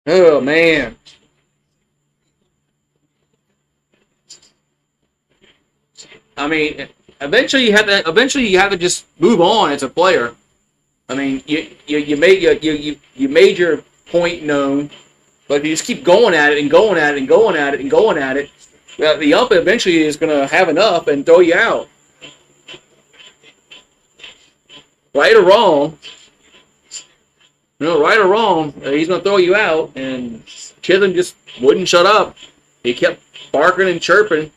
Oh man. I mean, eventually you have to just move on as a player. I mean, you made your point known, but if you just keep going at it and going at it and going at it and going at it, the ump eventually is going to have enough and throw you out. Right or wrong, right or wrong, he's going to throw you out. And Chisholm just wouldn't shut up. He kept barking and chirping.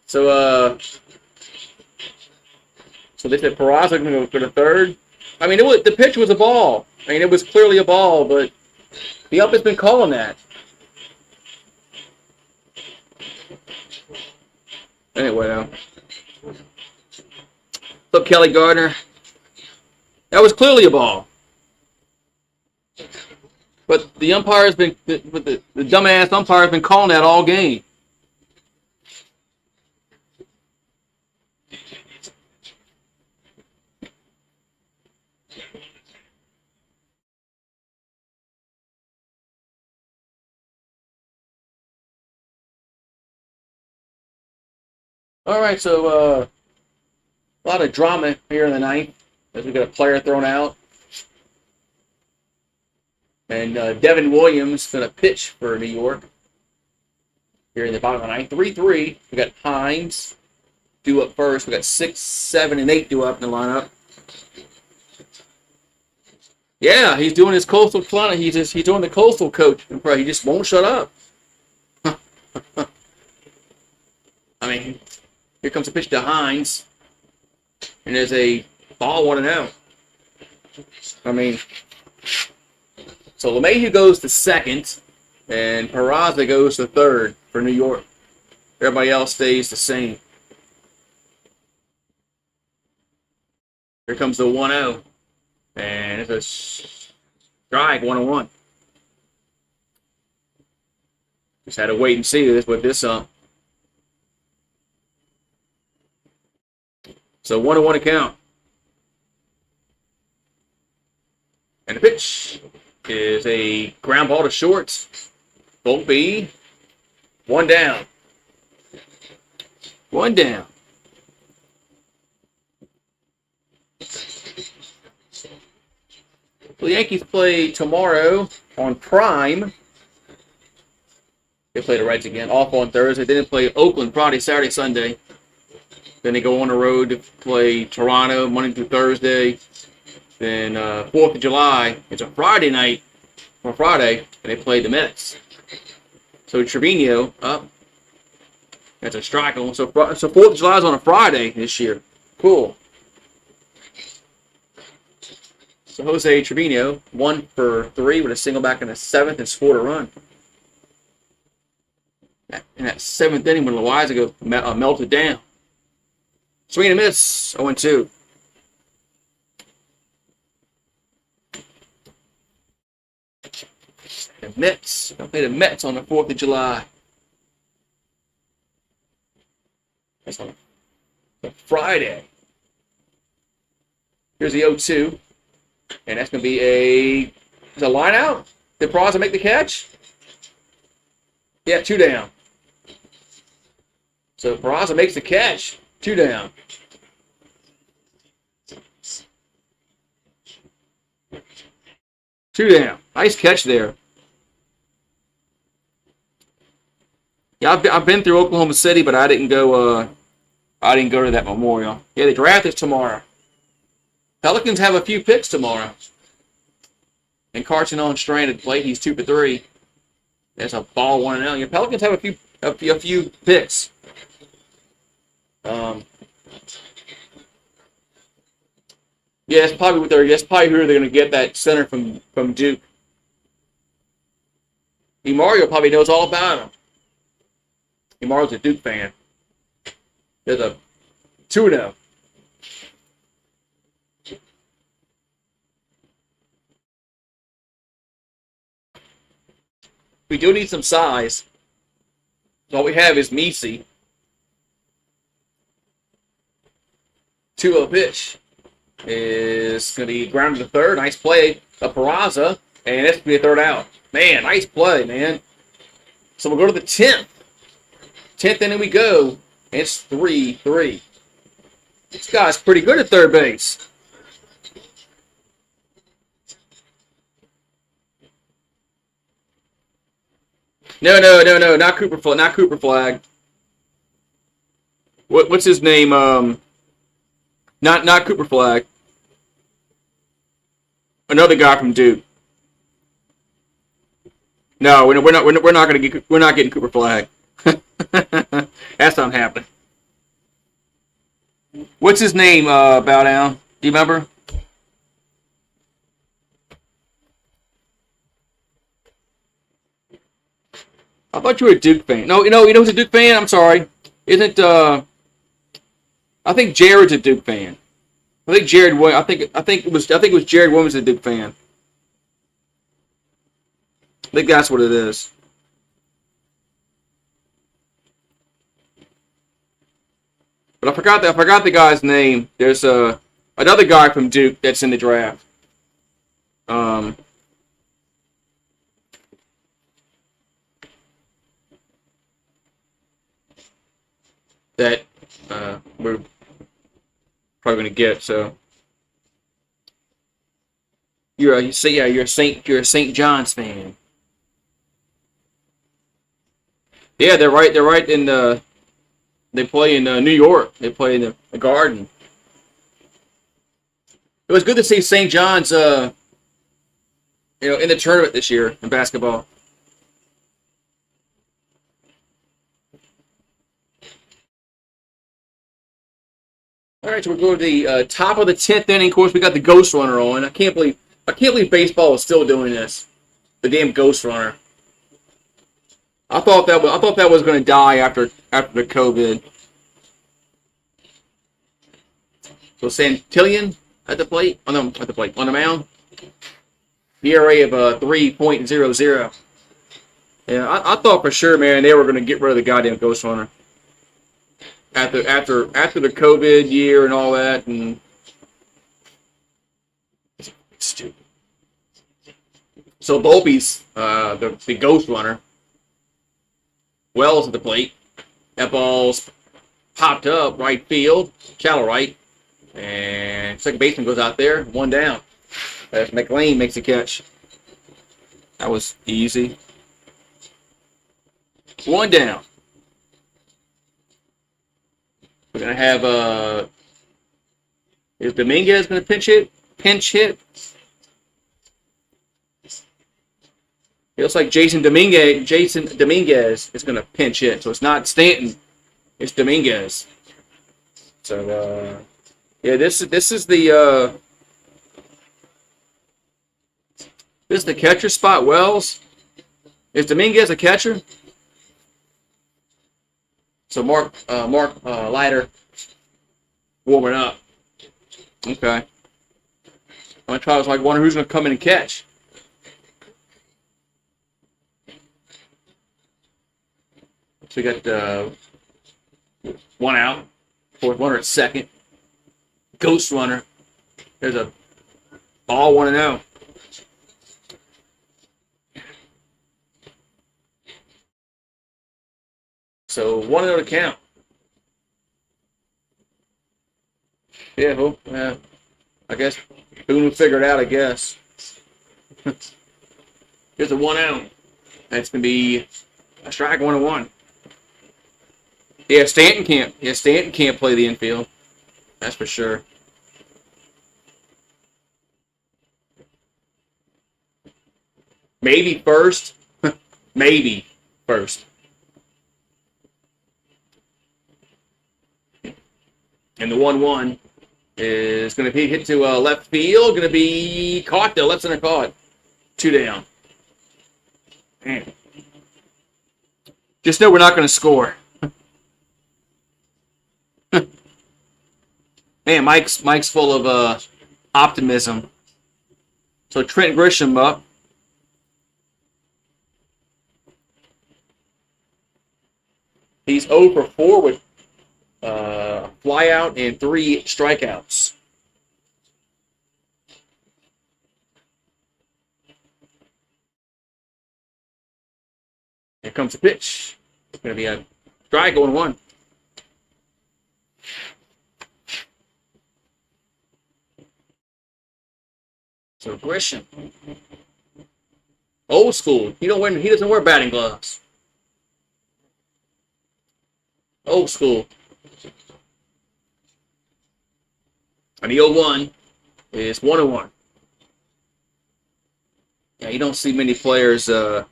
So they said Peraza going to go for the third. I mean, the pitch was a ball. I mean, it was clearly a ball, but the ump has been calling that. Anyway, now. What's up, Kelly Gardner? That was clearly a ball. But the umpire has been, the dumbass umpire has been calling that all game. All right, so a lot of drama here in the ninth as we got a player thrown out. And Devin Williams going to pitch for New York here in the bottom of the ninth. 3-3. We got Hines due up first. We got 6, 7, and 8 due up in the lineup. Yeah, he's doing his coastal client. He's doing the coastal coach. He just won't shut up. I mean, here comes a pitch to Hines, and there's a ball 1-0. I mean, so LeMahieu goes to second, and Peraza goes to third for New York. Everybody else stays the same. Here comes the 1-0, and it's a strike, 1-1. Just had to wait and see this with this ump. So 1-1 account. And the pitch is a ground ball to short. Won't be. 1 down. 1 down. Well, the Yankees play tomorrow on Prime. They play the Reds again. Off on Thursday. Then they play Oakland Friday, Saturday, Sunday. Then they go on the road to play Toronto Monday through Thursday. Then 4th of July, it's a Friday night on Friday, and they play the Mets. So Trevino up. That's a strike. So 4th of July is on a Friday this year. Cool. So Jose Trevino, 1 for 3 with a single back in the 7th and scored a run. In that 7th inning when Loizaga melted down. Swing and a miss, 0-2. The Mets. They'll play the Mets on the 4th of July. That's on a Friday. Here's the 0-2. And that's going to be is a line out? Did Peraza make the catch? Yeah, 2 down. So Peraza makes the catch. 2 down. Two down. Nice catch there. Yeah, I've been through Oklahoma City, but I didn't go. I didn't go to that memorial. Yeah, the draft is tomorrow. Pelicans have a few picks tomorrow. And Carson on stranded plate. He's 2 for 3. That's a ball 1-0. Your Pelicans have a few picks. Yeah, it's probably who they're going to get, that center from Duke. Mario probably knows all about him. Mario's a Duke fan. There's a 2-0. We do need some size. All we have is Misi. 2-0 pitch is going to be grounded to third. Nice play of Peraza, and that's going to be a third out. Man, nice play, man. So we'll go to the 10th. 10th inning we go. It's 3-3. This guy's pretty good at third base. No, not Cooper Flag. Not Cooper Flag. What's his name? Not Cooper Flag. Another guy from Duke. No, we're not getting Cooper Flag. That's not happening. What's his name? Bow down. Do you remember? I thought you were a Duke fan. No, who's a Duke fan? I'm sorry. Isn't I think Jared's a Duke fan. I think it was Jared Williams a Duke fan. I think that's what it is. But I forgot the guy's name. There's another guy from Duke that's in the draft. That we're probably going to get. So you're a St. John's fan. Yeah, they're right. They're right in the. They play in New York. They play in the Garden. It was good to see St. John's, in the tournament this year in basketball. All right, so we're going to the top of the 10th inning. Of course, we got the Ghost Runner on. I can't believe baseball is still doing this. The damn Ghost Runner. I thought that was going to die after the COVID. So Santillan at the plate, on the mound. ERA of 3.00. Yeah, I thought for sure, man, they were going to get rid of the goddamn Ghost Runner after the COVID year and all that, and it's stupid. So Volpe's the Ghost Runner. Wells at the plate. That ball's popped up right field, shallow right, and second baseman goes out there, one down. As McLean makes the catch. That was easy. One down. We're gonna have is Dominguez gonna pinch hit? It looks like Jason Dominguez is going to pinch hit. So it's not Stanton. It's Dominguez. So, yeah, this is the catcher spot. Wells. Is Dominguez a catcher? So Mark Leiter warming up. Okay. I'm going to try to wonder who's going to come in and catch. So we got one out, fourth runner at second. Ghost Runner. There's a ball 1-0. So 1-0 to count. Yeah, well, I guess Boone will figure it out, I guess. Here's a 1-0. That's going to be a strike 1-1. Yeah, Stanton can't play the infield. That's for sure. Maybe first. Maybe first. And the 1-1 is going to be hit to left field. Going to be caught though. Left center caught. 2 down. Man. Just know we're not going to score. Man, Mike's full of optimism. So Trent Grisham up. He's 0 for 4 with fly out and 3 strikeouts. Here comes the pitch. It's going to be a strike, 0-1. So Grisham, old school. He doesn't wear batting gloves. Old school. And the 0-1 is 1-1. Yeah, you don't see many players that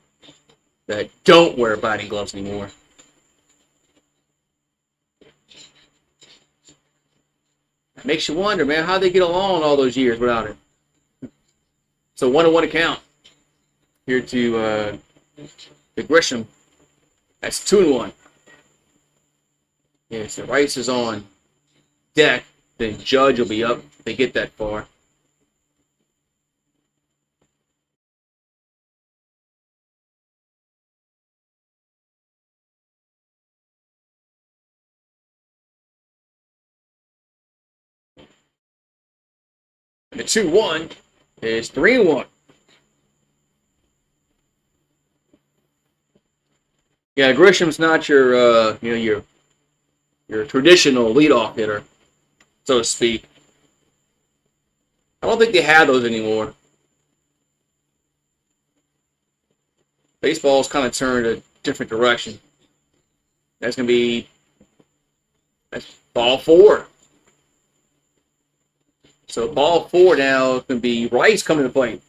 don't wear batting gloves anymore. It makes you wonder, man, how they get along all those years without it. So 1-1 account here to Grisham. That's 2-1. Yeah, so Rice is on deck. Then Judge will be up if they get that far. And the 2-1 is 3-1. Yeah, Grisham's not your your traditional leadoff hitter, so to speak. I don't think they have those anymore. Baseball's kind of turned a different direction. That's ball 4. So ball 4 now is going to be Rice coming to the plate.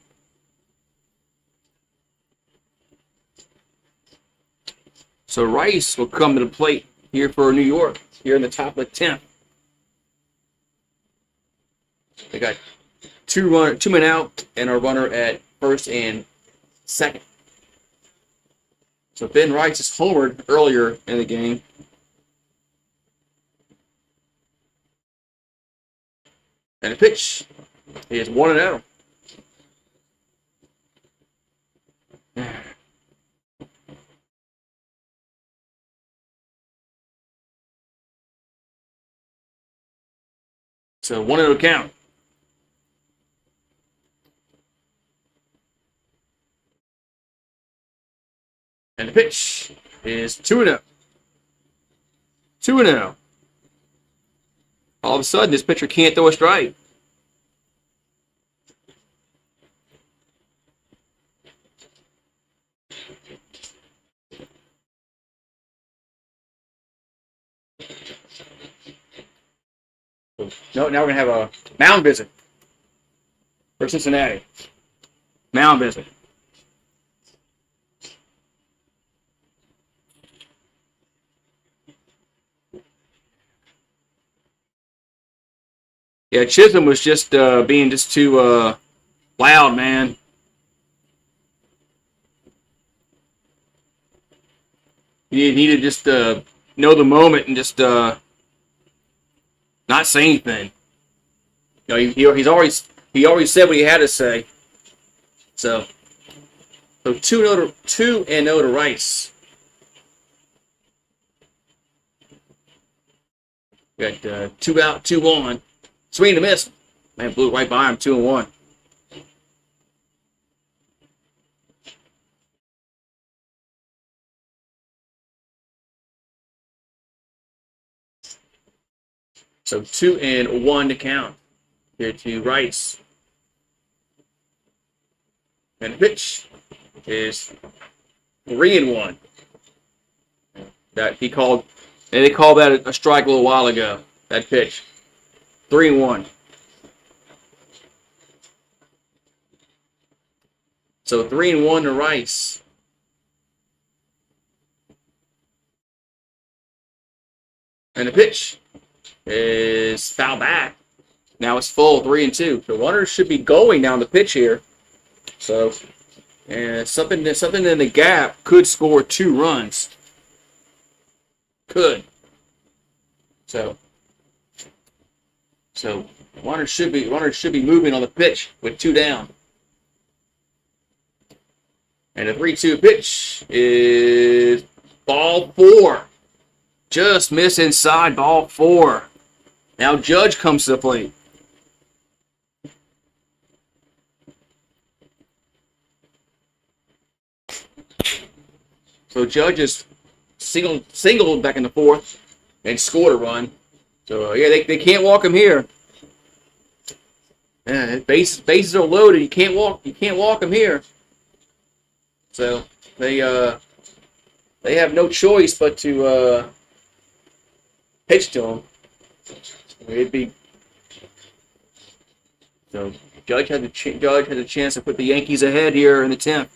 So Rice will come to the plate here for New York, here in the top of the 10th. They got two men out and a runner at first and second. So Ben Rice is homered earlier in the game. And the pitch is 1-0. So 1-0 count. And the pitch is 2-0. 2-0. All of a sudden, this pitcher can't throw a strike. No, now we're going to have a mound visit for Cincinnati. Mound visit. Yeah, Chisholm was just being just too loud, man. You need to just know the moment and just not say anything. You know, he already said what he had to say. So 2-0 to Rice. Got 2 out, 2 on. Swing and a miss. Man, blew right by him, 2-1. So 2-1 to count here to Rice. And the pitch is 3-1. That he called, and they called that a strike a little while ago. That pitch. 3-1. So 3-1 to Rice. And the pitch is foul back. Now it's full, 3-2. The runners should be going down the pitch here. So, and something in the gap could score 2 runs. Could. So runners should be moving on the pitch with 2 down. And the 3-2 pitch is ball 4. Just missed inside, ball 4. Now Judge comes to the plate. So Judge is singled back in the 4th and scored a run. So yeah, they can't walk him here. Yeah, bases are loaded. You can't walk him here. So they have no choice but to pitch to him. It'd be so. Judge had a chance to put the Yankees ahead here in the 10th.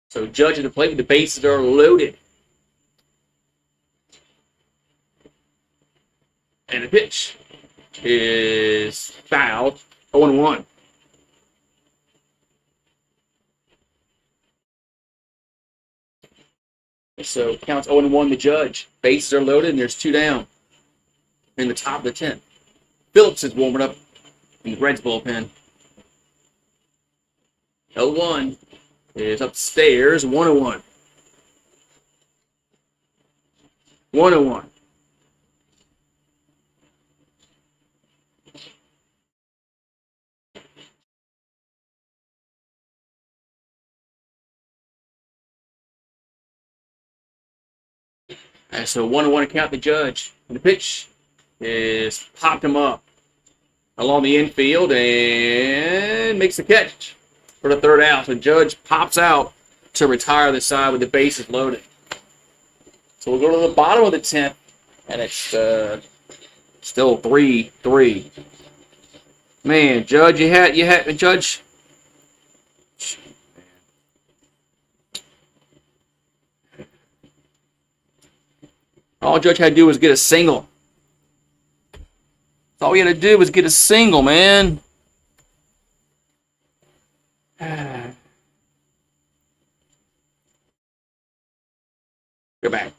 So Judge at the plate, the bases are loaded. And the pitch is fouled, 0-1. So counts 0-1 to Judge. Bases are loaded and there's 2 down in the top of the 10th. Phillips is warming up in the Reds bullpen. 0-1 is upstairs, 1-1. 1-1. And so 1-1 to count the Judge. And the pitch is popped him up along the infield and makes the catch for the 3rd out. So Judge pops out to retire the side with the bases loaded. So we'll go to the bottom of the 10th, and it's still 3-3. Man, Judge, you had Judge. All Judge had to do was get a single. All he had to do was get a single, man. Go back.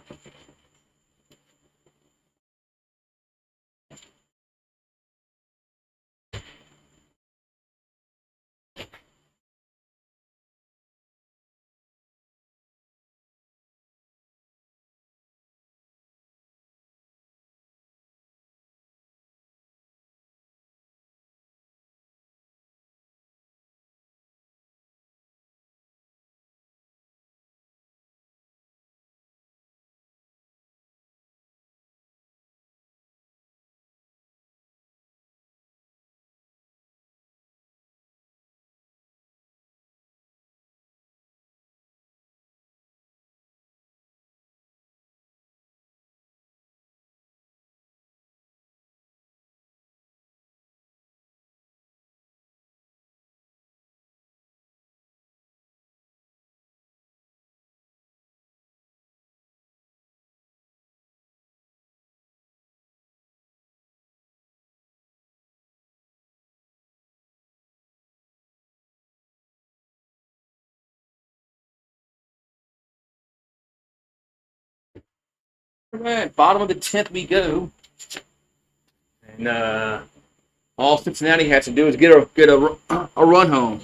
All right, bottom of the 10th we go. And all Cincinnati has to do is get a run home.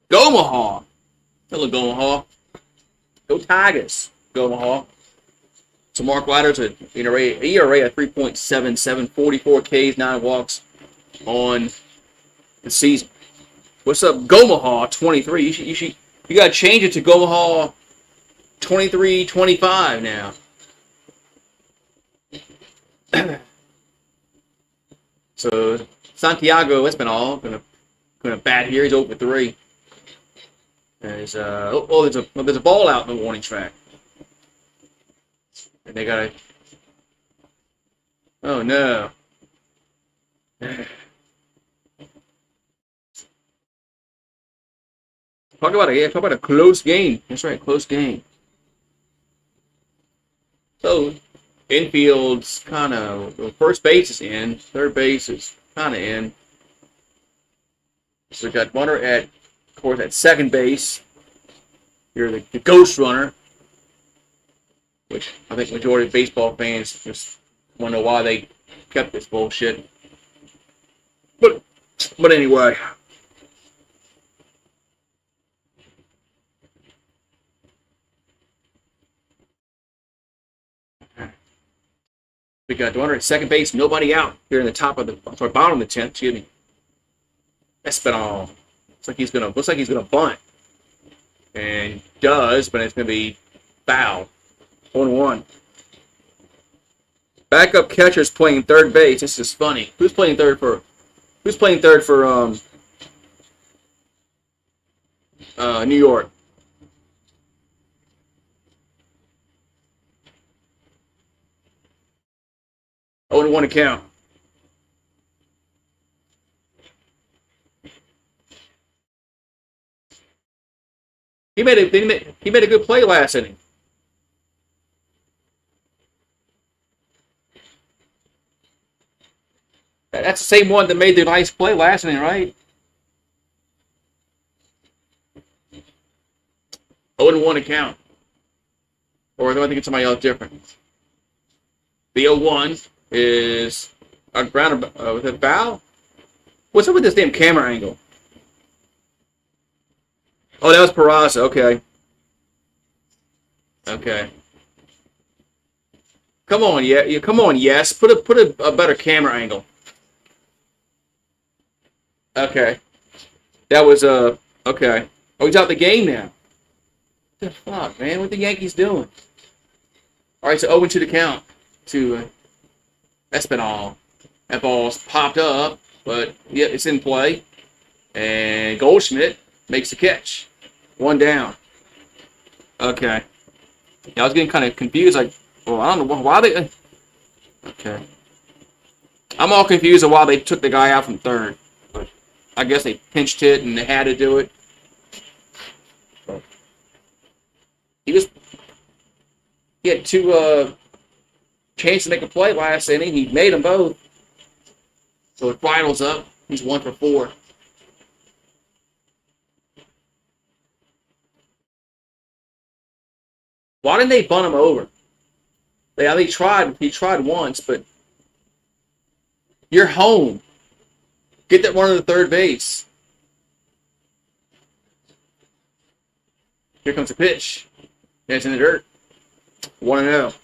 Go Omaha. Hello, Go Omaha. Go Tigers. Go Omaha. So Mark Leiter's an ERA of 3.77, 44 Ks, 9 walks on the season. What's up, Go Omaha 23? You got to change it to Go Omaha 23-25 now. So Santiago Espinal gonna bat here. He's 0 for 3. There's there's a ball out in the warning track, and they gotta. Oh no! Talk about a close game. That's right, close game. So infield's kind of first base is in, third base is kind of in. So we got runner at, of course, at second base. You're the ghost runner, which I think majority of baseball fans just want to know why they kept this bullshit. But anyway. We got the runner at second base, nobody out here in the bottom of the 10th, excuse me. Espinal. Looks like he's gonna bunt. And does, but it's gonna be foul. 1-1. Backup catcher's playing third base. This is funny. Who's playing third for New York? Oh, and 1 account. He made a good play last inning. That's the same one that made the nice play last inning, right? 0-1 account. Or do I think it's somebody else different? The 0-1 is a ground with a foul. What's up with this damn camera angle? Oh, that was Peraza. Okay. Okay. Come on, yeah. Come on, yes. Put a better camera angle. Okay. That was okay. Oh, he's out the game now. What the fuck, man? What the Yankees doing? All right, so 0-2 the count to Espinal. That ball's popped up, but yeah, it's in play. And Goldschmidt makes the catch. 1 down. Okay. Yeah, I was getting kind of confused. Like, well, I don't know why they. Okay. I'm all confused on why they took the guy out from third. But I guess they pinched hit and they had to do it. He had 2 chances to make a play last inning. He made them both. So the finals up. He's 1 for 4. Why didn't they bunt him over? He tried once, but you're home. Get that runner to third base. Here comes the pitch. And it's in the dirt. 1-0.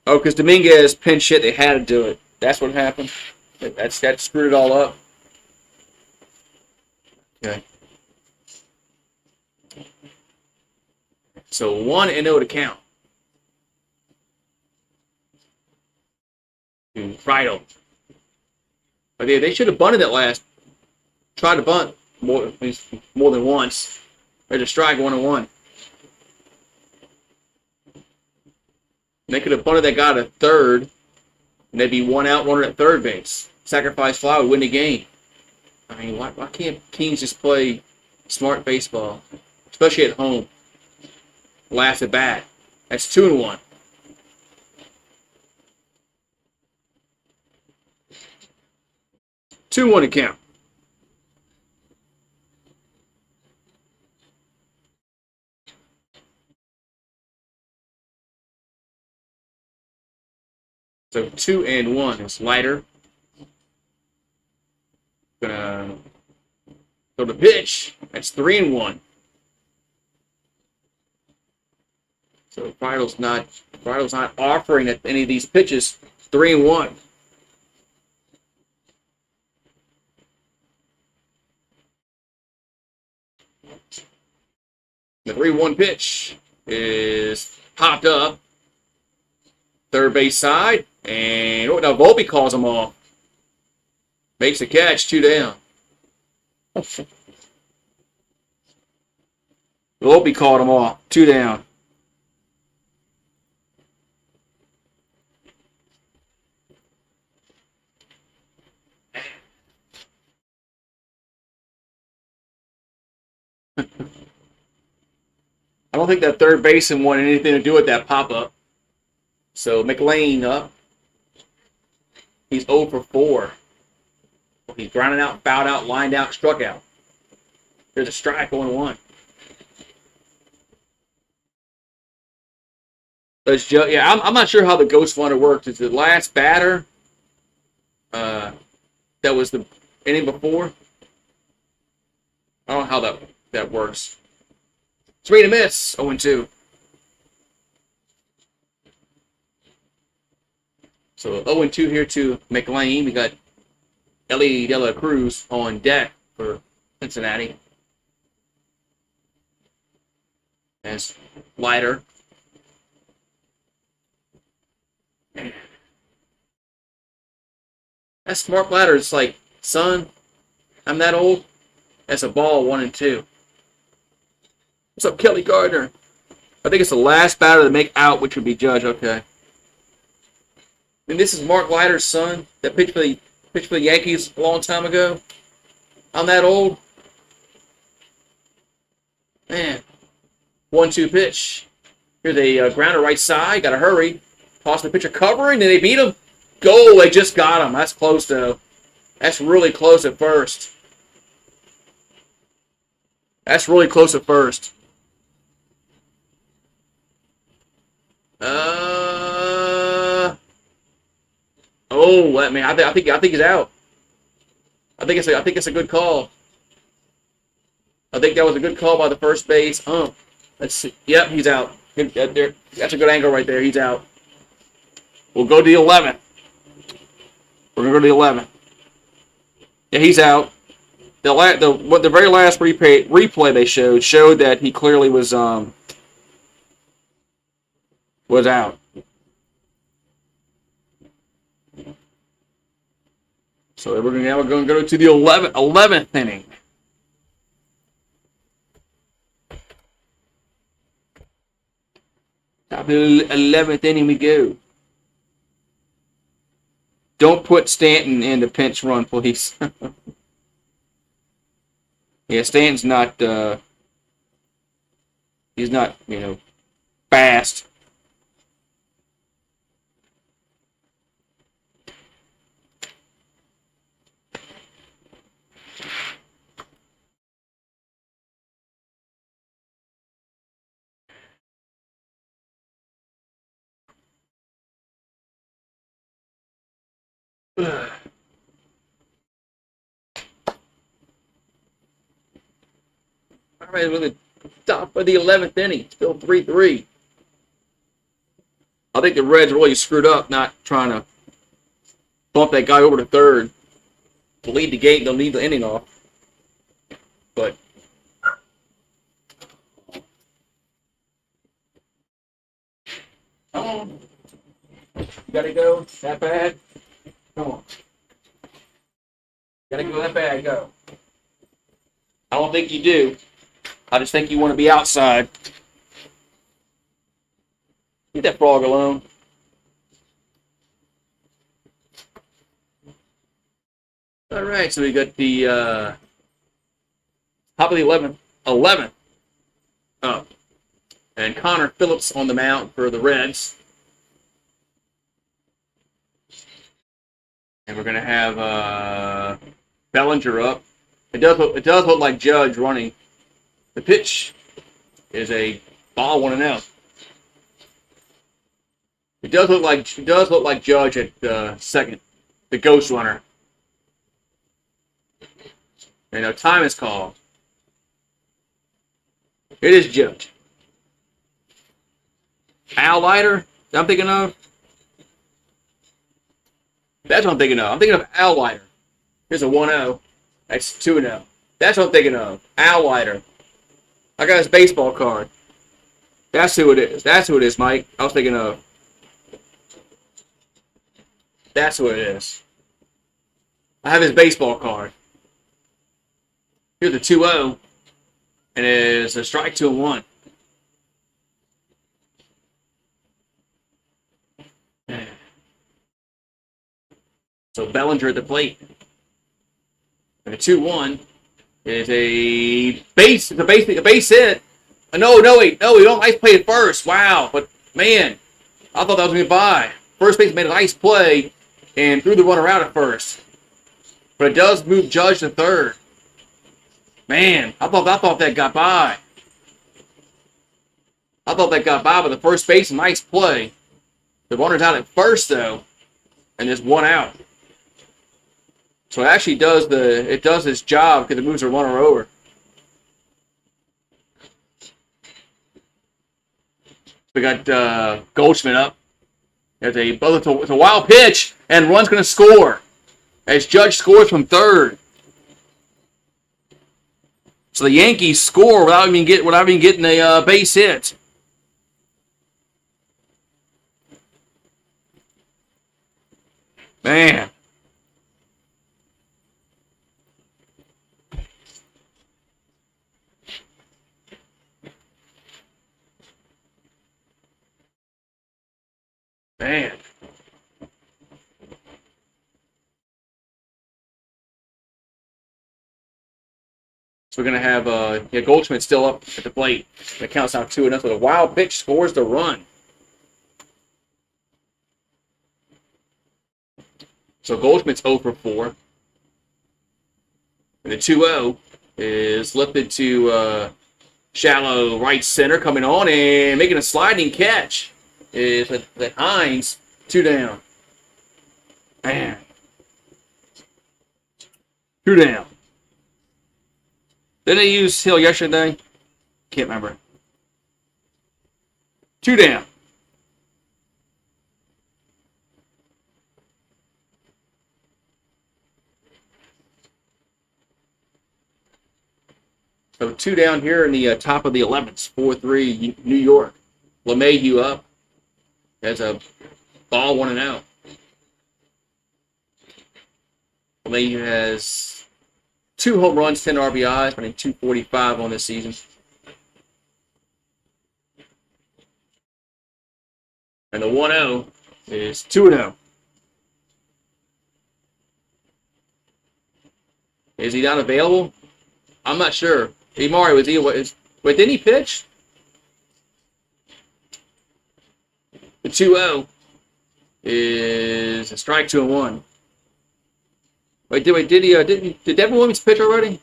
Oh, because Dominguez pinch hit, they had to do it. That's what happened. That screwed it all up. Okay. So 1-0 to count. To Friedel. But they should have bunted that last. Tried to bunt more than once. There's a strike, 1-1. They could have bunted that guy to third, and they'd be 1 out, runner at third base. Sacrifice fly would win the game. I mean, why can't teams just play smart baseball, especially at home? Last at bat. That's 2-1. Two one to count. So 2-1 is lighter. Gonna go to pitch. That's 3-1. So Friedel's not offering at any of these pitches. 3-1. The 3-1 pitch is popped up. Third base side. And now Volpe calls him off. Makes the catch, 2 down. Volpe called him off, 2 down. I don't think that third baseman wanted anything to do with that pop-up. So McLean up. He's 0 for 4. He's grounded out, fouled out, lined out, struck out. There's a strike, 0-1. Yeah, I'm not sure how the ghost runner works. Is the last batter that was the inning before? I don't know how that works. Swing and miss, 0-2. So 0-2 here to McLean. We got Ellie De La Cruz on deck for Cincinnati. As Leiter. That smart ladder. It's like, son, I'm that old. That's a ball, 1-2. What's up, Kelly Gardner? I think it's the last batter to make out, which would be Judge. Okay. And this is Mark Leiter's son that pitched for the Yankees a long time ago. I'm that old. Man. 1-2 pitch. Here's a grounder right side. Got to hurry. Toss the pitcher covering, and they beat him. Goal, they just got him. That's close, though. That's really close at first. That's really close at first. Oh, I think he's out. I think it's a good call. I think that was a good call by the first base. Let's see. Yep, he's out. That's a good angle right there. He's out. We'll go to the 11th. We're gonna go to the 11th. Yeah, he's out. The very last replay they showed that he clearly was out. So we're going to go to the 11th inning. Top of the 11th inning we go. Don't put Stanton in the pinch run, please. Yeah, Stanton's not, he's not, fast. All right, with the top of the 11th inning, still 3-3. I think the Reds really screwed up not trying to bump that guy over to third to lead the game, to lead the inning off. But come on, you gotta go that bad. Come on, gotta go that bad. Go. I don't think you do. I just think you want to be outside. Leave that frog alone. All right, so we got the top of the 11th up. And Connor Phillips on the mound for the Reds. And we're going to have Bellinger up. It does look like Judge running. The pitch is a ball, 1-0. It does look like Judge at second, the ghost runner. And now time is called. It is Judge. Al Leiter, I'm thinking of. That's what I'm thinking of. I'm thinking of Al Leiter. Here's a 1-0. That's 2-0. That's what I'm thinking of. Al Leiter. I got his baseball card. That's who it is. That's who it is, Mike. I was thinking of. That's what it is. I have his baseball card. Here's the 2-0. And it's a strike 2-1. So Bellinger at the plate. And the 2-1 is a base. It's a base hit. Wait, we don't ice play at first. Wow, but man, I thought that was going to be by. First base made a nice play and threw the runner out at first. But it does move Judge to third. Man, I thought that got by. I thought that got by, but the first base, nice play. The runner's out at first though, and there's one out. So it actually does its job because it moves the runner over. We got Goldschmidt up. It's a wild pitch, and run's going to score as Judge scores from third. So the Yankees score without even getting a base hit. Man. Man. So we're going to have Goldschmidt still up at the plate. It counts out 2-0. So the wild pitch scores the run. So Goldschmidt's 0 for 4. And the 2-0 is lifted to shallow right center, coming on and making a sliding catch. Is the Hines, 2 down. Man. 2 down. Didn't they use Hill yesterday? Can't remember. 2 down. So 2 down here in the top of the 11th. 4-3 New York. LeMahieu up. Has a ball 1-0. LeMahieu has 2 home runs, 10 RBIs, running 245 on this season. And the 1-0 is 2-0. Is he not available? I'm not sure. Hey, Mario, didn't he pitch? The 2-0 is a strike 2-1. Did Devin Williams pitch already?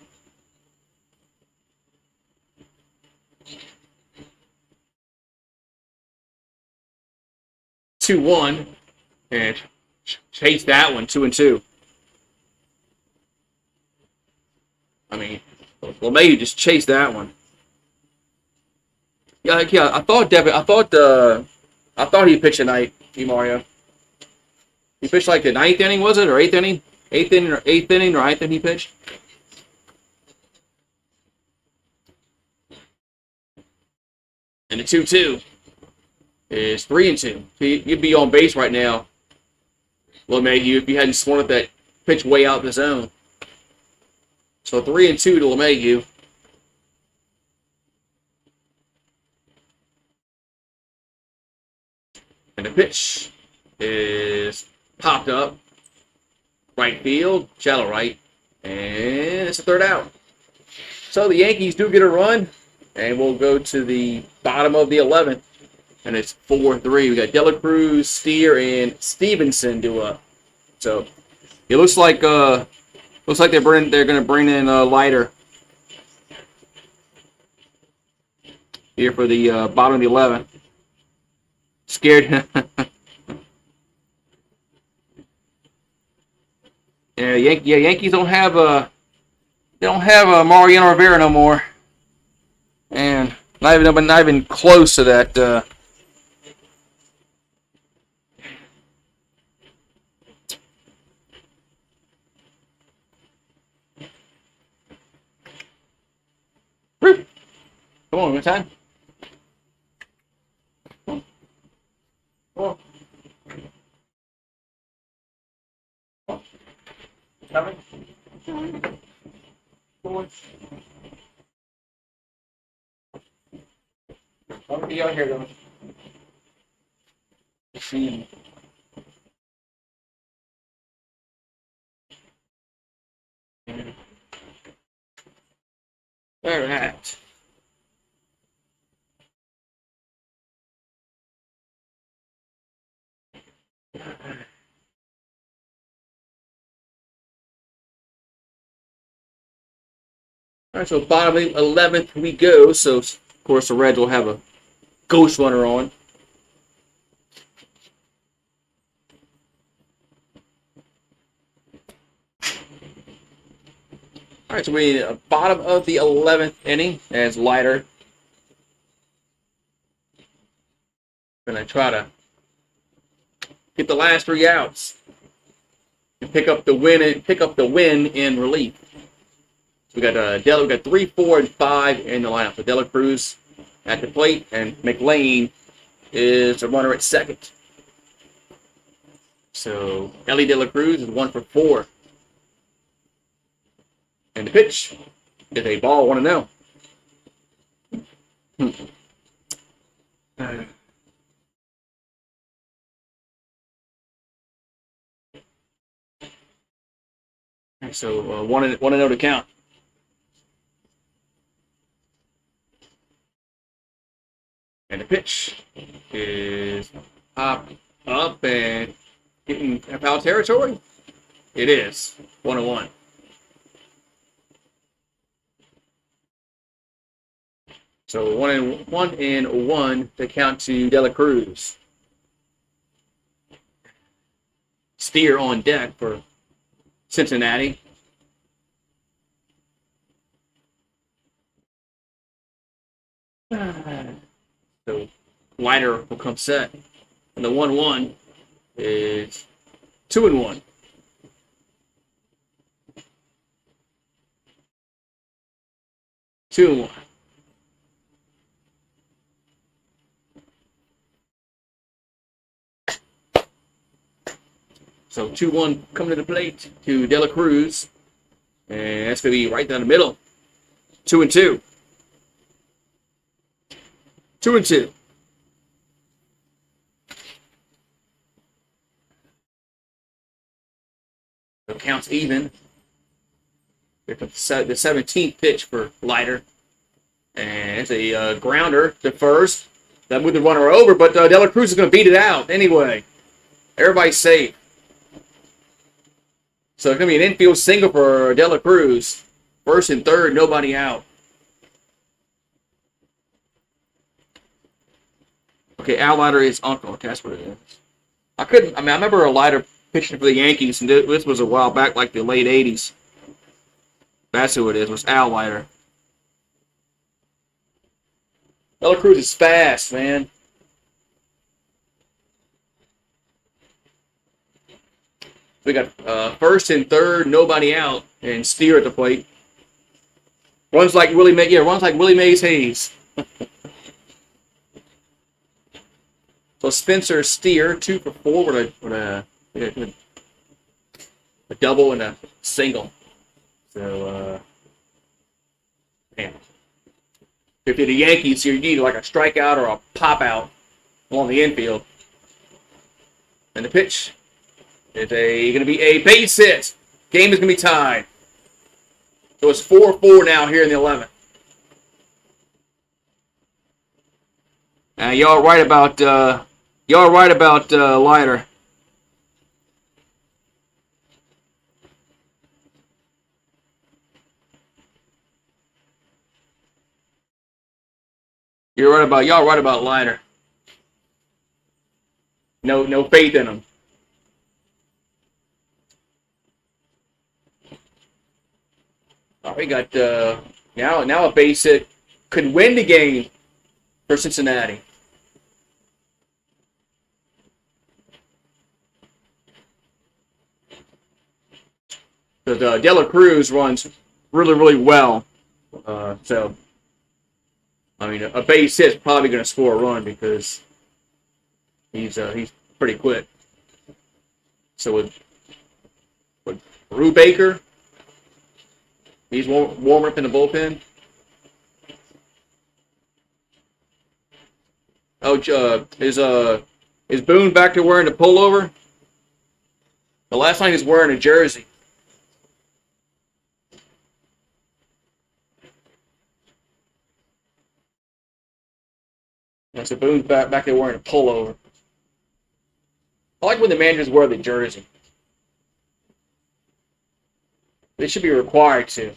Two one, and chase that one 2-2. I mean, LeMahieu just chased that one. Yeah. I thought he pitched tonight, Mario. He pitched like the 9th inning, was it, or 8th inning? 8th inning or 9th inning he pitched. And the 2-2 is 3-2. You'd be on base right now, LeMahieu, if you hadn't swung at that pitch way out the zone. So 3-2 to LeMahieu. And the pitch is popped up. Right field, shallow right. And it's a 3rd out. So the Yankees do get a run. And we'll go to the bottom of the 11th. And it's 4-3. We got Dela Cruz, Steer, and Stevenson due up. So it looks like they're going to bring in Leiter here for the bottom of the 11th. Scared. Yankees don't have Mariano Rivera no more, and not even close to that. Come on, one time. Come on. I'll be out here though. Let's see. All right. All right, so bottom 11th we go. So, of course, the Reds will have a ghost runner on. All right, so we're in the bottom of the 11th inning as Leiter. Going to try to get the last 3 outs and pick up the win in relief. We got we got 3, 4, and 5 in the lineup. So Dela Cruz at the plate, and McLean is the runner at second. So Ellie De La Cruz is 1 for 4. And the pitch is a ball 1-0. So 1-0 to count. And the pitch is up and getting foul territory. It is 1-1. So 1-1 to count to De La Cruz. Steer on deck for Cincinnati. So Leiter will come set. And the 1-1 is 2-1. Two and one. So 2-1 coming to the plate to De La Cruz. And that's going to be right down the middle. 2-2. 2-2. So counts even. The 17th pitch for Leiter. And it's a grounder to first. That moved the runner over, but De La Cruz is going to beat it out anyway. Everybody's safe. So it's going to be an infield single for De La Cruz. First and third, nobody out. Okay, Al Leiter is uncle. Okay, that's what it is. I remember a Leiter pitching for the Yankees, and this was a while back, like the late 80s. That's who it is. It was Al Leiter. De La Cruz is fast, man. We got first and third, nobody out, and Steer at the plate. Runs like Willie Mays Hayes. So Spencer Steer, 2 for 4 with a double and a single. So, man. If you're the Yankees, you need like a strikeout or a pop out along the infield. And the pitch is going to be a base hit. Game is going to be tied. So it's 4-4 now here in the 11th. Y'all right about Leiter. Y'all right about Leiter. No faith in him. We got now a base hit could win the game for Cincinnati. Because De La Cruz runs really, really well. So, I mean, a base hit's probably going to score a run because he's pretty quick. So with Rue Baker, he's warming up in the bullpen. Oh, is Boone back to wearing a pullover? The last time he was wearing a jersey. Yeah, so Boone's back there wearing a pullover. I like when the managers wear the jersey. They should be required to.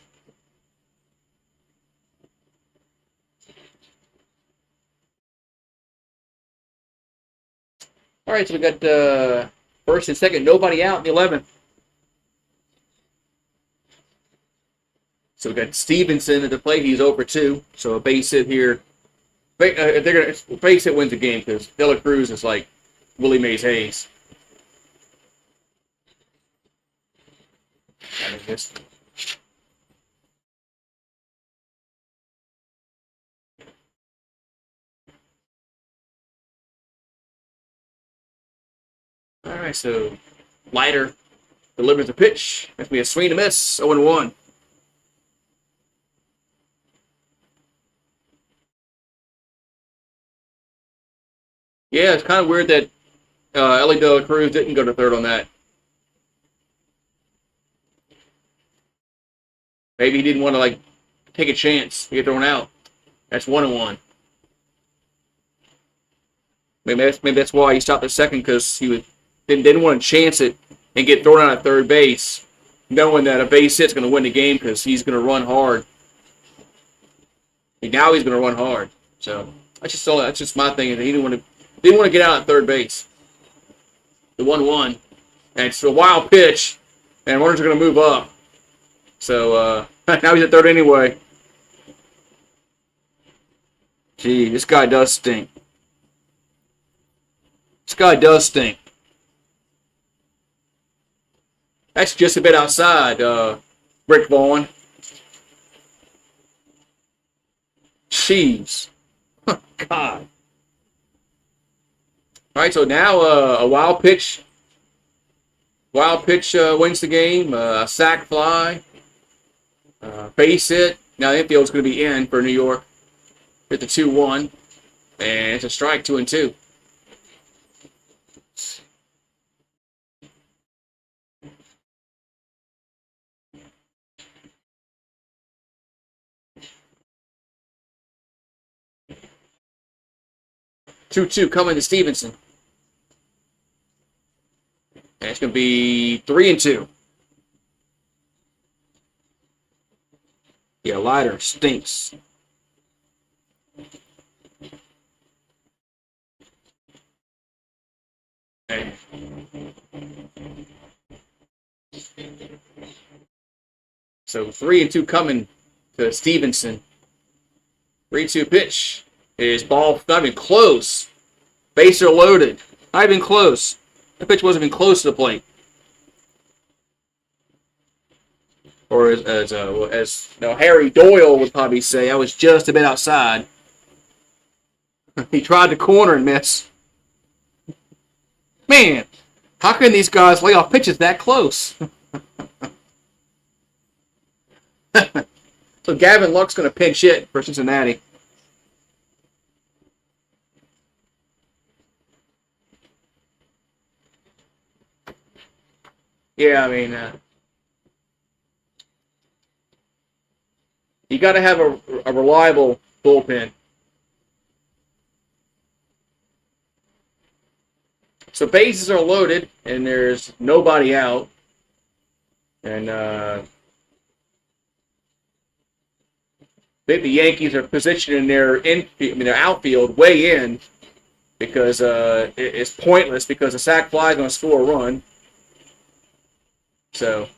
All right, so we got first and second, nobody out in the 11th. So we got Stevenson at the plate. He's over 2. So a base hit here. If they're gonna base hit wins the game because De La Cruz is like Willie Mays Hayes. I guess. All right, so Leiter delivers a pitch. That's be a swing and a miss. 0-1. Yeah, it's kind of weird that Ellie De La Cruz didn't go to third on that. Maybe he didn't want to like take a chance to get thrown out. That's 1-1. Maybe that's why he stopped at second because he didn't want to chance it and get thrown out at third base, knowing that a base hit's going to win the game because he's going to run hard. And now he's going to run hard. So that's just my thing. He didn't want to get out at third base. The 1-1, and it's a wild pitch, and runners are going to move up. So now he's at third anyway. Gee, this guy does stink. This guy does stink. That's just a bit outside, Rick Vaughn. Jeez. God. All right, so now a wild pitch. Wild pitch wins the game. A sac fly. Base hit. Now the infield's going to be in for New York. Hit the 2-1. And it's a strike, 2-2. Two coming to Stevenson. And it's going to be 3-2. Yeah, Leiter stinks. Okay. So 3-2 coming to Stevenson. 3-2 pitch is ball, not even close. Bases are loaded. Not even close. The pitch wasn't even close to the plate. Or as Harry Doyle would probably say, I was just a bit outside. He tried to corner and miss. Man, how can these guys lay off pitches that close? So Gavin Luck's going to pinch hit for Cincinnati. Yeah, I mean, you got to have a reliable bullpen. So bases are loaded, and there's nobody out. And I think the Yankees are positioning their outfield way in because it's pointless because a sac fly is going to score a run. So.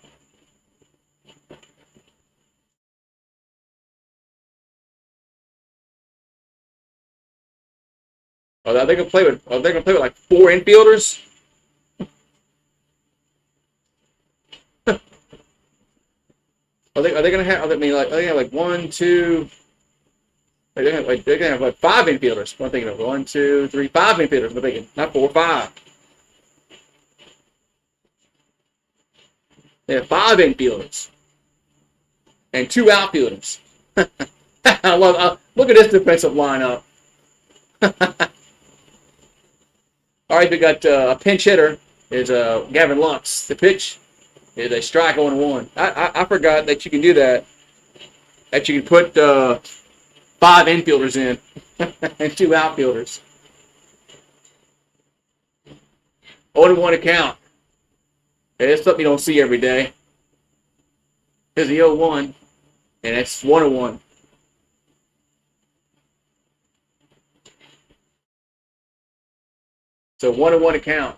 Are they gonna play with like 4 infielders? Are they gonna have? Are they have like 1, 2? They're gonna have like 5 infielders. I'm thinking of 1, 2, 3, 5 infielders. I'm thinking not 4, 5. They have 5 infielders and 2 outfielders. I love. Look at this defensive lineup. right, we got a pinch hitter is Gavin Lux. The pitch is a strike 0-1. I forgot that you can do that. That you can put 5 infielders in and 2 outfielders. 0-1 account. It's something you don't see every day. Here's the 0-1, and it's 1-1. So 1-1 account.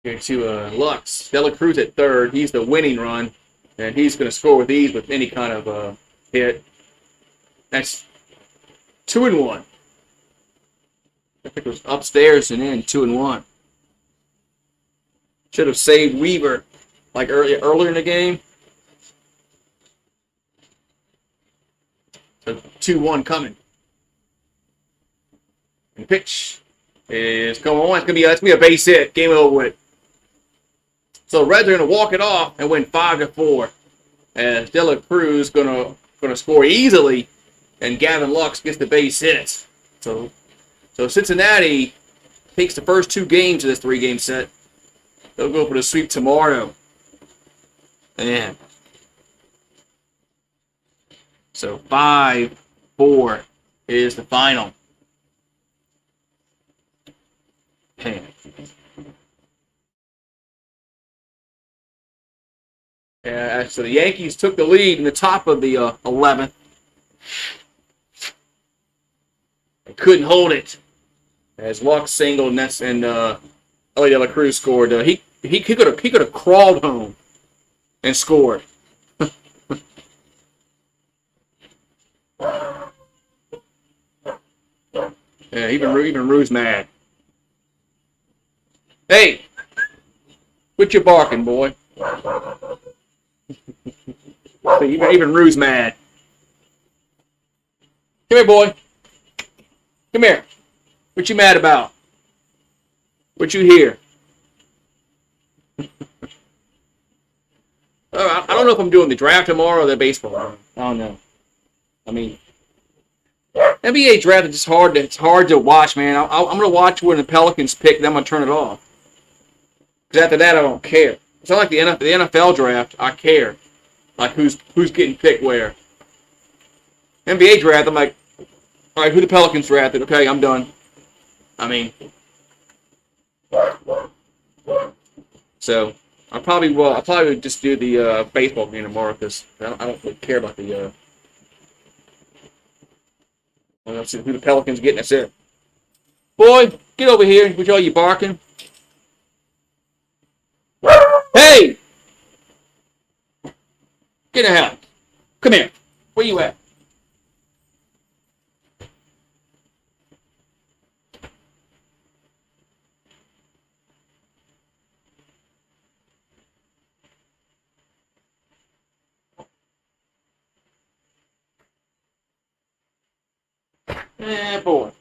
Here to Lux. Dela Cruz at third. He's the winning run, and he's going to score with ease with any kind of hit. That's 2-1. I think it was upstairs and in 2-1. Should have saved Weaver like earlier in the game. So 2-1 coming. And pitch is going on. It's gonna be a base hit. Game over with. So Reds are gonna walk it off and win 5-4. As Dela Cruz gonna score easily, and Gavin Lux gets the base hit. So Cincinnati takes the first 2 games of this 3-game set. They'll go for the sweep tomorrow. And so 5-4 is the final. And so the Yankees took the lead in the top of the 11th. They couldn't hold it. As Lux singled and Ellie De La Cruz scored. He could have crawled home and scored. Yeah, even Rue's mad. Hey, quit your barking, boy. Even Rue's mad. Come here, boy. Come here. What you mad about? What you hear? I don't know if I'm doing the draft tomorrow or the baseball. I don't know. I mean, NBA draft is just hard. It's hard to watch, man. I'm gonna watch when the Pelicans pick, then I'm gonna turn it off. Because after that, I don't care. It's not like the NFL draft. I care, like who's getting picked where. NBA draft, I'm like, all right, who the Pelicans drafted? Okay, I'm done. I mean, so I'll probably just do the baseball game tomorrow because I don't really care about the. Let's see who the Pelicans getting. That's it. Boy, get over here. What y'all you barking? Hey! Get the hell. Come here. Where you at? Boy.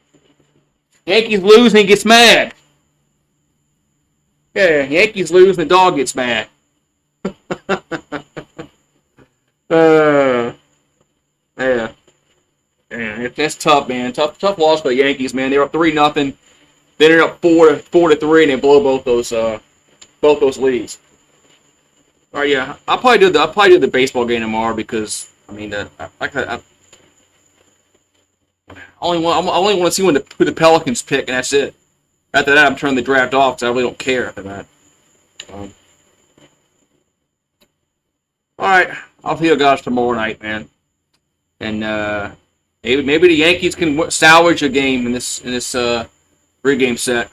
Yankees lose and he gets mad. Yeah, Yankees lose and the dog gets mad. Yeah. That's tough, man. Tough loss for the Yankees, man. They're up 3-0. Then they're up 4-3, and they blow both those leads. All right, yeah. I'll probably do the baseball game tomorrow because I mean, I only want to see who the Pelicans pick, and that's it. After that, I'm turning the draft off because I really don't care after that. All right, I'll see you guys tomorrow night, man. And maybe the Yankees can salvage a game in this 3-game set.